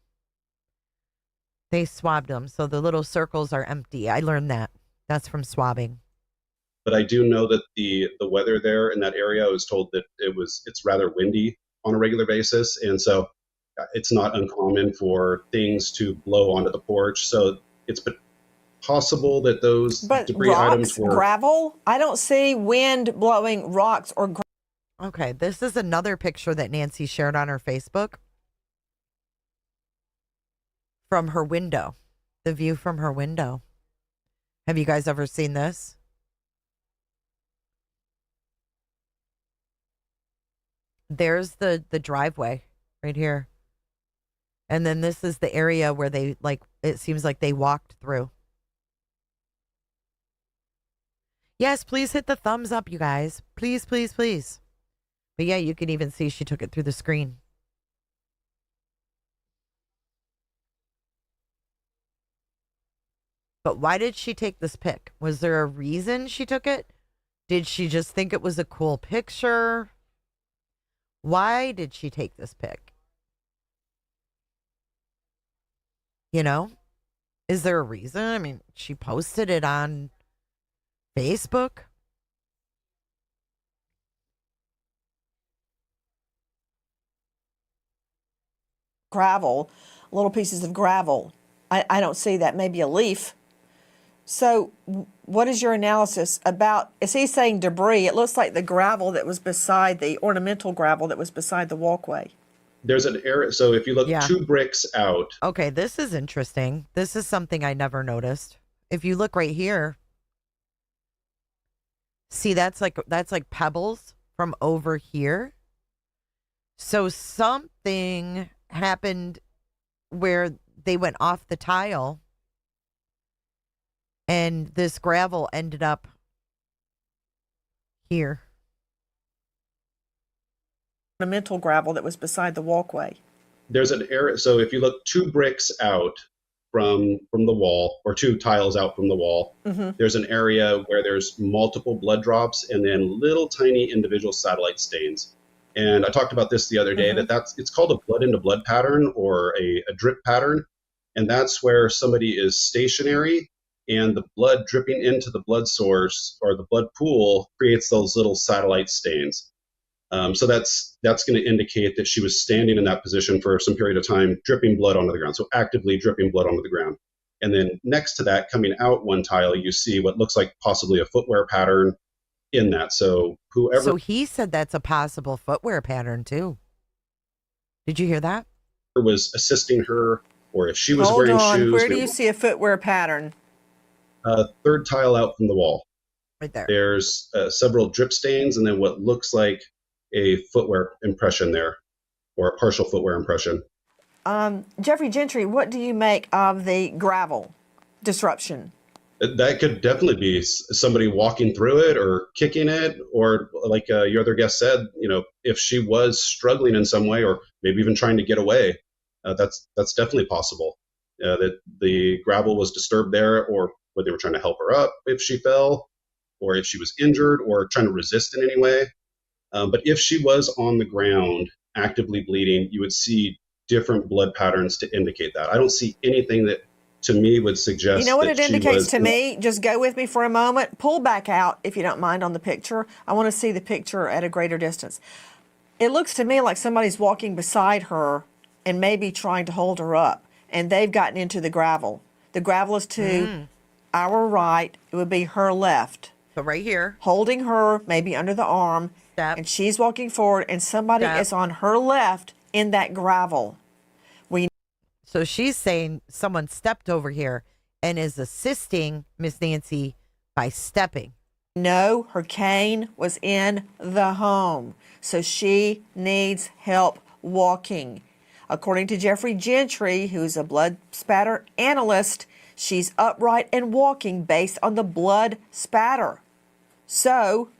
They swabbed them, so the little circles are empty. I learned that. That's from swabbing. But I do know that the weather there in that area, I was told that it's rather windy on a regular basis, and so it's not uncommon for things to blow onto the porch. So it's possible that those debris items were gravel. I don't see wind blowing rocks or gravel. Okay, this is another picture that Nancy shared on her Facebook from her window, the view from her window. Have you guys ever seen this? There's the driveway right here. And then this is the area where they, it seems like they walked through. Yes, please hit the thumbs up, you guys. Please, please, please. But yeah, you can even see she took it through the screen. But why did she take this pic? Was there a reason she took it? Did she just think it was a cool picture? Why did she take this pic? You know, is there a reason? I mean, she posted it on Facebook. Gravel, little pieces of gravel. I don't see that. Maybe a leaf. So what is your analysis about, is he saying debris? It looks like the gravel that was beside, the ornamental gravel that was beside the walkway. There's an area. So if you look Yeah. 2 bricks out. Okay, this is interesting. This is something I never noticed. If you look right here, see that's like pebbles from over here. So something happened where they went off the tile and this gravel ended up here. Ornamental gravel that was beside the walkway. There's an area. So if you look 2 bricks out from the wall, or 2 tiles out from the wall, there's an area where there's multiple blood drops and then little tiny individual satellite stains. And I talked about this the other day, it's called a blood into blood pattern, or a drip pattern. And that's where somebody is stationary and the blood dripping into the blood source or the blood pool creates those little satellite stains. So that's going to indicate that she was standing in that position for some period of time, dripping blood onto the ground. So actively dripping blood onto the ground. And then next to that, coming out one tile, you see what looks like possibly a footwear pattern in that. So whoever. So he said that's a possible footwear pattern too. Did you hear that? Was assisting her, or if she was Hold wearing on. shoes. Where do you see a footwear pattern? 3rd tile out from the wall. Right there. There's several drip stains and then what looks like a footwear impression there, or a partial footwear impression. Jeffrey Gentry, what do you make of the gravel disruption? That could definitely be somebody walking through it or kicking it, or like your other guest said, if she was struggling in some way or maybe even trying to get away, that's definitely possible. That the gravel was disturbed there, or whether they were trying to help her up if she fell, or if she was injured or trying to resist in any way. But if she was on the ground actively bleeding, you would see different blood patterns to indicate that. I don't see anything that to me would suggest. You know what that it indicates was, to me? Just go with me for a moment. Pull back out, if you don't mind, on the picture. I want to see the picture at a greater distance. It looks to me like somebody's walking beside her and maybe trying to hold her up, and they've gotten into the gravel. The gravel is to our right. It would be her left. So right here. Holding her, maybe under the arm. Step. And she's walking forward, and somebody is on her left in that gravel. So she's saying someone stepped over here and is assisting Miss Nancy by stepping. No, her cane was in the home, so she needs help walking. According to Jeffrey Gentry, who's a blood spatter analyst, she's upright and walking based on the blood spatter. So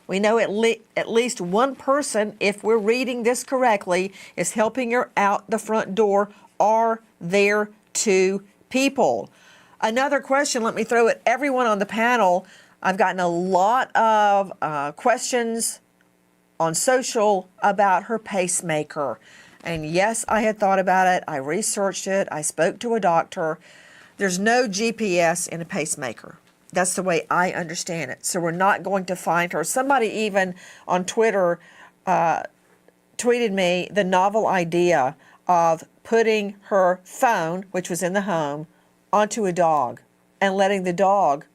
we know at least one person, if we're reading this correctly, is helping her out the front door. Are there 2 people? Another question, let me throw at everyone on the panel. I've gotten a lot of questions on social about her pacemaker. And yes, I had thought about it. I researched it. I spoke to a doctor. There's no GPS in a pacemaker. That's the way I understand it. So we're not going to find her. Somebody even on Twitter tweeted me the novel idea of putting her phone, which was in the home, onto a dog and letting the dog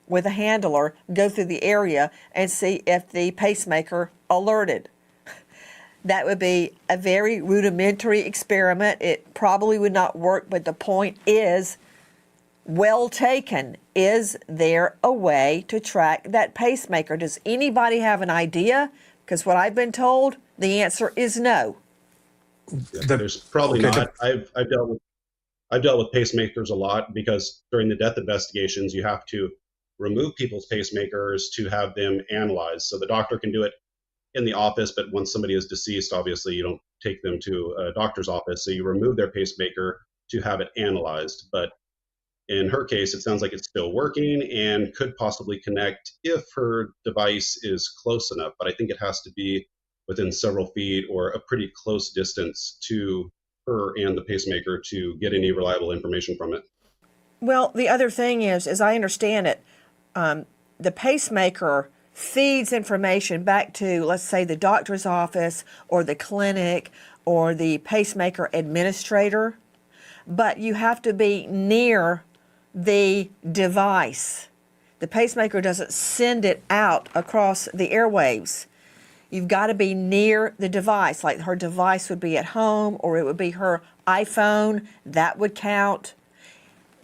with a handler go through the area and see if the pacemaker alerted. That would be a very rudimentary experiment. It probably would not work, but the point is well taken. Is there a way to track that pacemaker? Does anybody have an idea? Because what I've been told, the answer is no. There's probably not. I've dealt with pacemakers a lot, because during the death investigations, you have to remove people's pacemakers to have them analyzed. So the doctor can do it in the office, but once somebody is deceased, obviously you don't take them to a doctor's office. So you remove their pacemaker to have it analyzed. But in her case, it sounds like it's still working and could possibly connect if her device is close enough. But I think it has to be within several feet or a pretty close distance to her and the pacemaker to get any reliable information from it. Well, the other thing is, as I understand it, the pacemaker feeds information back to, let's say, the doctor's office or the clinic or the pacemaker administrator, but you have to be near the device. The pacemaker doesn't send it out across the airwaves. You've got to be near the device, like her device would be at home or it would be her iPhone. That would count.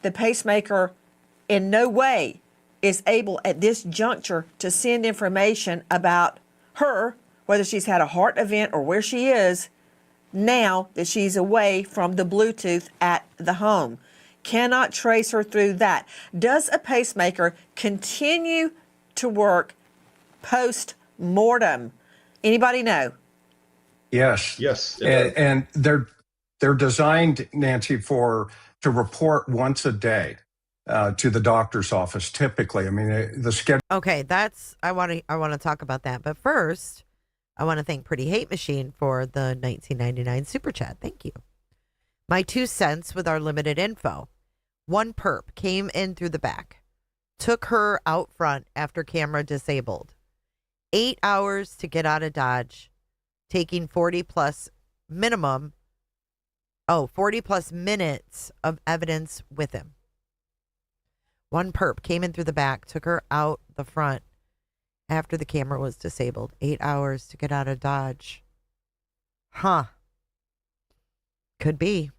The pacemaker in no way is able at this juncture to send information about her, whether she's had a heart event or where she is, now that she's away from the Bluetooth at the home. Cannot trace her through that. Does a pacemaker continue to work post-mortem? Anybody know? Yes. Yes. And they're designed, Nancy, to report once a day to the doctor's office. Typically, I mean, the schedule. Okay, I want to talk about that, but first, I want to thank Pretty Hate Machine for the 1999 super chat. Thank you. My 2 cents with our limited info. One perp came in through the back, took her out front after camera disabled. 8 hours to get out of Dodge, taking 40 plus minutes of evidence with him. One perp came in through the back, took her out the front after the camera was disabled. 8 hours to get out of Dodge. Huh. Could be.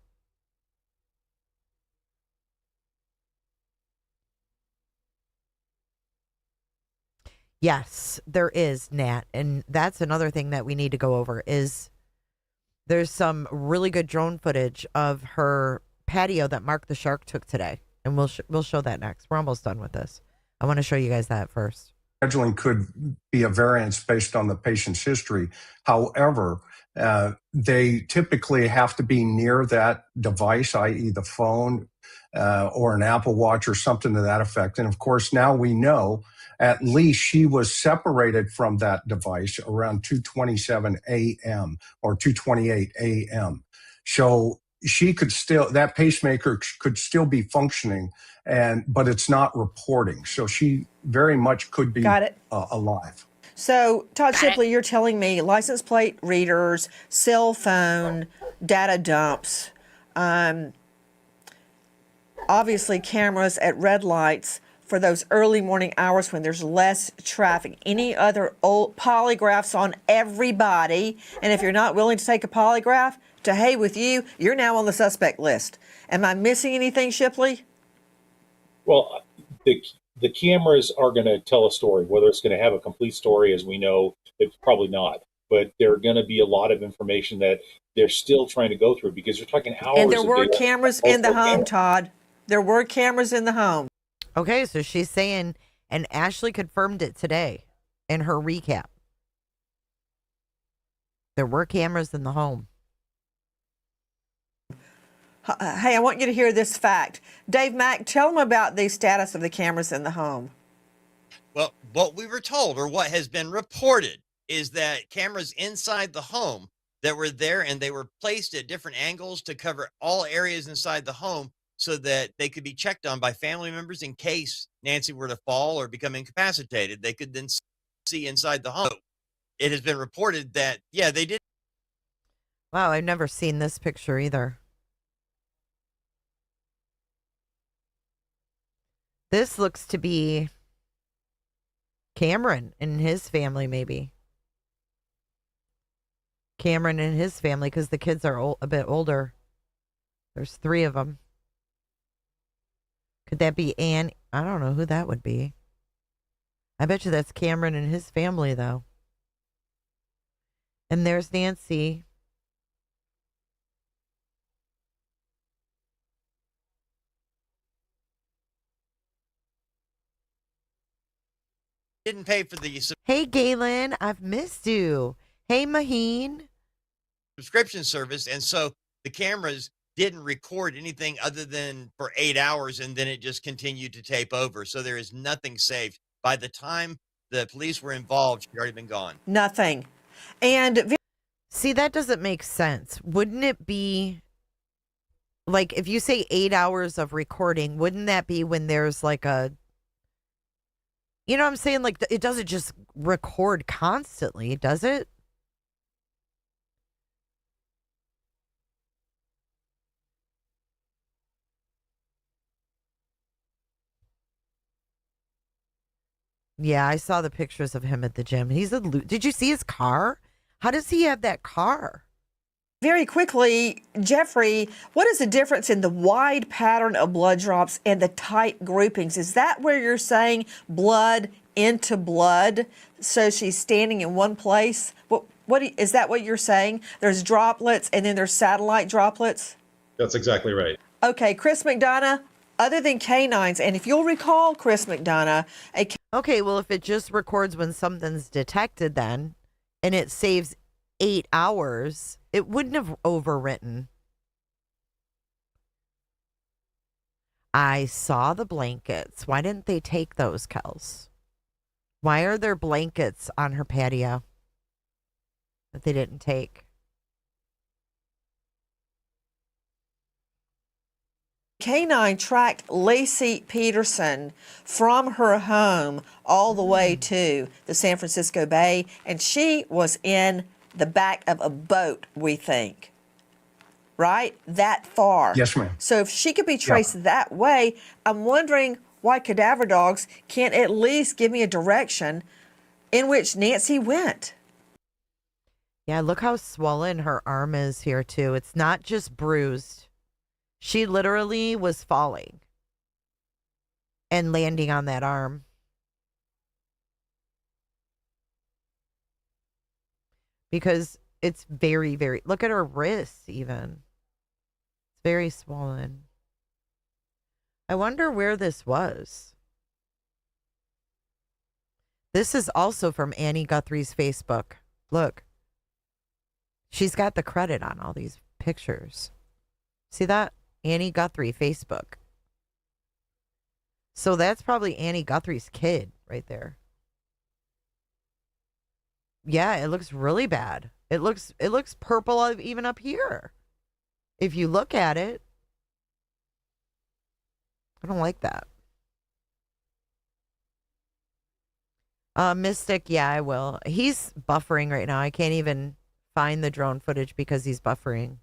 Yes, there is, Nat. And that's another thing that we need to go over is there's some really good drone footage of her patio that Mark the Shark took today. And we'll show that next. We're almost done with this. I want to show you guys that first. Scheduling could be a variance based on the patient's history. However, they typically have to be near that device, i.e. the phone or an Apple Watch or something to that effect. And of course, now we know at least she was separated from that device around 2:27 a.m. or 2:28 a.m. So she could still, that pacemaker could still be functioning, but it's not reporting. So she very much could be alive. So, Todd Shipley, you're telling me license plate readers, cell phone, data dumps, obviously cameras at red lights for those early morning hours when there's less traffic. Any other old polygraphs on everybody? And if you're not willing to take a polygraph, to hey with you, you're now on the suspect list. Am I missing anything, Shipley? Well, the cameras are going to tell a story. Whether it's going to have a complete story, as we know, it's probably not. But there are going to be a lot of information that they're still trying to go through because you're talking hours. And there were cameras in the home, Todd. There were cameras in the home. Okay, so she's saying, and Ashley confirmed it today in her recap. There were cameras in the home. Hey, I want you to hear this fact. Dave Mack, tell them about the status of the cameras in the home. Well, what we were told, or what has been reported, is that cameras inside the home that were there, and they were placed at different angles to cover all areas inside the home so that they could be checked on by family members in case Nancy were to fall or become incapacitated. They could then see inside the home. It has been reported that, yeah, they did. Wow, I've never seen this picture either. This looks to be Cameron and his family, maybe. Cameron and his family, because the kids are a bit older. There's 3 of them. Could that be Ann? I don't know who that would be. I bet you that's Cameron and his family, though. And there's Nancy. Didn't pay for the Hey, Galen, I've missed you. Hey, Maheen. subscription service, and so the cameras didn't record anything other than for 8 hours, and then it just continued to tape over. So there is nothing saved. By the time the police were involved, she'd already been gone. Nothing. And see, that doesn't make sense. Wouldn't it be Like, if you say 8 hours of recording, wouldn't that be when there's like a, you know what I'm saying? Like, it doesn't just record constantly, does it? Yeah, I saw the pictures of him at the gym. Did you see his car? How does he have that car? Very quickly, Jeffrey, what is the difference in the wide pattern of blood drops and the tight groupings? Is that where you're saying blood into blood? So she's standing in one place? Is that what you're saying? There's droplets and then there's satellite droplets? That's exactly right. Okay, Chris McDonough, other than canines, and if you'll recall, Chris McDonough, Okay, well, if it just records when something's detected then, and it saves 8 hours, it wouldn't have overwritten. I saw the blankets. Why didn't they take those, Kels? Why are there blankets on her patio that they didn't take? K9 tracked Lacey Peterson from her home all the way to the San Francisco Bay, and she was in the back of a boat, we think. Right? That far. Yes, ma'am. So if she could be traced that way, I'm wondering why cadaver dogs can't at least give me a direction in which Nancy went. Yeah, look how swollen her arm is here, too. It's not just bruised. She literally was falling and landing on that arm. Because it's very, very, look at her wrists even. It's very swollen. I wonder where this was. This is also from Annie Guthrie's Facebook. Look. She's got the credit on all these pictures. See that? Annie Guthrie, Facebook. So that's probably Annie Guthrie's kid right there. Yeah, it looks really bad. It looks purple even up here. If you look at it. I don't like that. Mystic, yeah, I will. He's buffering right now. I can't even find the drone footage because he's buffering.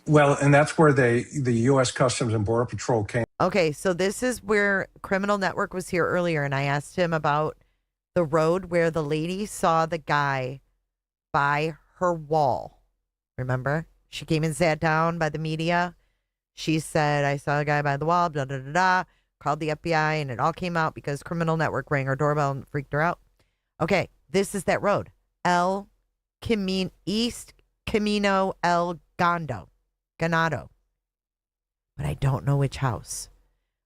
Well, and that's where the U.S. Customs and Border Patrol came. Okay, so this is where Criminal Network was here earlier, and I asked him about the road where the lady saw the guy by her wall. Remember? She came and sat down by the media. She said, I saw a guy by the wall, blah, blah, blah, blah. Called the FBI, and it all came out because Criminal Network rang her doorbell and freaked her out. Okay, this is that road. East Camino El Ganado. But I don't know which house.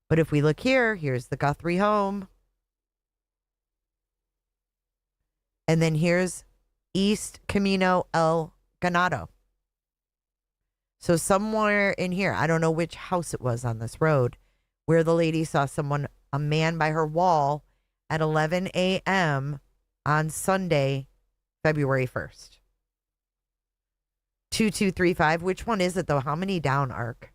But if we look here, here's the Guthrie home. And then here's East Camino El Ganado. So somewhere in here, I don't know which house it was on this road, where the lady saw a man by her wall at 11 a.m. on Sunday, February 1st. 2235. Which one is it, though? How many down, Ark?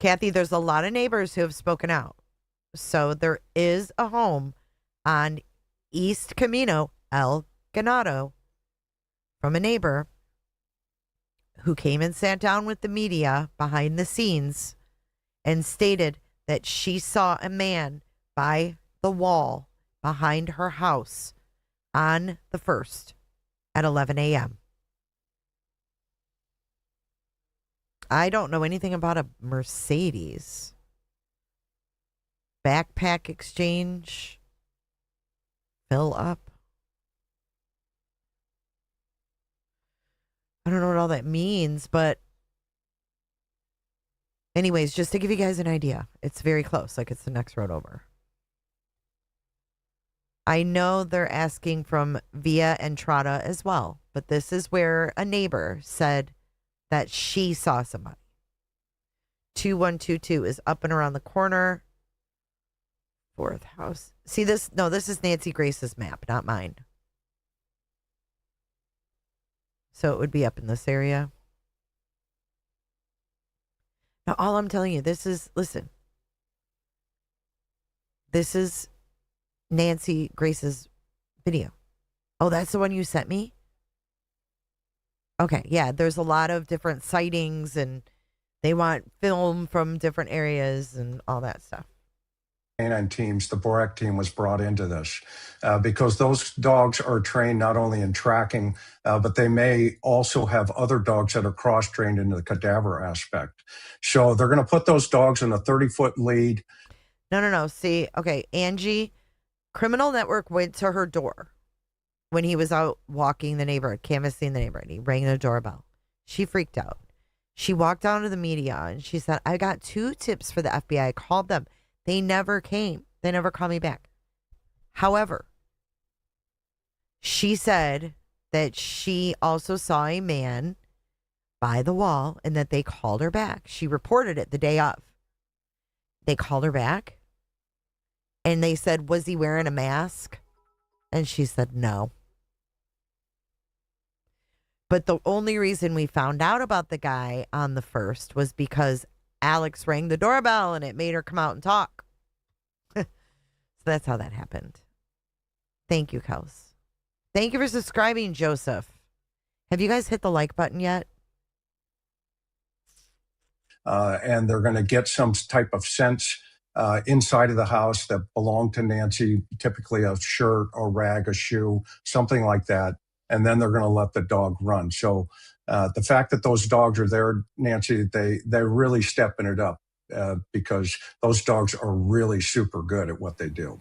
Kathy, there's a lot of neighbors who have spoken out. So there is a home on East Camino El Ganado from a neighbor who came and sat down with the media behind the scenes and stated that she saw a man by the wall behind her house on the 1st at 11 a.m. I don't know anything about a Mercedes. Backpack exchange. Fill up. I don't know what all that means, but anyways, just to give you guys an idea, it's very close. Like it's the next road over. I know they're asking from Via Entrada as well, but this is where a neighbor said that she saw somebody. 2122 is up and around the corner Fourth house. See this? No, this is Nancy Grace's map, not mine. So it would be up in this area. Now, all I'm telling you, listen. This is Nancy Grace's video. Oh, that's the one you sent me? Okay, yeah, there's a lot of different sightings and they want film from different areas and all that stuff. Canine teams, the Borac team was brought into this because those dogs are trained not only in tracking, but they may also have other dogs that are cross-trained into the cadaver aspect. So they're going to put those dogs in a 30-foot lead. No. See, okay, Angie, Criminal Network went to her door when he was out walking the neighborhood, canvassing the neighborhood. He rang the doorbell. She freaked out. She walked down to the media and she said, I got 2 tips for the FBI. I called them. They never came. They never called me back. However, she said that she also saw a man by the wall and that they called her back. She reported it the day of. They called her back and they said, was he wearing a mask? And she said, no. But the only reason we found out about the guy on the 1st was because Alex rang the doorbell and it made her come out and talk. So that's how that happened. Thank you, Kels. Thank you for subscribing, Joseph. Have you guys hit the like button yet? And they're going to get some type of sense inside of the house that belonged to Nancy, typically a shirt or rag, a shoe, something like that. And then they're going to let the dog run. So the fact that those dogs are there, Nancy, they're really stepping it up because those dogs are really super good at what they do.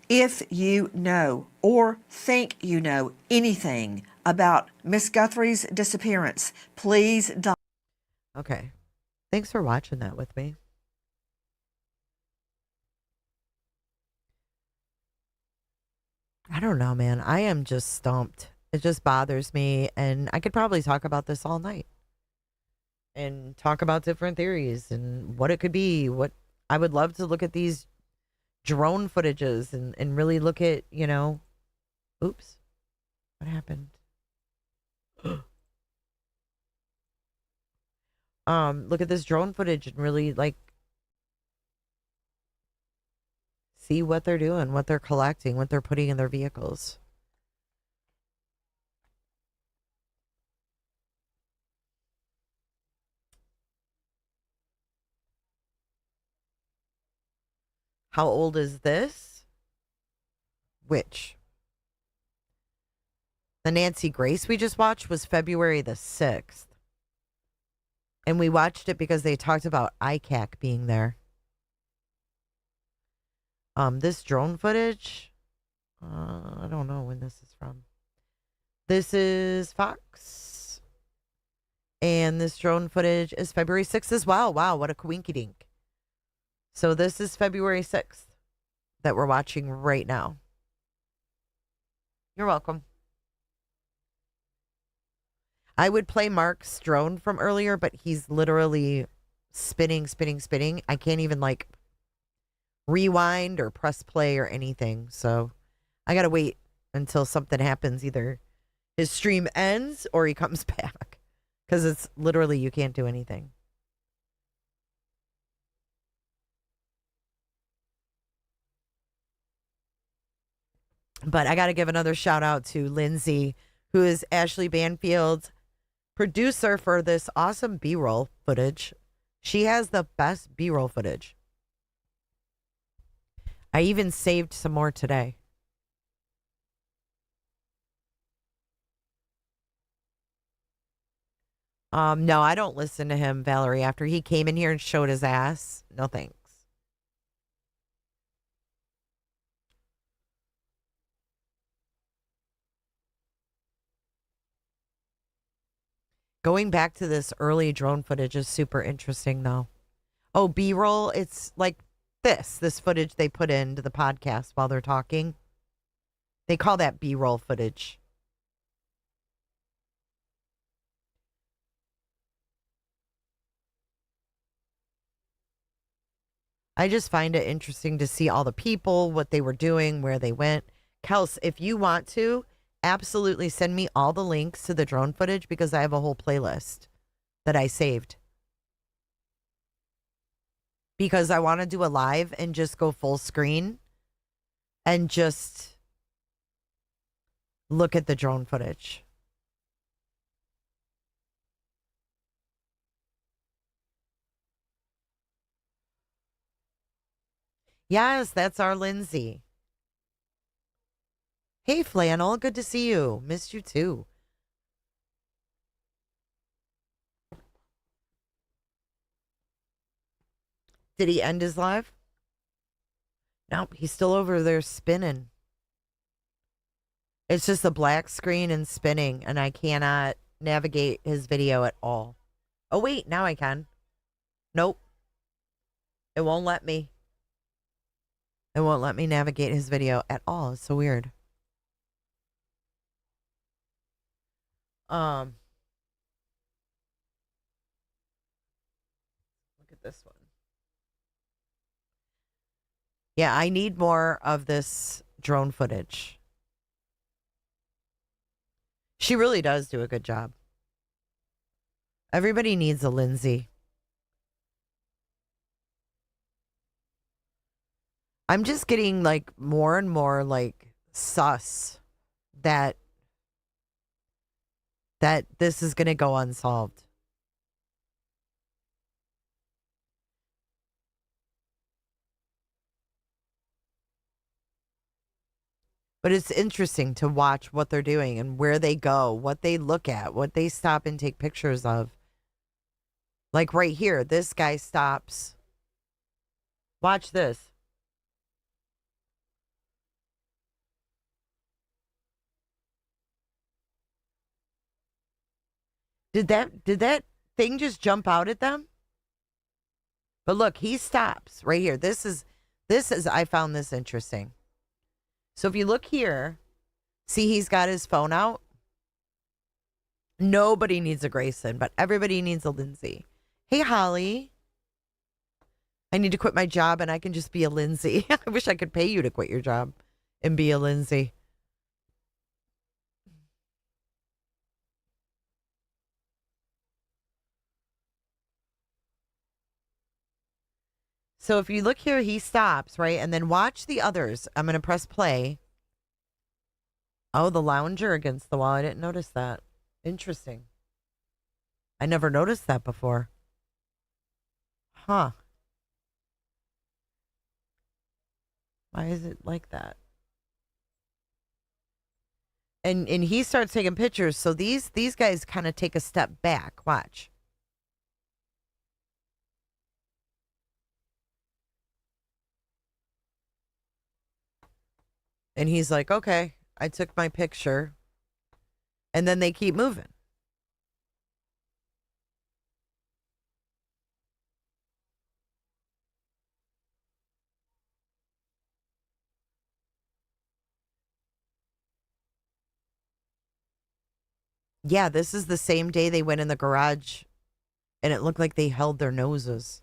If you know or think you know anything about Miss Guthrie's disappearance, please don't. Okay. Thanks for watching that with me. I don't know, man. I am just stumped. It just bothers me. And I could probably talk about this all night and talk about different theories and what it could be. What I would love to look at these drone footages and really look at, oops, what happened? Look at this drone footage and really see what they're doing, what they're collecting, what they're putting in their vehicles. How old is this? Which? The Nancy Grace we just watched was February the 6th. And we watched it because they talked about ICAC being there. This drone footage, I don't know when this is from. This is Fox. And this drone footage is February 6th as well. Wow, what a coinkydink. So this is February 6th that we're watching right now. You're welcome. I would play Mark's drone from earlier, but he's literally spinning. I can't even rewind or press play or anything. So I got to wait until something happens. Either his stream ends or he comes back because it's literally you can't do anything. But I got to give another shout out to Lindsay, who is Ashley Banfield's producer for this awesome B-roll footage. She has the best B-roll footage. I even saved some more today. No, I don't listen to him, Valerie. After he came in here and showed his ass, no thanks. Going back to this early drone footage is super interesting, though. Oh, B-roll, it's like this footage they put into the podcast while they're talking. They call that B-roll footage. I just find it interesting to see all the people, what they were doing, where they went. Kels, if you want to, absolutely send me all the links to the drone footage because I have a whole playlist that I saved. Because I want to do a live and just go full screen and just look at the drone footage. Yes, that's our Lindsay. Hey, Flannel, good to see you. Missed you too. Did he end his live? Nope, he's still over there spinning. It's just a black screen and spinning, and I cannot navigate his video at all. Oh, wait, now I can. Nope. It won't let me. It won't let me navigate his video at all. It's so weird. Look at this one. Yeah, I need more of this drone footage. She really does do a good job. Everybody needs a Lindsay. I'm just getting like more and more like sus that this is going to go unsolved. But it's interesting to watch what they're doing and where they go, what they look at, what they stop and take pictures of. Like right here, this guy stops. Watch this. Did that thing just jump out at them? But look, he stops right here. This is I found this interesting. So if you look here, see he's got his phone out. Nobody needs a Grayson, but everybody needs a Lindsay. Hey, Holly. I need to quit my job and I can just be a Lindsay. I wish I could pay you to quit your job and be a Lindsay. So if you look here, he stops, right? And then watch the others. I'm going to press play. Oh, the lounger against the wall. I didn't notice that. Interesting. I never noticed that before. Huh. Why is it like that? And he starts taking pictures. So these guys kind of take a step back. Watch. And he's like, okay, I took my picture. And then they keep moving. Yeah, this is the same day they went in the garage and it looked like they held their noses.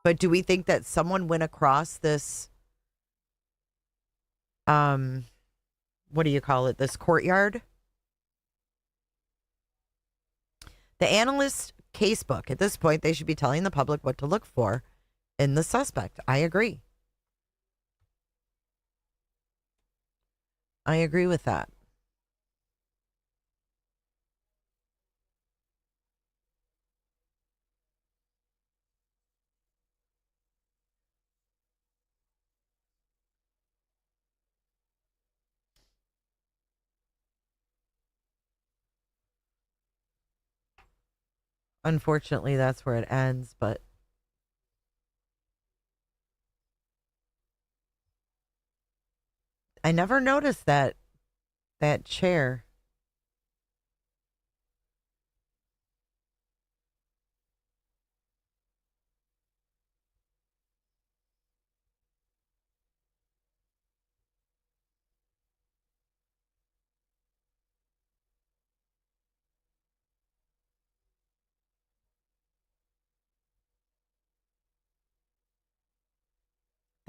But do we think that someone went across this, what do you call it? This courtyard? The analyst casebook. At this point, they should be telling the public what to look for in the suspect. I agree. I agree with that. Unfortunately, that's where it ends, but I never noticed that chair.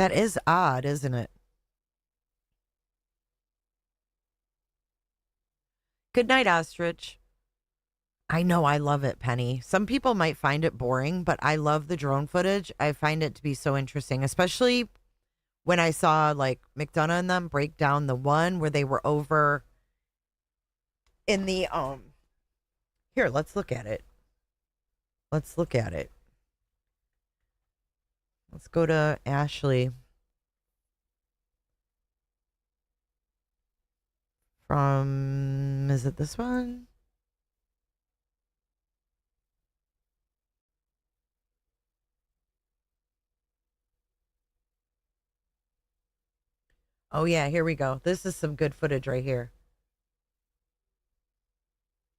That is odd, isn't it? Good night, Ostrich. I know I love it, Penny. Some people might find it boring, but I love the drone footage. I find it to be so interesting, especially when I saw like McDonough and them break down the one where they were over in the here, let's look at it. Let's look at it. Let's go to Ashley. Is it this one? Oh, yeah, here we go. This is some good footage right here.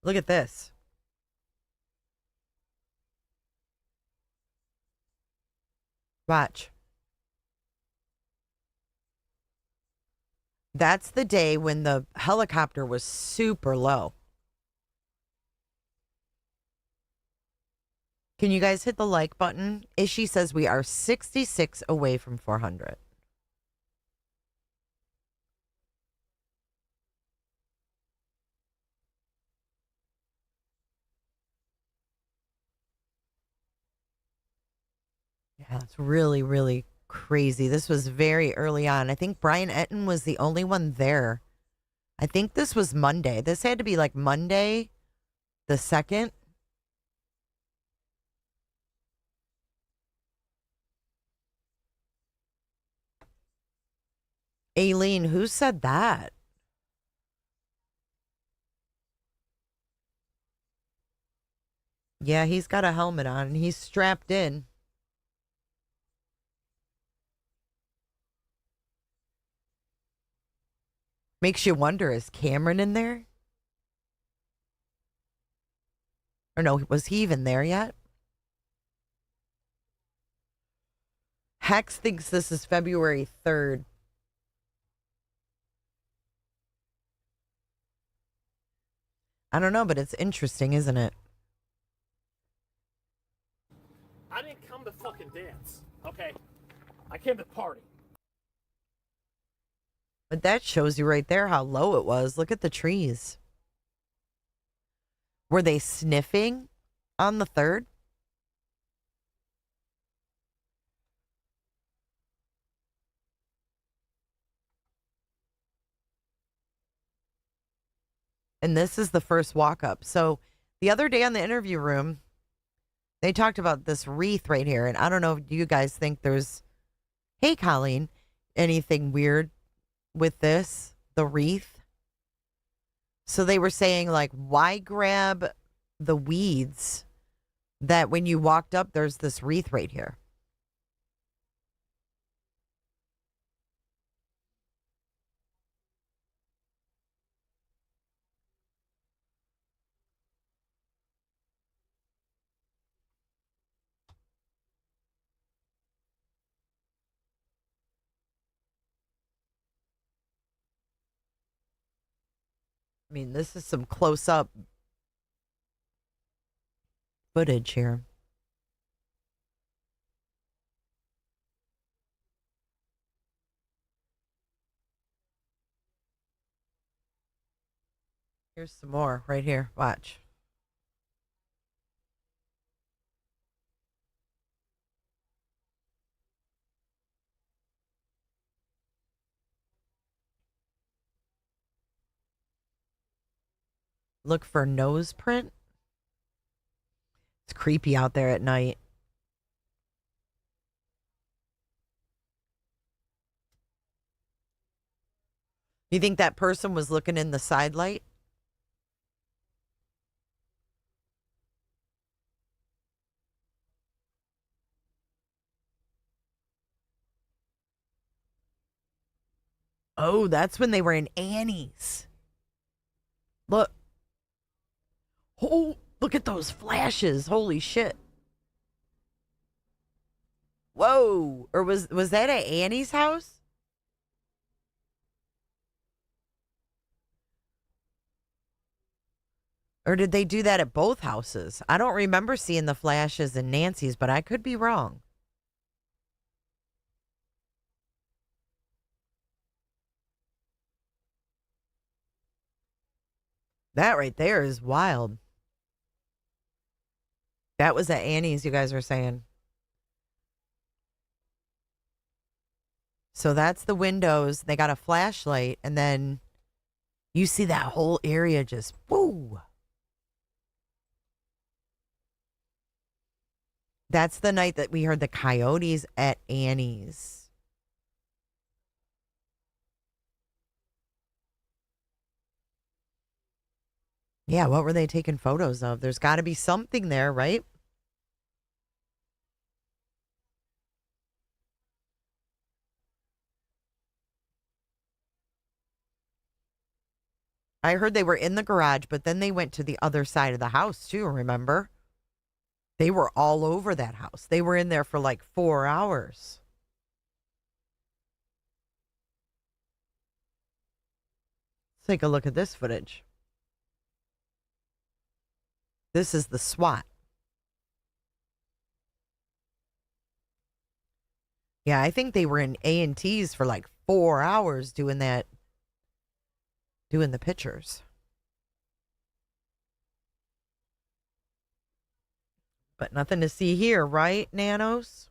Look at this. Watch. That's the day when the helicopter was super low. Can you guys hit the like button? Ishi says we are 66 away from 400. Yeah, it's really, really crazy. This was very early on. I think Brian Etten was the only one there. I think this was Monday. This had to be like Monday the 2nd. Aileen, who said that? Yeah, he's got a helmet on and he's strapped in. Makes you wonder, is Cameron in there? Or no, was he even there yet? Hex thinks this is February 3rd. I don't know, but it's interesting, isn't it? I didn't come to fucking dance, okay? I came to party. But that shows you right there how low it was. Look at the trees. Were they sniffing on the 3rd? And this is the first walk up. So the other day on the interview room, they talked about this wreath right here. And I don't know if you guys think there's, hey, Colleen, anything weird with this, the wreath? So they were saying, like, why grab the weeds that when you walked up, there's this wreath right here? I mean, this is some close-up footage here. Here's some more right here. Watch. Look for nose print. It's creepy out there at night. You think that person was looking in the side light? Oh, that's when they were in Annie's. Look. Oh, look at those flashes. Holy shit. Whoa. Or was that at Annie's house? Or did they do that at both houses? I don't remember seeing the flashes in Nancy's, but I could be wrong. That right there is wild. That was at Annie's, you guys are saying. So that's the windows. They got a flashlight, and then you see that whole area just, woo. That's the night that we heard the coyotes at Annie's. Yeah, what were they taking photos of? There's got to be something there, right? I heard they were in the garage, but then they went to the other side of the house too, remember? They were all over that house. They were in there for like 4 hours. Let's take a look at this footage. This is the SWAT. Yeah, I think they were in A&T's for like 4 hours doing that, doing the pictures. But nothing to see here, right, Nanos?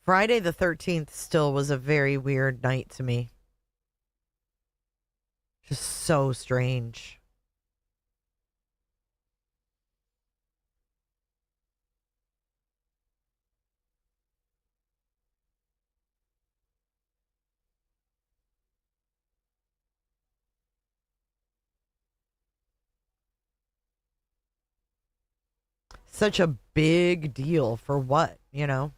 Friday the 13th still was a very weird night to me. Just so strange. Such a big deal for what, you know?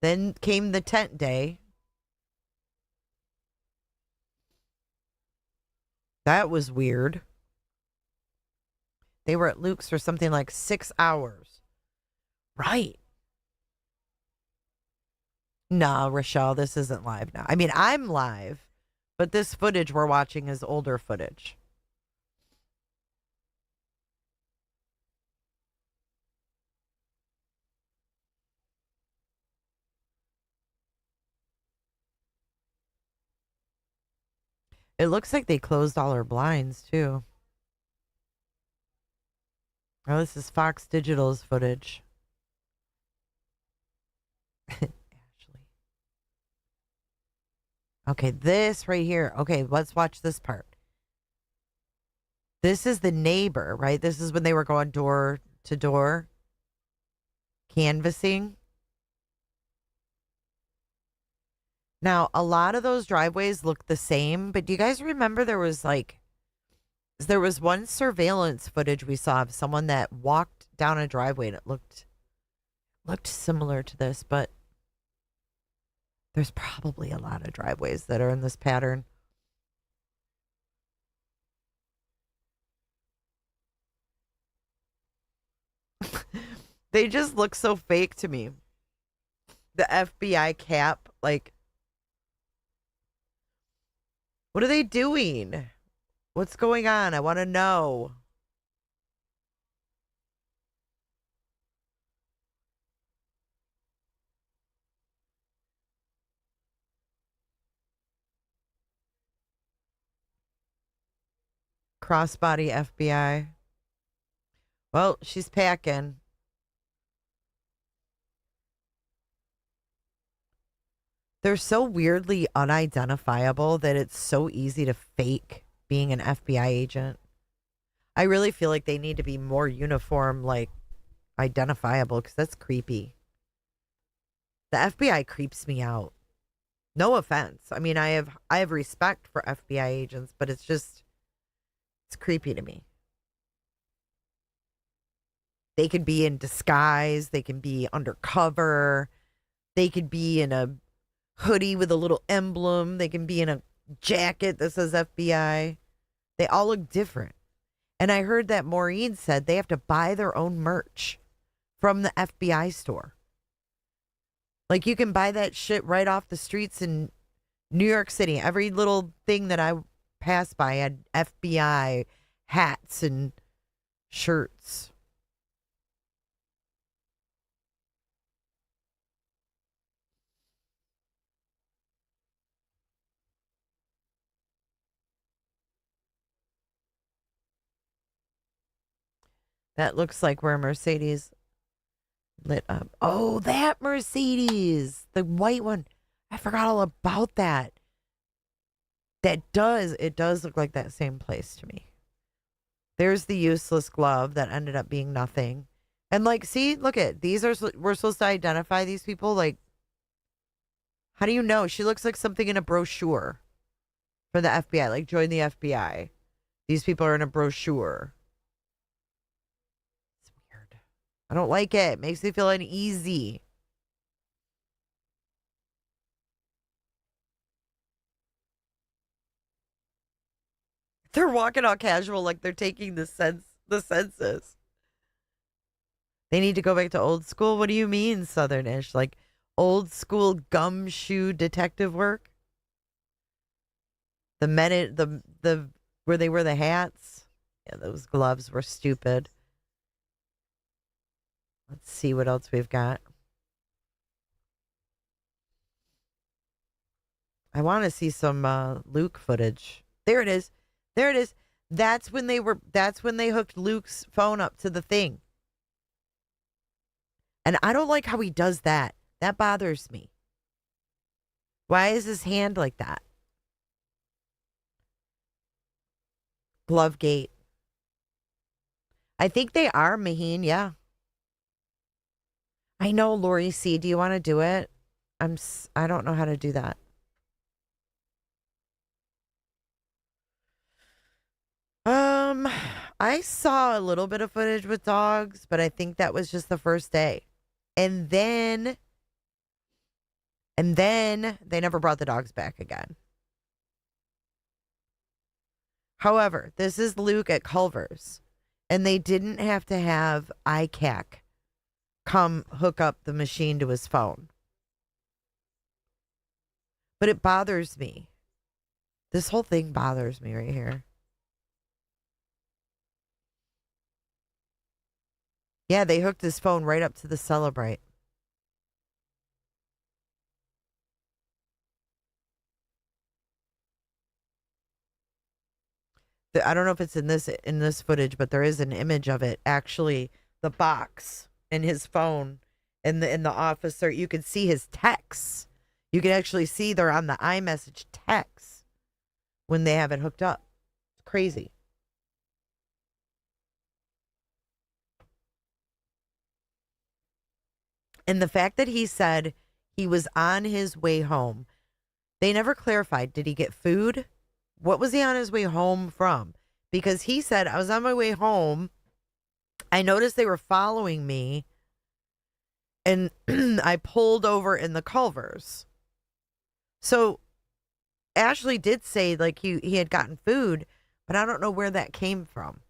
Then came the tent day. That was weird. They were at Luke's for something like 6 hours. Right. No, Rochelle, this isn't live now. I mean, I'm live, but this footage we're watching is older footage. It looks like they closed all her blinds, too. Oh, this is Fox Digital's footage. Ashley. Okay, this right here. Okay, let's watch this part. This is the neighbor, right? This is when they were going door to door, canvassing. Now, a lot of those driveways look the same, but do you guys remember there was one surveillance footage we saw of someone that walked down a driveway and it looked similar to this, but there's probably a lot of driveways that are in this pattern. They just look so fake to me. The FBI cap, like, what are they doing? What's going on? I want to know. Crossbody FBI. Well, she's packing. They're so weirdly unidentifiable that it's so easy to fake being an FBI agent. I really feel like they need to be more uniform, like identifiable, because that's creepy. The FBI creeps me out. No offense. I mean, I have respect for FBI agents, but it's creepy to me. They could be in disguise. They can be undercover. They could be in a hoodie with a little emblem. They can be in a jacket that says FBI. They all look different. And I heard that Maureen said they have to buy their own merch from the FBI store. Like, you can buy that shit right off the streets in New York City. Every little thing that I passed by had FBI hats and shirts. That looks like where Mercedes lit up. Oh, that Mercedes. The white one. I forgot all about that. It does look like that same place to me. There's the useless glove that ended up being nothing. And like, see, look at, we're supposed to identify these people. Like, how do you know? She looks like something in a brochure for the FBI. Like, join the FBI. These people are in a brochure. It's weird. I don't like it. It makes me feel uneasy. They're walking all casual like they're taking the census. They need to go back to old school? What do you mean, Southernish? Like old school gumshoe detective work? The where they wear the hats? Yeah, those gloves were stupid. Let's see what else we've got. I want to see some Luke footage. There it is. There it is. That's when they hooked Luke's phone up to the thing. And I don't like how he does that. That bothers me. Why is his hand like that? Glovegate. I think they are, Maheen, yeah. I know, Lori C. Do you want to do it? I don't know how to do that. I saw a little bit of footage with dogs, but I think that was just the first day. And then they never brought the dogs back again. However, this is Luke at Culver's, and they didn't have to have ICAC come hook up the machine to his phone. But it bothers me. This whole thing bothers me right here. Yeah, they hooked his phone right up to the Celebrate. I don't know if it's in this footage, but there is an image of it. Actually, the box and his phone and the officer. You can see his texts. You can actually see they're on the iMessage text when they have it hooked up. It's crazy. And the fact that he said he was on his way home, they never clarified. Did he get food? What was he on his way home from? Because he said, I was on my way home. I noticed they were following me. And I pulled over in the Culvers. So Ashley did say like he had gotten food, but I don't know where that came from.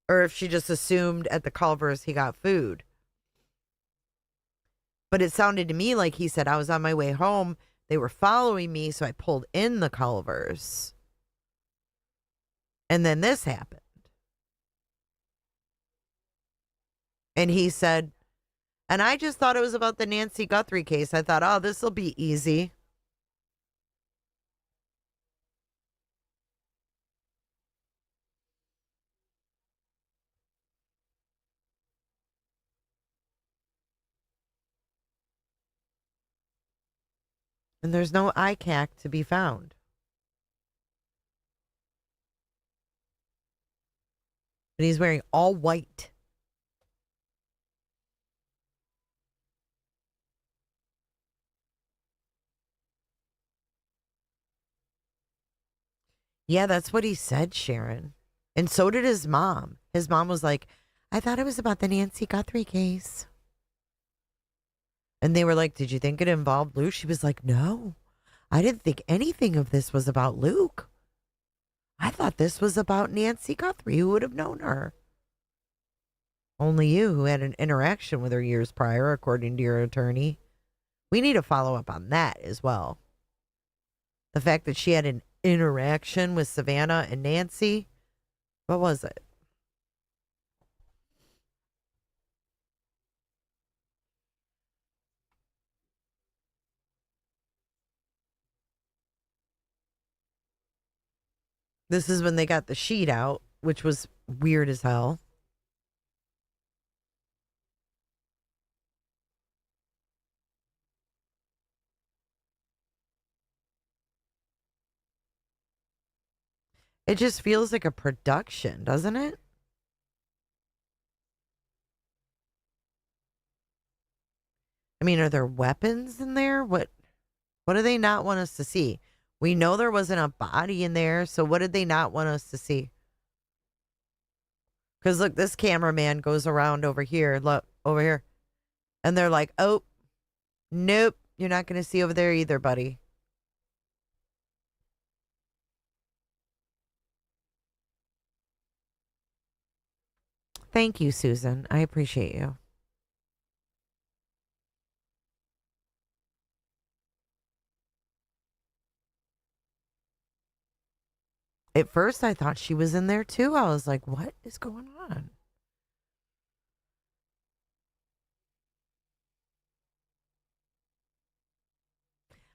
Or if she just assumed at the Culvers he got food. But it sounded to me like he said, I was on my way home. They were following me, so I pulled in the Culvers. And then this happened. And he said, and I just thought it was about the Nancy Guthrie case. I thought, oh, this will be easy. And there's no ICAC to be found. But he's wearing all white. Yeah, that's what he said, Sharon. And so did his mom. His mom was like, I thought it was about the Nancy Guthrie case. And they were like, did you think it involved Luke? She was like, no, I didn't think anything of this was about Luke. I thought this was about Nancy Guthrie. Who would have known her? Only you, who had an interaction with her years prior, according to your attorney. We need to follow up on that as well. The fact that she had an interaction with Savannah and Nancy. What was it? This is when they got the sheet out, which was weird as hell. It just feels like a production, doesn't it? I mean, are there weapons in there? What do they not want us to see? We know there wasn't a body in there, so what did they not want us to see? Because look, this cameraman goes around over here. Look, over here. And they're like, oh, nope, you're not going to see over there either, buddy. Thank you, Susan. I appreciate you. At first, I thought she was in there too. I was like, what is going on?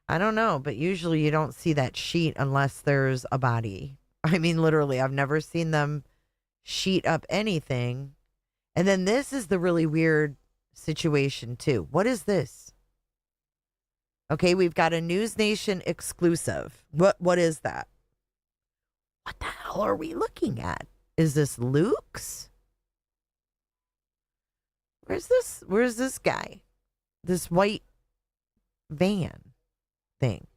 I don't know, but usually you don't see that sheet unless there's a body. I mean, literally, I've never seen them sheet up anything. And then this is the really weird situation, too. What is this? Okay, we've got a News Nation exclusive. What is that? What the hell are we looking at? Is this Luke's? Where's this guy? This white van thing.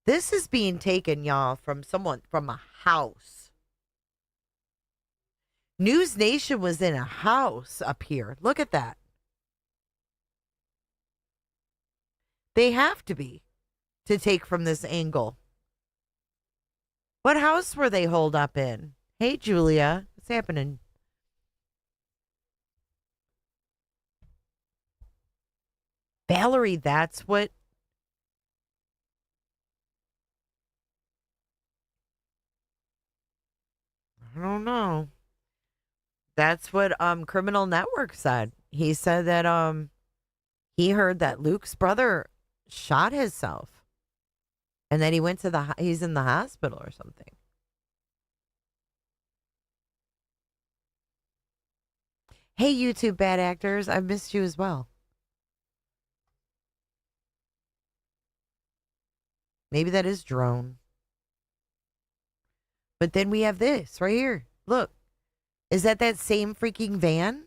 This is being taken, y'all, from a house. News Nation was in a house up here. Look at that. They have to be to take from this angle. What house were they holed up in? Hey, Julia. What's happening? Valerie, that's what... I don't know. That's what Criminal Network said. He said that he heard that Luke's brother shot himself. And then he went to he's in the hospital or something. Hey, YouTube bad actors. I've missed you as well. Maybe that is drone. But then we have this right here. Look. Is that same freaking van?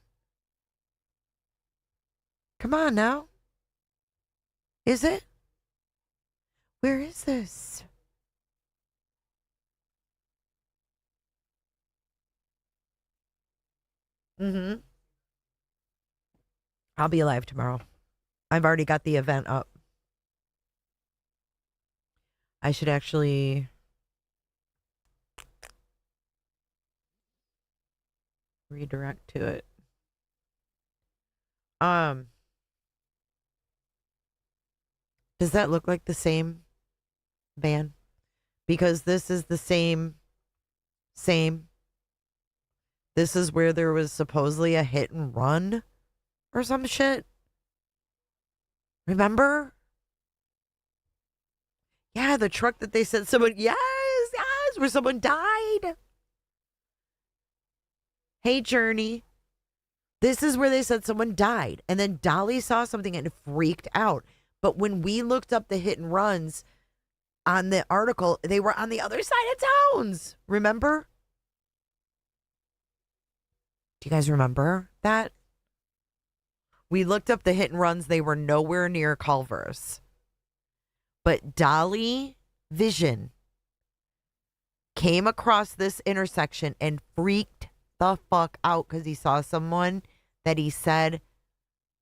Come on now. Is it? Where is this? Mm-hmm. I'll be alive tomorrow. I've already got the event up. I should actually... redirect to it. Does that look like the same van? Because this is the same. This is where there was supposedly a hit and run or some shit. Remember? Yeah, the truck that they said someone, yes, where someone died. Hey, Journey. This is where they said someone died. And then Dolly saw something and freaked out. But when we looked up the hit and runs on the article, they were on the other side of towns. Remember? Do you guys remember that? We looked up the hit and runs. They were nowhere near Culver's. But Dolly Vision came across this intersection and freaked the fuck out because he saw someone that he said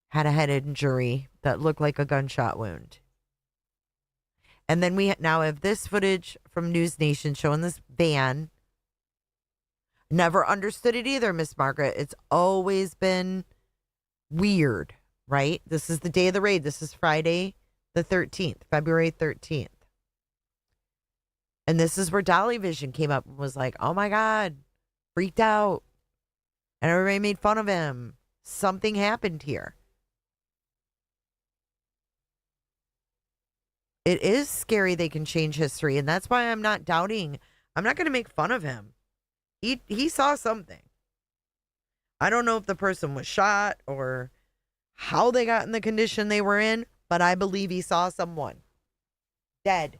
had a head injury that looked like a gunshot wound. And then we now have this footage from News Nation showing this van. Never understood it either, Miss Margaret. It's always been weird, right? This is the day of the raid. This is Friday the 13th, February 13th. And this is where Dolly Vision came up and was like, oh my God, freaked out. And everybody made fun of him. Something happened here. It is scary they can change history, and that's why I'm not doubting. I'm not going to make fun of him. He saw something. I don't know if the person was shot or how they got in the condition they were in, but I believe he saw someone dead.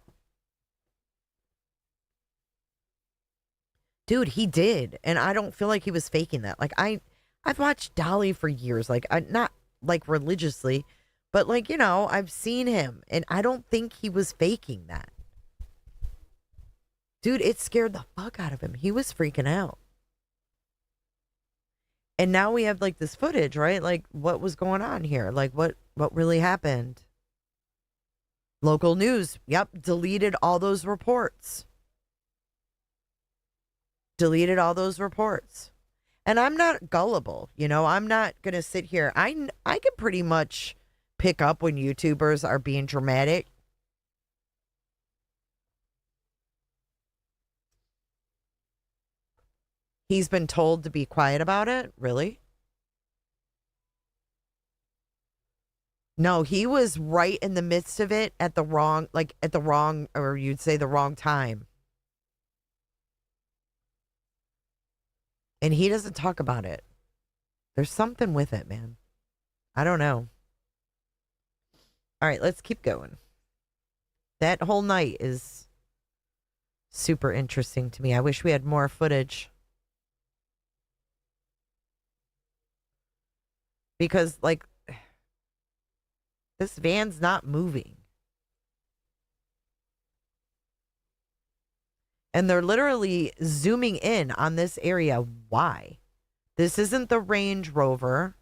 Dude, he did. And I don't feel like he was faking that. Like, I've watched Dolly for years. Like, not like religiously, but like, you know, I've seen him. And I don't think he was faking that. Dude, it scared the fuck out of him. He was freaking out. And now we have like this footage, right? Like, what was going on here? Like, what really happened? Local news. Yep. Deleted all those reports. Deleted all those reports. And I'm not gullible. You know, I'm not going to sit here. I can pretty much pick up when YouTubers are being dramatic. He's been told to be quiet about it? Really? No, he was right in the midst of it at the wrong, or you'd say the wrong time. And he doesn't talk about it. There's something with it, man. I don't know. All right, let's keep going. That whole night is super interesting to me. I wish we had more footage. Because, like, this van's not moving. And they're literally zooming in on this area. Why? This isn't the Range Rover.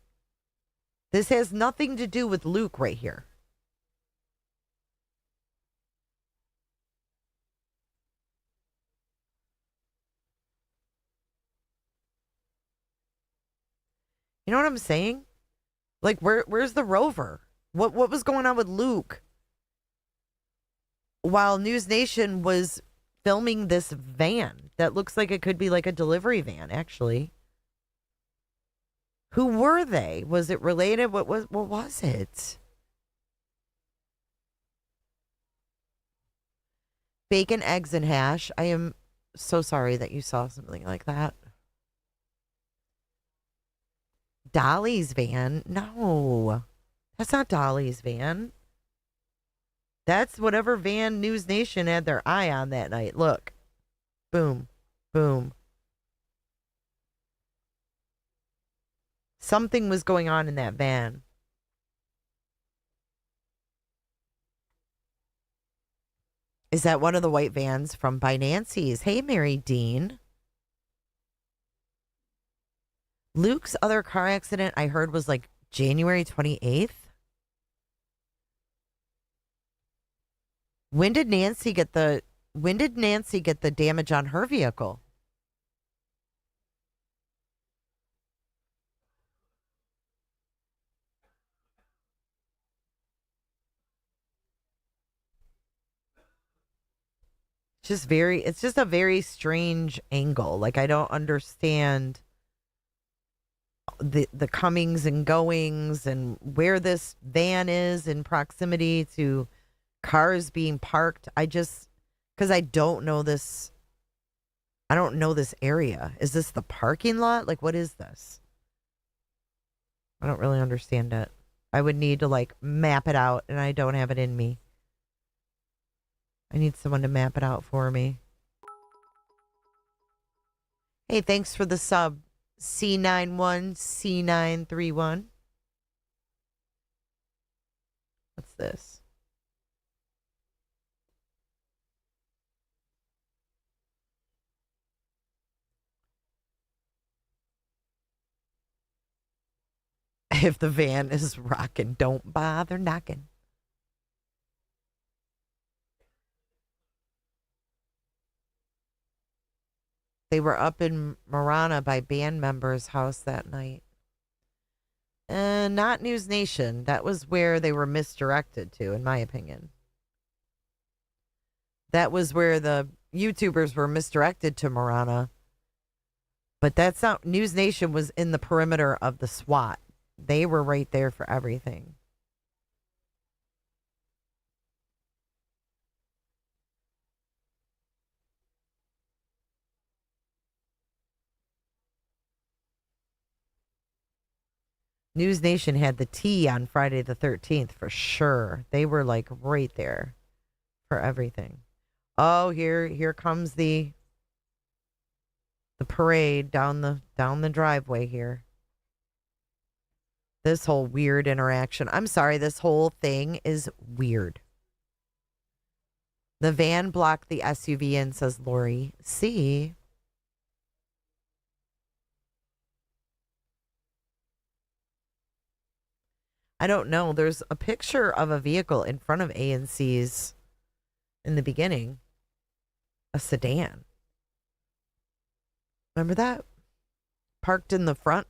This has nothing to do with Luke right here. You know what I'm saying? Like, where's the Rover? What was going on with Luke? While News Nation was filming this van that looks like it could be like a delivery van, actually. Who were they? Was it related? What was it? Bacon, eggs, and hash. I am so sorry that you saw something like that. Dolly's van? No. That's not Dolly's van. That's whatever van News Nation had their eye on that night. Look. Boom. Boom. Something was going on in that van. Is that one of the white vans from By Nancy's? Hey, Mary Dean. Luke's other car accident I heard was like January 28th. When did Nancy get the damage on her vehicle? It's just a very strange angle. Like, I don't understand the comings and goings and where this van is in proximity to cars being parked. Because I don't know this area. Is this the parking lot? Like, what is this? I don't really understand it. I would need to like map it out, and I don't have it in me. I need someone to map it out for me. Hey, thanks for the sub. C91C931. What's this? If the van is rocking, don't bother knocking. They were up in Marana by band members' house that night. Not News Nation. That was where they were misdirected to, in my opinion. That was where the YouTubers were misdirected to Marana. But that's not... News Nation was in the perimeter of the SWAT. They were right there for everything. News Nation had the T on Friday the 13th for sure. They were like right there for everything. Oh, here comes the the parade down the driveway here. This whole weird interaction. I'm sorry, this whole thing is weird. The van blocked the SUV in, says Lori. See? I don't know. There's a picture of a vehicle in front of A&C's in the beginning. A sedan. Remember that? Parked in the front.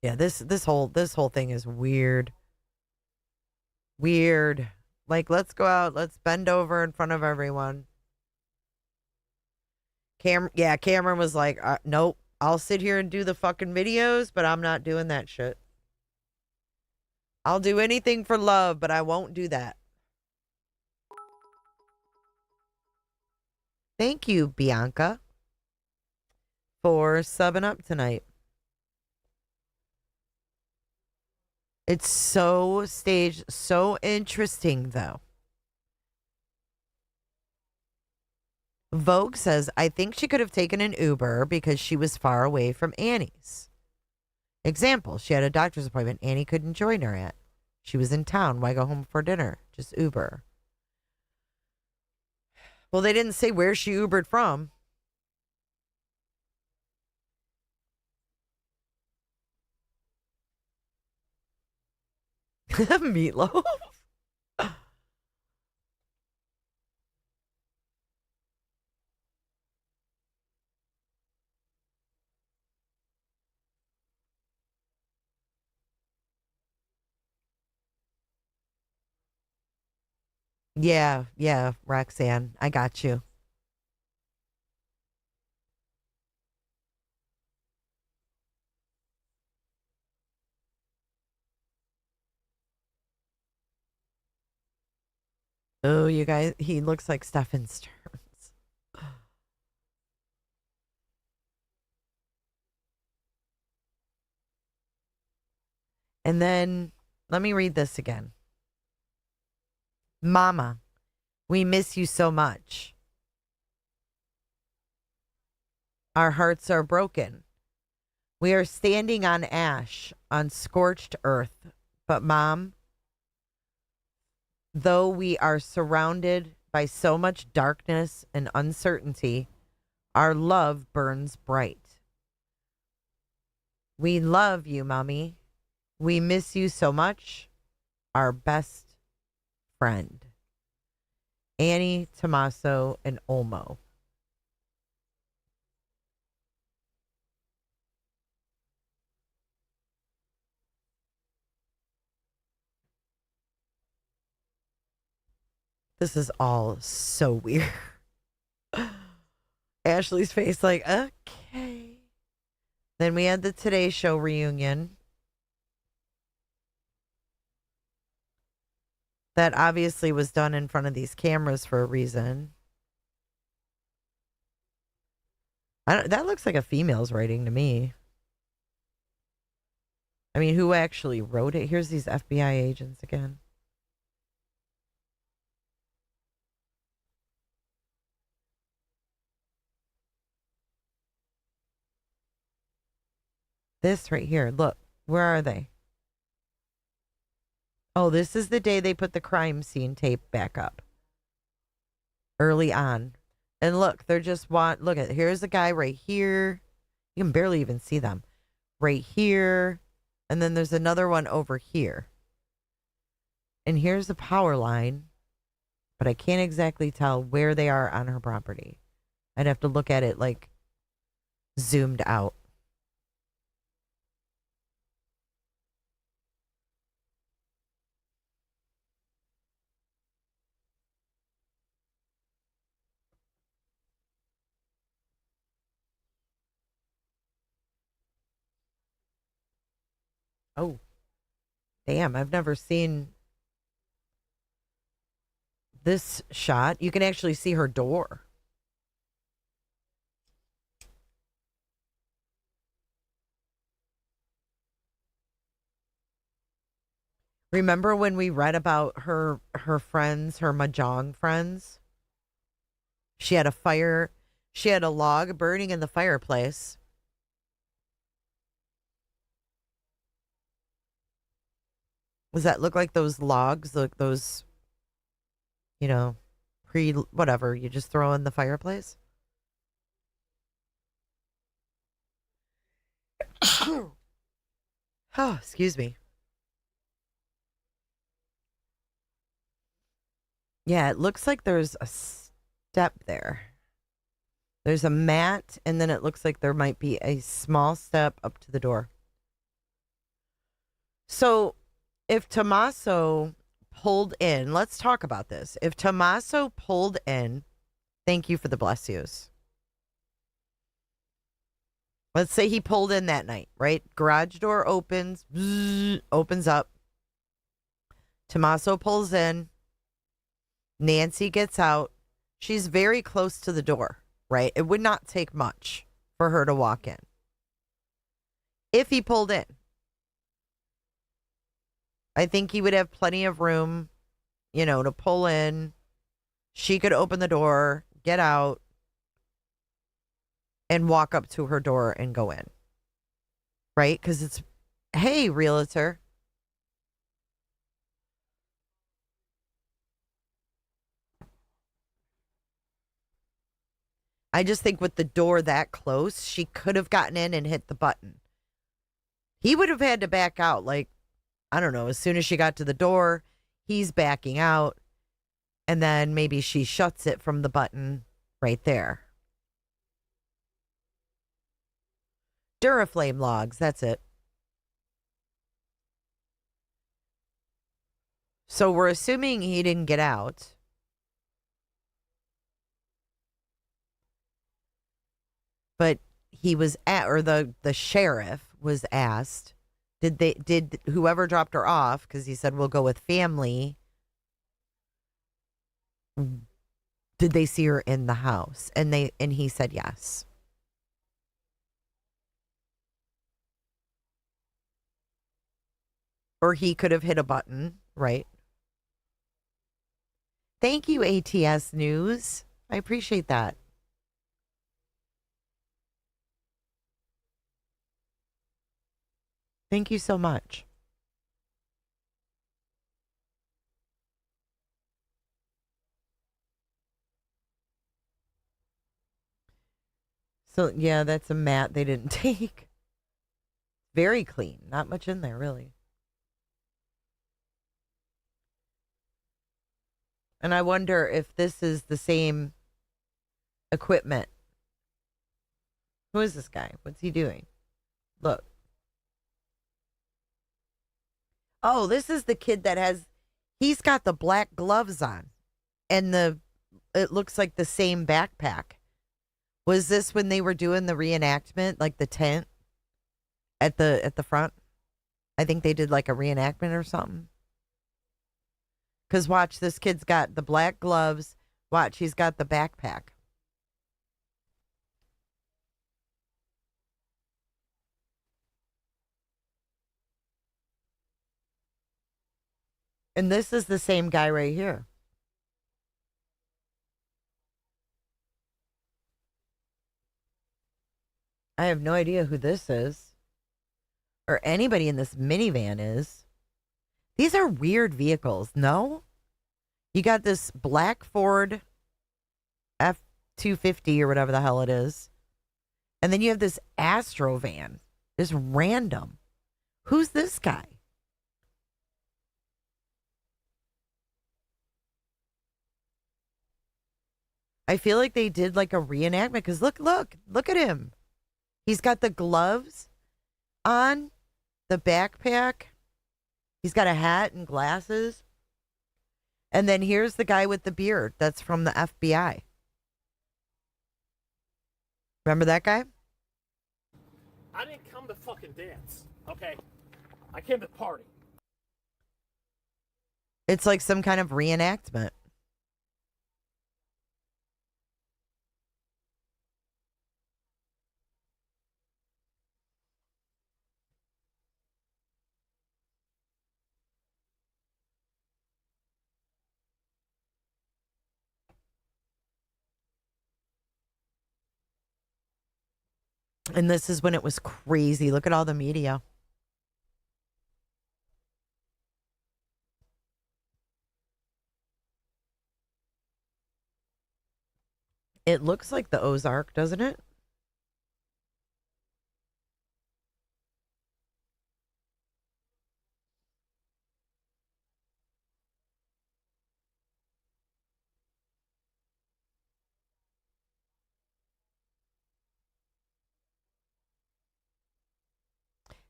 Yeah, this whole thing is weird. Weird. Like, let's go out, let's bend over in front of everyone. Cameron was like, nope, I'll sit here and do the fucking videos, but I'm not doing that shit. I'll do anything for love, but I won't do that. Thank you, Bianca, for subbing up tonight. It's so staged, so interesting, though. Vogue says, I think she could have taken an Uber because she was far away from Annie's. Example, she had a doctor's appointment Annie couldn't join her at. She was in town. Why go home for dinner? Just Uber. Well, they didn't say where she Ubered from. Meatloaf. Yeah, Roxanne, I got you. Oh, you guys, he looks like Stefan Stearns. And then, let me read this again. Mama, we miss you so much. Our hearts are broken. We are standing on ash, on scorched earth. But Mom, though we are surrounded by so much darkness and uncertainty, our love burns bright. We love you, Mommy. We miss you so much. Our best friend. Annie, Tommaso, and Olmo. This is all so weird. Ashley's face like, okay. Then we had the Today Show reunion. That obviously was done in front of these cameras for a reason. That looks like a female's writing to me. I mean, who actually wrote it? Here's these FBI agents again. This right here. Look, where are they? Oh, this is the day they put the crime scene tape back up. Early on. And look, they're just look at, here's the guy right here. You can barely even see them. Right here. And then there's another one over here. And here's the power line. But I can't exactly tell where they are on her property. I'd have to look at it like zoomed out. Oh, damn. I've never seen this shot. You can actually see her door. Remember when we read about her friends, her mahjong friends? She had a fire. She had a log burning in the fireplace. Does that look like those logs? Like those, whatever you just throw in the fireplace? Oh, excuse me. Yeah, it looks like there's a step there. There's a mat, and then it looks like there might be a small step up to the door. So if Tommaso pulled in, let's talk about this. If Tommaso pulled in, thank you for the bless yous. Let's say he pulled in that night, right? Garage door opens, opens up. Tommaso pulls in. Nancy gets out. She's very close to the door, right? It would not take much for her to walk in. If he pulled in, I think he would have plenty of room, to pull in. She could open the door, get out, and walk up to her door and go in. Right? Because it's, hey, realtor. I just think with the door that close, she could have gotten in and hit the button. He would have had to back out, like, I don't know, as soon as she got to the door, he's backing out, and then maybe she shuts it from the button right there. Duraflame logs, that's it. So we're assuming he didn't get out. But he was or the sheriff was asked, did whoever dropped her off, because he said we'll go with family, did they see her in the house? And he said yes. Or he could have hit a button, right? Thank you, ATS News. I appreciate that. Thank you so much. So, yeah, that's a mat they didn't take. Very clean. Not much in there, really. And I wonder if this is the same equipment. Who is this guy? What's he doing? Look. Oh, this is the kid that he's got the black gloves on. And it looks like the same backpack. Was this when they were doing the reenactment, like the tent at the front? I think they did like a reenactment or something. Because watch, this kid's got the black gloves. Watch, he's got the backpack. And this is the same guy right here. I have no idea who this is. Or anybody in this minivan is. These are weird vehicles, no? You got this black Ford F-250 or whatever the hell it is. And then you have this Astro van. Just random. Who's this guy? I feel like they did like a reenactment because look at him. He's got the gloves on, the backpack. He's got a hat and glasses. And then here's the guy with the beard. That's from the FBI. Remember that guy? I didn't come to fucking dance, okay? I came to party. It's like some kind of reenactment. And this is when it was crazy. Look at all the media. It looks like the Ozark, doesn't it?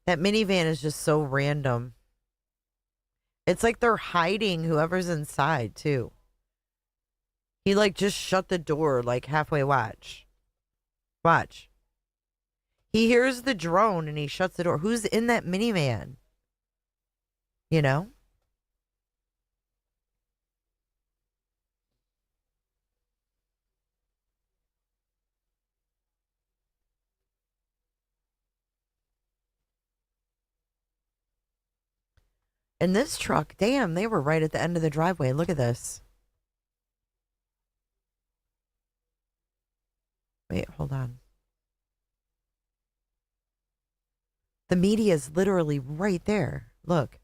That minivan is just so random. It's like they're hiding whoever's inside, too. He, like, just shut the door, like, halfway. Watch. Watch. He hears the drone and he shuts the door. Who's in that minivan? You know? And this truck, damn, they were right at the end of the driveway. Look at this. Wait, hold on. The media is literally right there. Look,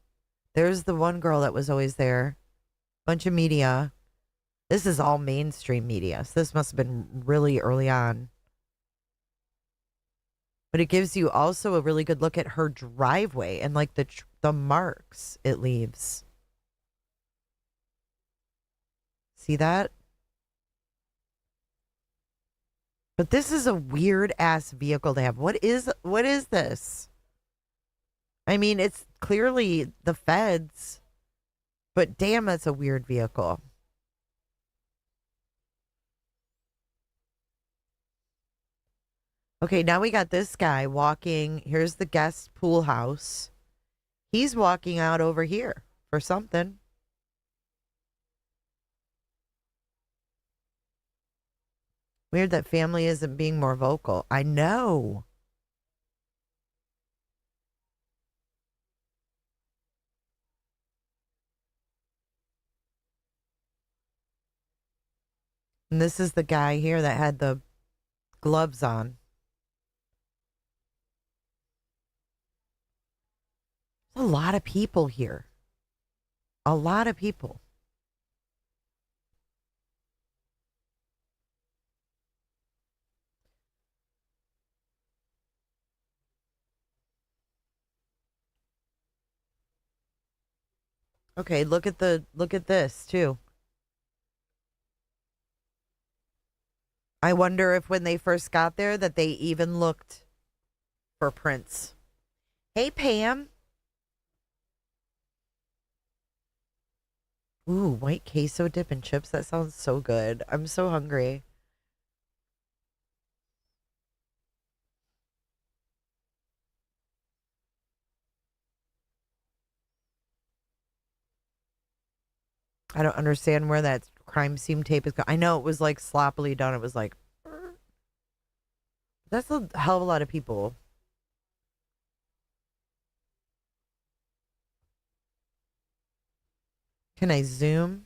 there's the one girl that was always there. Bunch of media. This is all mainstream media. So this must have been really early on. But it gives you also a really good look at her driveway and like the marks it leaves. See that? But this is a weird ass vehicle to have. What is this? I mean, it's clearly the feds, but damn, that's a weird vehicle. Okay, now we got this guy walking. Here's the guest pool house. He's walking out over here for something. Weird that family isn't being more vocal. I know. And this is the guy here that had the gloves on. A lot of people here. A lot of people. Okay, look at this too. I wonder if when they first got there that they even looked for prints. Hey, Pam. Ooh, white queso dip and chips. That sounds so good. I'm so hungry. I don't understand where that crime scene tape is going. I know it was like sloppily done. It was like, that's a hell of a lot of people. Can I zoom?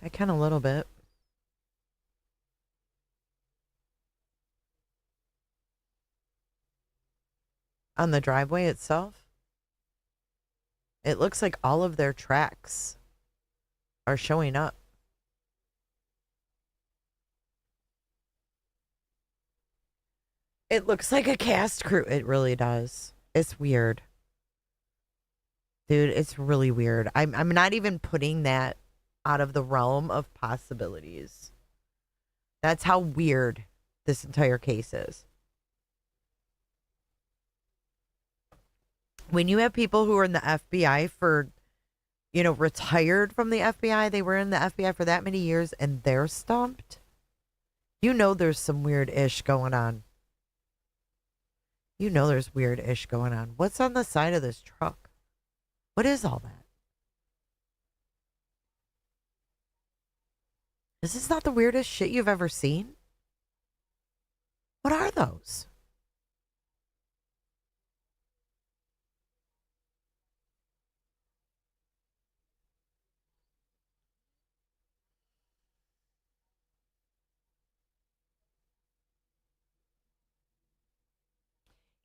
I can a little bit. On the driveway itself, it looks like all of their tracks are showing up. It looks like a cast crew. It really does. It's weird. Dude, it's really weird. I'm not even putting that out of the realm of possibilities. That's how weird this entire case is. When you have people who are in the FBI for, retired from the FBI, they were in the FBI for that many years and they're stumped, there's some weird ish going on. There's weird ish going on. What's on the side of this truck? What is all that? Is this not the weirdest shit you've ever seen? What are those?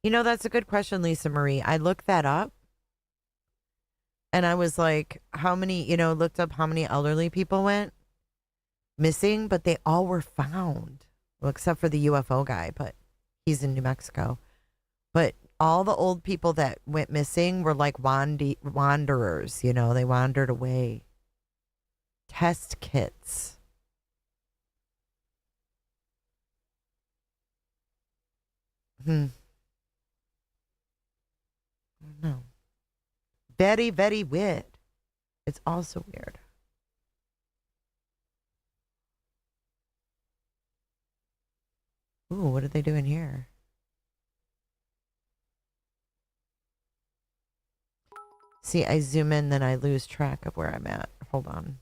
You know, that's a good question, Lisa Marie. I looked that up and I was like, how many, looked up how many elderly people went missing, but they all were found. Well, except for the UFO guy, but he's in New Mexico. But all the old people that went missing were like wanderers, they wandered away. Test kits. I don't know. Very, very weird. It's also weird. Ooh, what are they doing here? See, I zoom in, then I lose track of where I'm at. Hold on.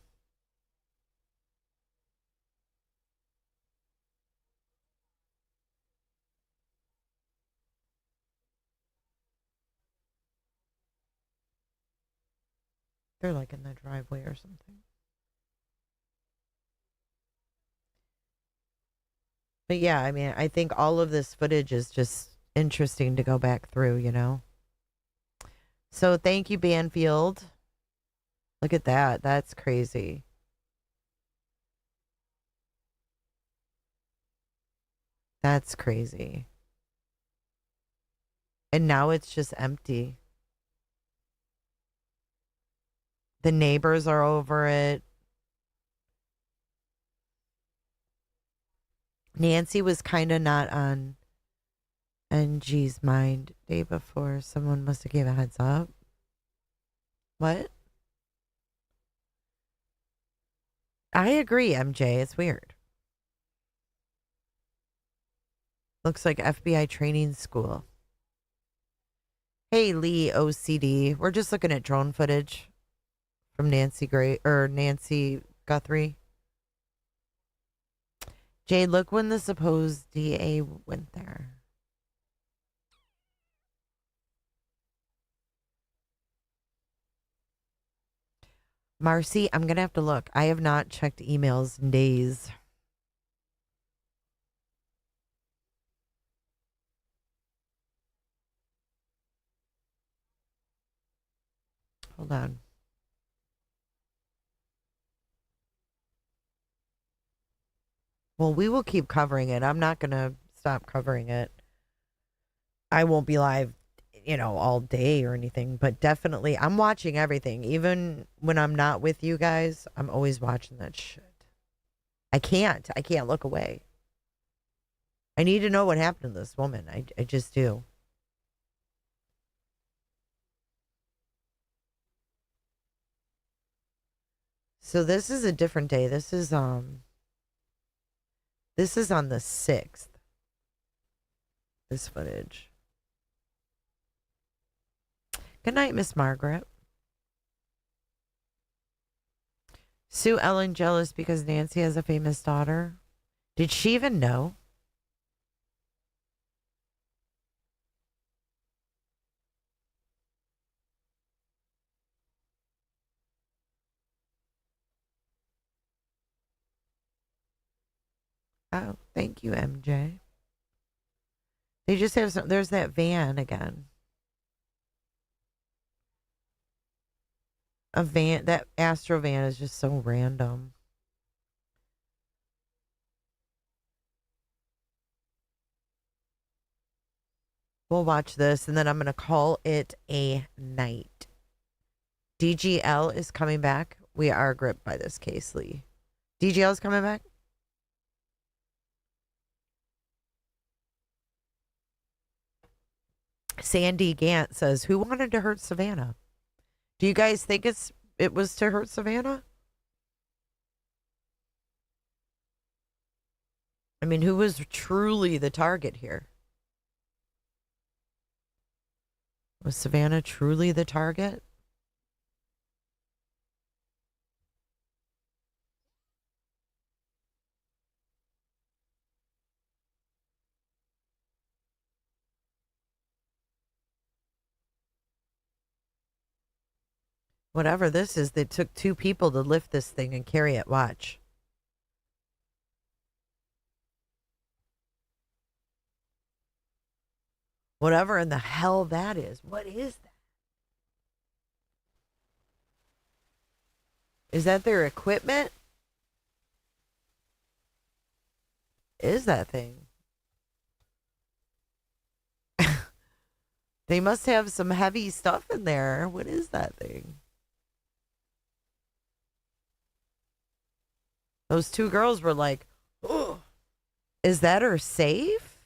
They're like in the driveway or something. But yeah, I mean, I think all of this footage is just interesting to go back through. So thank you, Banfield. Look at that. That's crazy. That's crazy. And now it's just empty. The neighbors are over it. Nancy was kind of not on NG's mind day before. Someone must have gave a heads up. What? I agree, MJ. It's weird. Looks like FBI training school. Hey, Lee OCD. We're just looking at drone footage from Nancy Guthrie. Jay, look when the supposed DA went there. Marcy, I'm going to have to look. I have not checked emails in days. Hold on. Well, we will keep covering it. I'm not going to stop covering it. I won't be live, all day or anything, but definitely I'm watching everything. Even when I'm not with you guys, I'm always watching that shit. I can't look away. I need to know what happened to this woman. I just do. So this is a different day. This is on the 6th. This footage. Good night, Miss Margaret. Sue Ellen jealous because Nancy has a famous daughter. Did she even know? Oh, thank you, MJ. They just have some. There's that van again. A van. That Astro van is just so random. We'll watch this, and then I'm going to call it a night. DGL is coming back. We are gripped by this case, Lee. DGL is coming back? Sandy Gant says, who wanted to hurt Savannah? Do you guys think it was to hurt Savannah? I mean, who was truly the target here? Was Savannah truly the target? Whatever this is, it took 2 people to lift this thing and carry it. Watch. Whatever in the hell that is. What is that? Is that their equipment? Is that thing? They must have some heavy stuff in there. What is that thing? Those two girls were like, oh, is that her safe?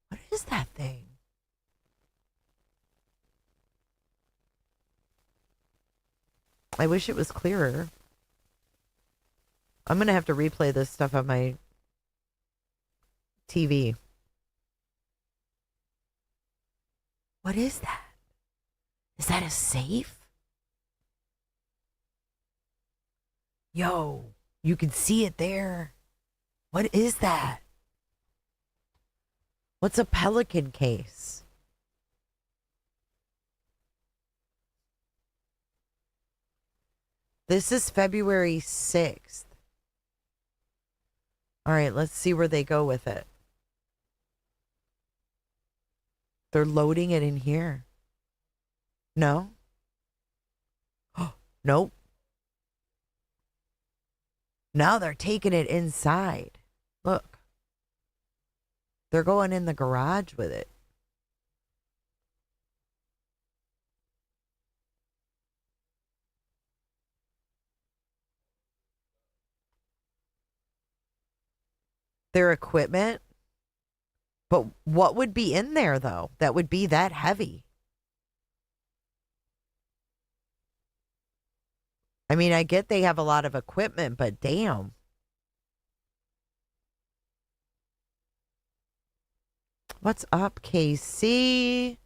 What is that thing? I wish it was clearer. I'm going to have to replay this stuff on my TV. What is that? Is that a safe? Yo, you can see it there. What is that? What's a pelican case? This is February 6th. All right, let's see where they go with it. They're loading it in here. No? Nope. Now they're taking it inside. Look. They're going in the garage with it. Their equipment? But what would be in there, though, that would be that heavy? I mean, I get they have a lot of equipment, but damn. What's up, KC?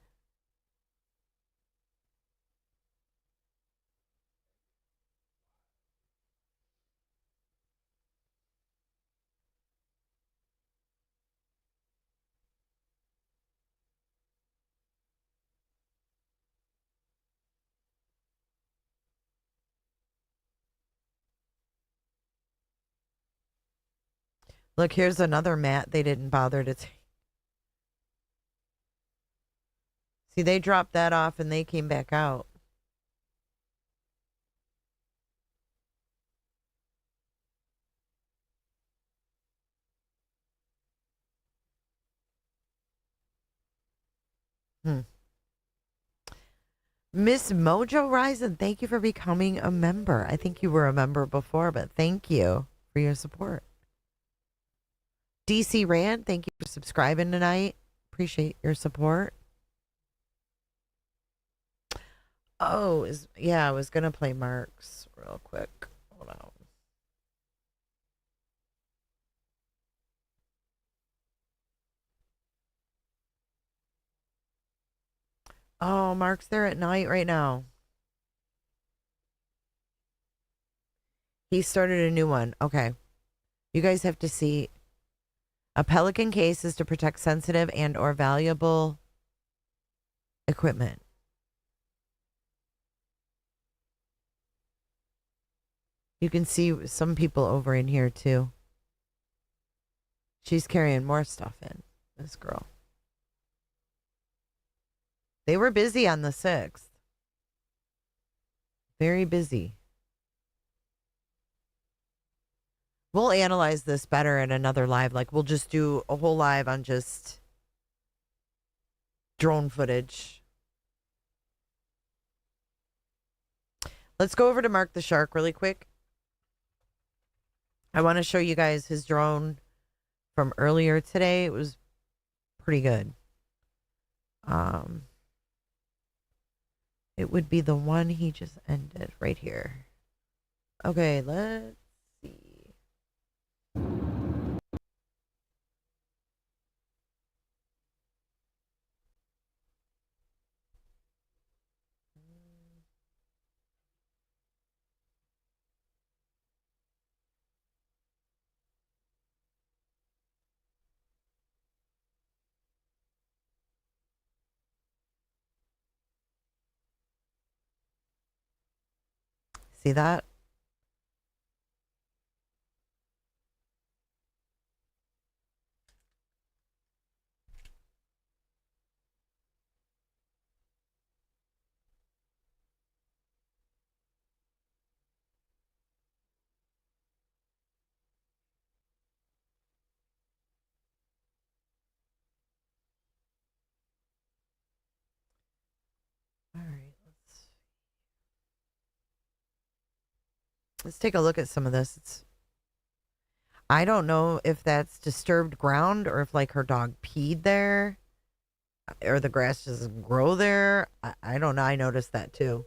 Look, here's another mat they didn't bother to take. See, they dropped that off and they came back out. Miss Mojo Rising, thank you for becoming a member. I think you were a member before, but thank you for your support. DC Rand, thank you for subscribing tonight. Appreciate your support. Oh, I was gonna play Mark's real quick. Hold on. Oh, Mark's there at night right now. He started a new one. Okay. You guys have to see. A pelican case is to protect sensitive and or valuable equipment. You can see some people over in here too. She's carrying more stuff in, this girl. They were busy on the 6th. Very busy. We'll analyze this better in another live. Like, we'll just do a whole live on just drone footage. Let's go over to Mark the Shark really quick. I want to show you guys his drone from earlier today. It was pretty good. It would be the one he just ended right here. Okay, let's see. See that? Let's take a look at some of this. I don't know if that's disturbed ground or if like her dog peed there or the grass doesn't grow there. I don't know. I noticed that too.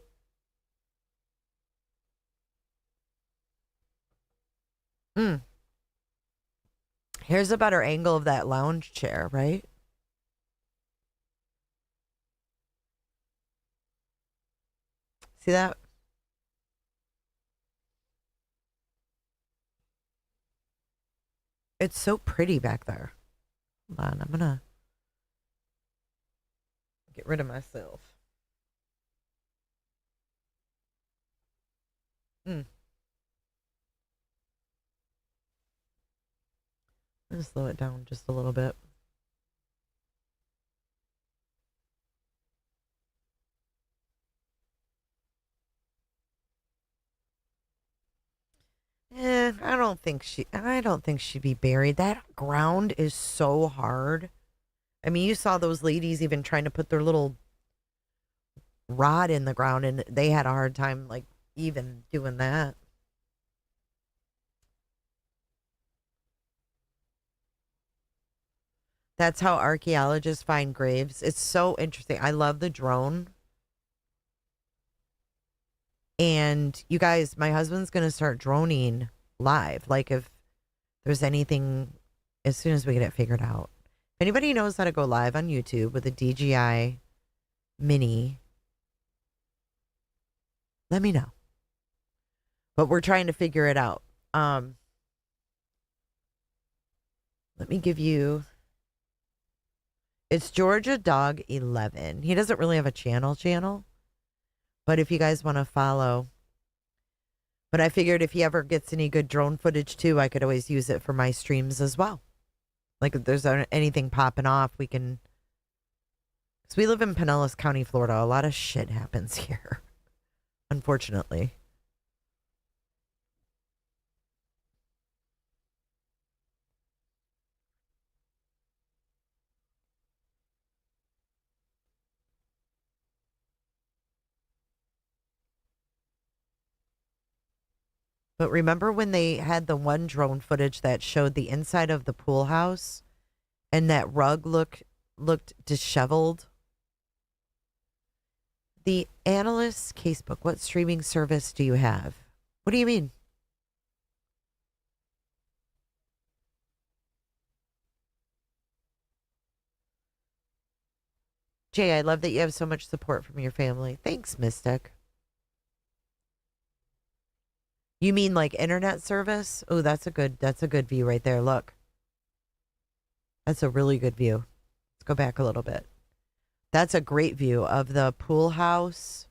Here's a better angle of that lounge chair, right? See that? It's so pretty back there. Hold on, I'm gonna get rid of myself. I'm gonna slow it down just a little bit. I don't think she'd be buried. That ground is so hard. I mean, you saw those ladies even trying to put their little rod in the ground and they had a hard time like even doing that. That's how archaeologists find graves. It's so interesting. I love the drone. And you guys, my husband's going to start droning live. Like if there's anything, as soon as we get it figured out. If anybody knows how to go live on YouTube with a DJI Mini, let me know. But we're trying to figure it out. Let me give you... It's Georgia Dog 11. He doesn't really have a channel. But if you guys want to follow. But I figured if he ever gets any good drone footage too, I could always use it for my streams as well. Like if there's anything popping off, we can. Because we live in Pinellas County, Florida. A lot of shit happens here. Unfortunately. But remember when they had the one drone footage that showed the inside of the pool house and that rug looked disheveled? The analyst's casebook. What streaming service do you have? What do you mean? Jay, I love that you have so much support from your family. Thanks, Mystic. You mean like internet service? Oh, that's a good view right there. Look. That's a really good view. Let's go back a little bit. That's a great view of the pool house.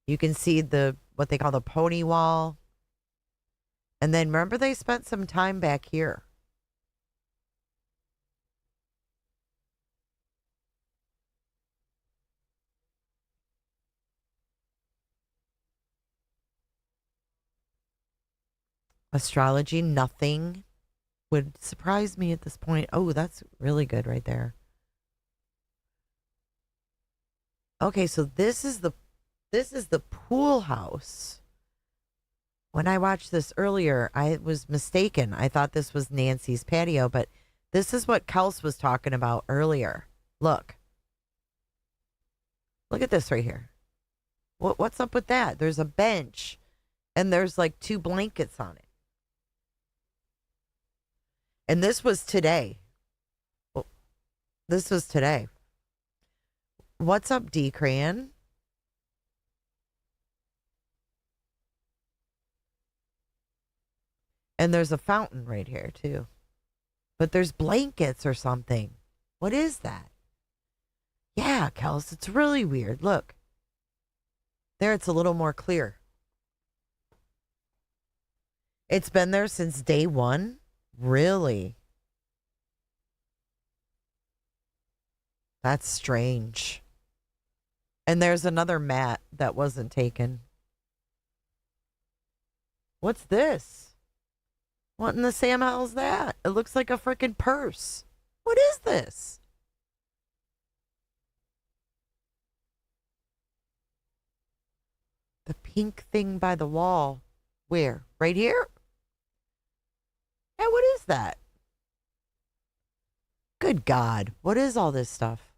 You can see what they call the pony wall. And then remember they spent some time back here. Astrology, nothing would surprise me at this point. Oh, that's really good right there. Okay, so this is the pool house. When I watched this earlier, I was mistaken. I thought this was Nancy's patio, but this is what Kels was talking about earlier. Look. Look at this right here. What's up with that? There's a bench and there's like 2 blankets on it. And this was today. Well, this was today. What's up, D. Crayon? And there's a fountain right here, too. But there's blankets or something. What is that? Yeah, Kels, it's really weird. Look. There, it's a little more clear. It's been there since day 1? Really? That's strange. And there's another mat that wasn't taken. What's this? What in the Sam hell is that? It looks like a freaking purse. What is this? The pink thing by the wall. Where? Right here? Hey, what is that? Good God. What is all this stuff?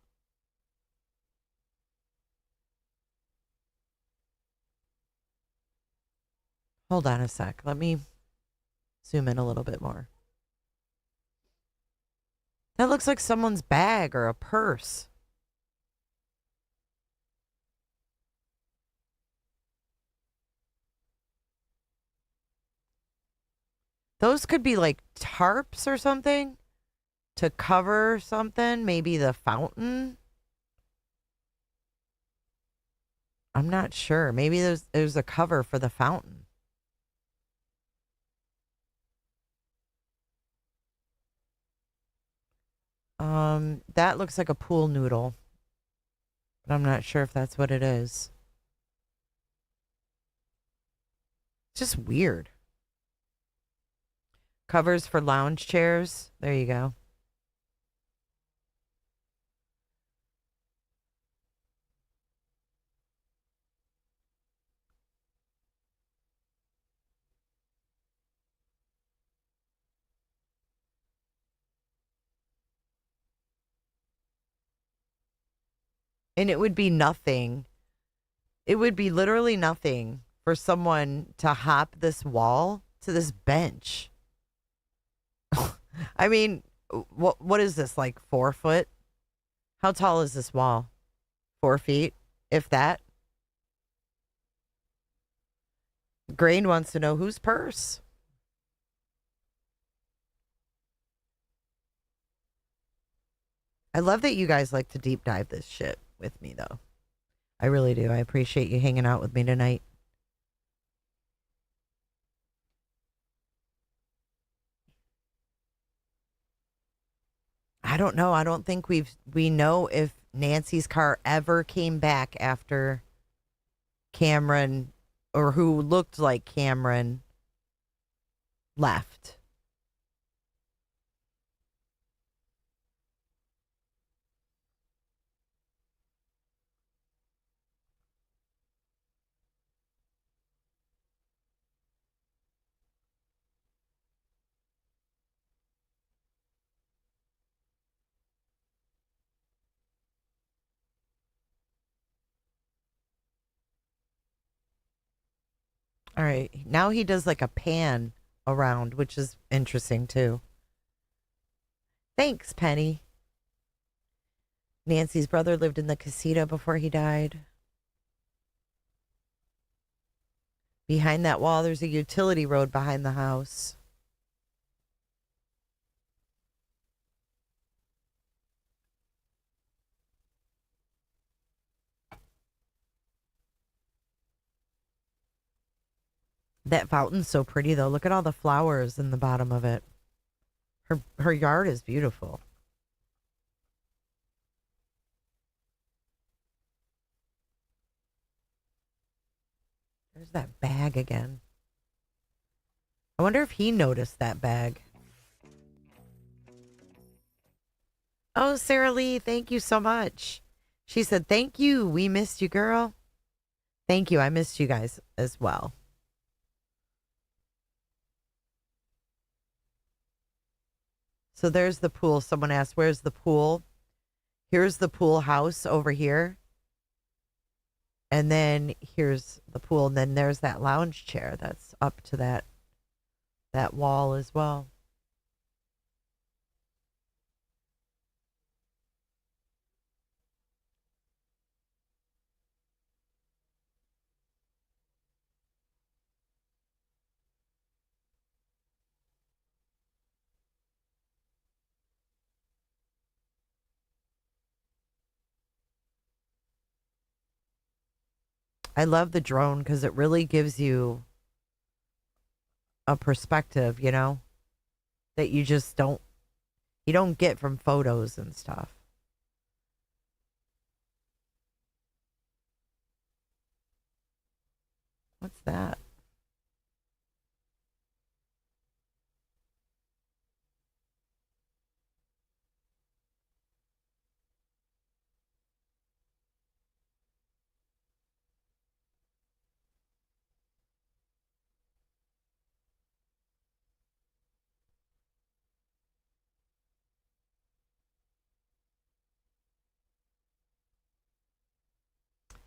Hold on a sec. Let me zoom in a little bit more. That looks like someone's bag or a purse. Those could be like tarps or something to cover something. Maybe the fountain. I'm not sure. Maybe there's a cover for the fountain. That looks like a pool noodle, but I'm not sure if that's what it is. It's just weird. Covers for lounge chairs. There you go. And it would be nothing. It would be literally nothing for someone to hop this wall to this bench. I mean, what is this, like 4 foot? How tall is this wall? 4 feet, if that. Grain wants to know whose purse. I love that you guys like to deep dive this shit with me, though. I really do. I appreciate you hanging out with me tonight. I don't know. I don't think we know if Nancy's car ever came back after Cameron, or who looked like Cameron, left. All right. Now he does like a pan around, which is interesting too. Thanks, Penny. Nancy's brother lived in the casita before he died. Behind that wall, there's a utility road behind the house. That fountain's so pretty, though. Look at all the flowers in the bottom of it. Her yard is beautiful. There's that bag again. I wonder if he noticed that bag. Oh, Sarah Lee, thank you so much. She said, thank you. We missed you, girl. Thank you. I missed you guys as well. So there's the pool. Someone asked, where's the pool? Here's the pool house over here. And then here's the pool. And then there's that lounge chair that's up to that wall as well. I love the drone because it really gives you a perspective, you know, that you just don't get from photos and stuff. What's that?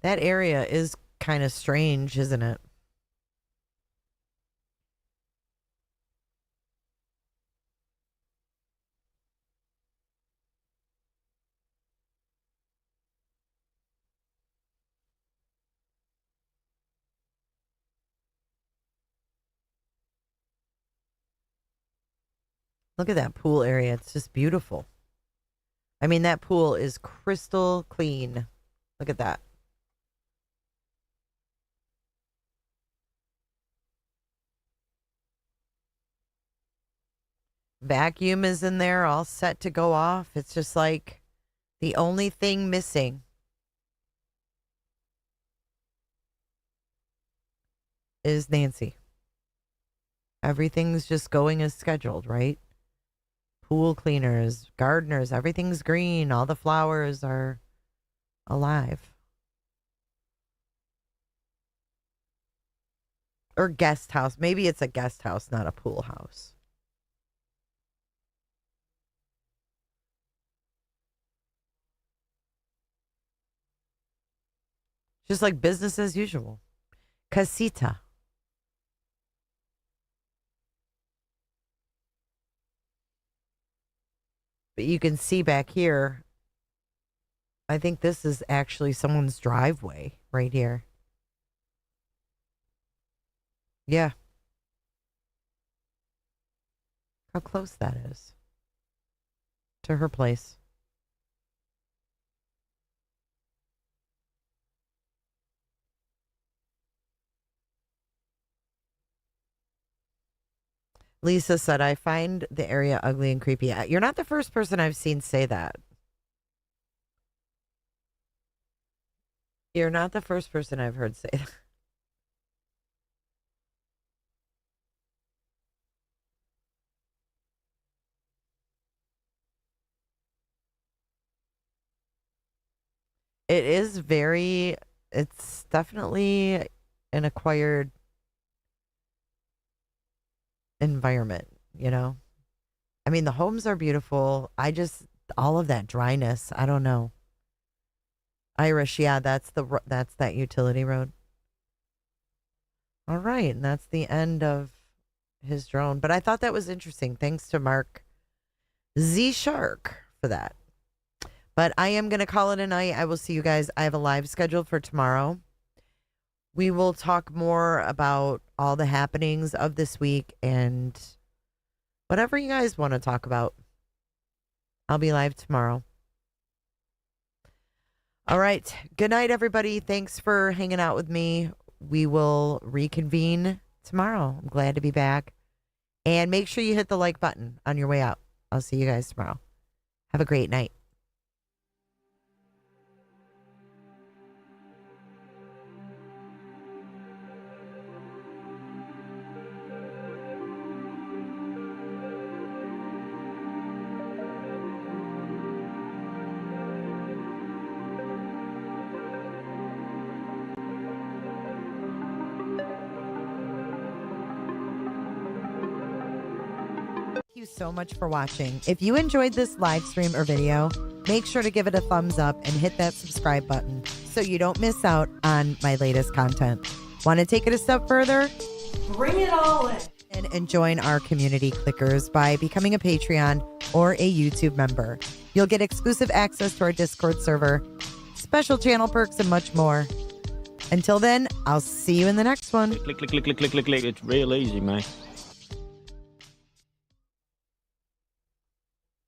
That area is kind of strange, isn't it? Look at that pool area. It's just beautiful. I mean, that pool is crystal clean. Look at that. Vacuum is in there, all set to go off. It's just like the only thing missing is Nancy. Everything's just going as scheduled, right? Pool cleaners, gardeners, everything's green. All the flowers are alive. Or guest house. Maybe it's a guest house, not a pool house. Just like business as usual. Casita. But you can see back here, I think this is actually someone's driveway right here. Yeah. How close that is to her place. Lisa said, I find the area ugly and creepy. You're not the first person I've seen say that. You're not the first person I've heard say that. It is very, it's definitely an acquired environment, you know? I mean, the homes are beautiful. All of that dryness, I don't know. Irish, yeah, that's that utility road. All right, and that's the end of his drone. But I thought that was interesting. Thanks to Mark Z Shark for that. But I am going to call it a night. I will see you guys. I have a live scheduled for tomorrow. We will talk more about all the happenings of this week and whatever you guys want to talk about. I'll be live tomorrow. All right. Good night, everybody. Thanks for hanging out with me. We will reconvene tomorrow. I'm glad to be back. And make sure you hit the like button on your way out. I'll see you guys tomorrow. Have a great night. So much for watching. If you enjoyed this live stream or video, make sure to give it a thumbs up and hit that subscribe button so you don't miss out on my latest content. Want to take it a step further? Bring it all in. And join our community clickers by becoming a Patreon or a YouTube member. You'll get exclusive access to our Discord server, special channel perks, and much more. Until then, I'll see you in the next one. Click. It's real easy, man.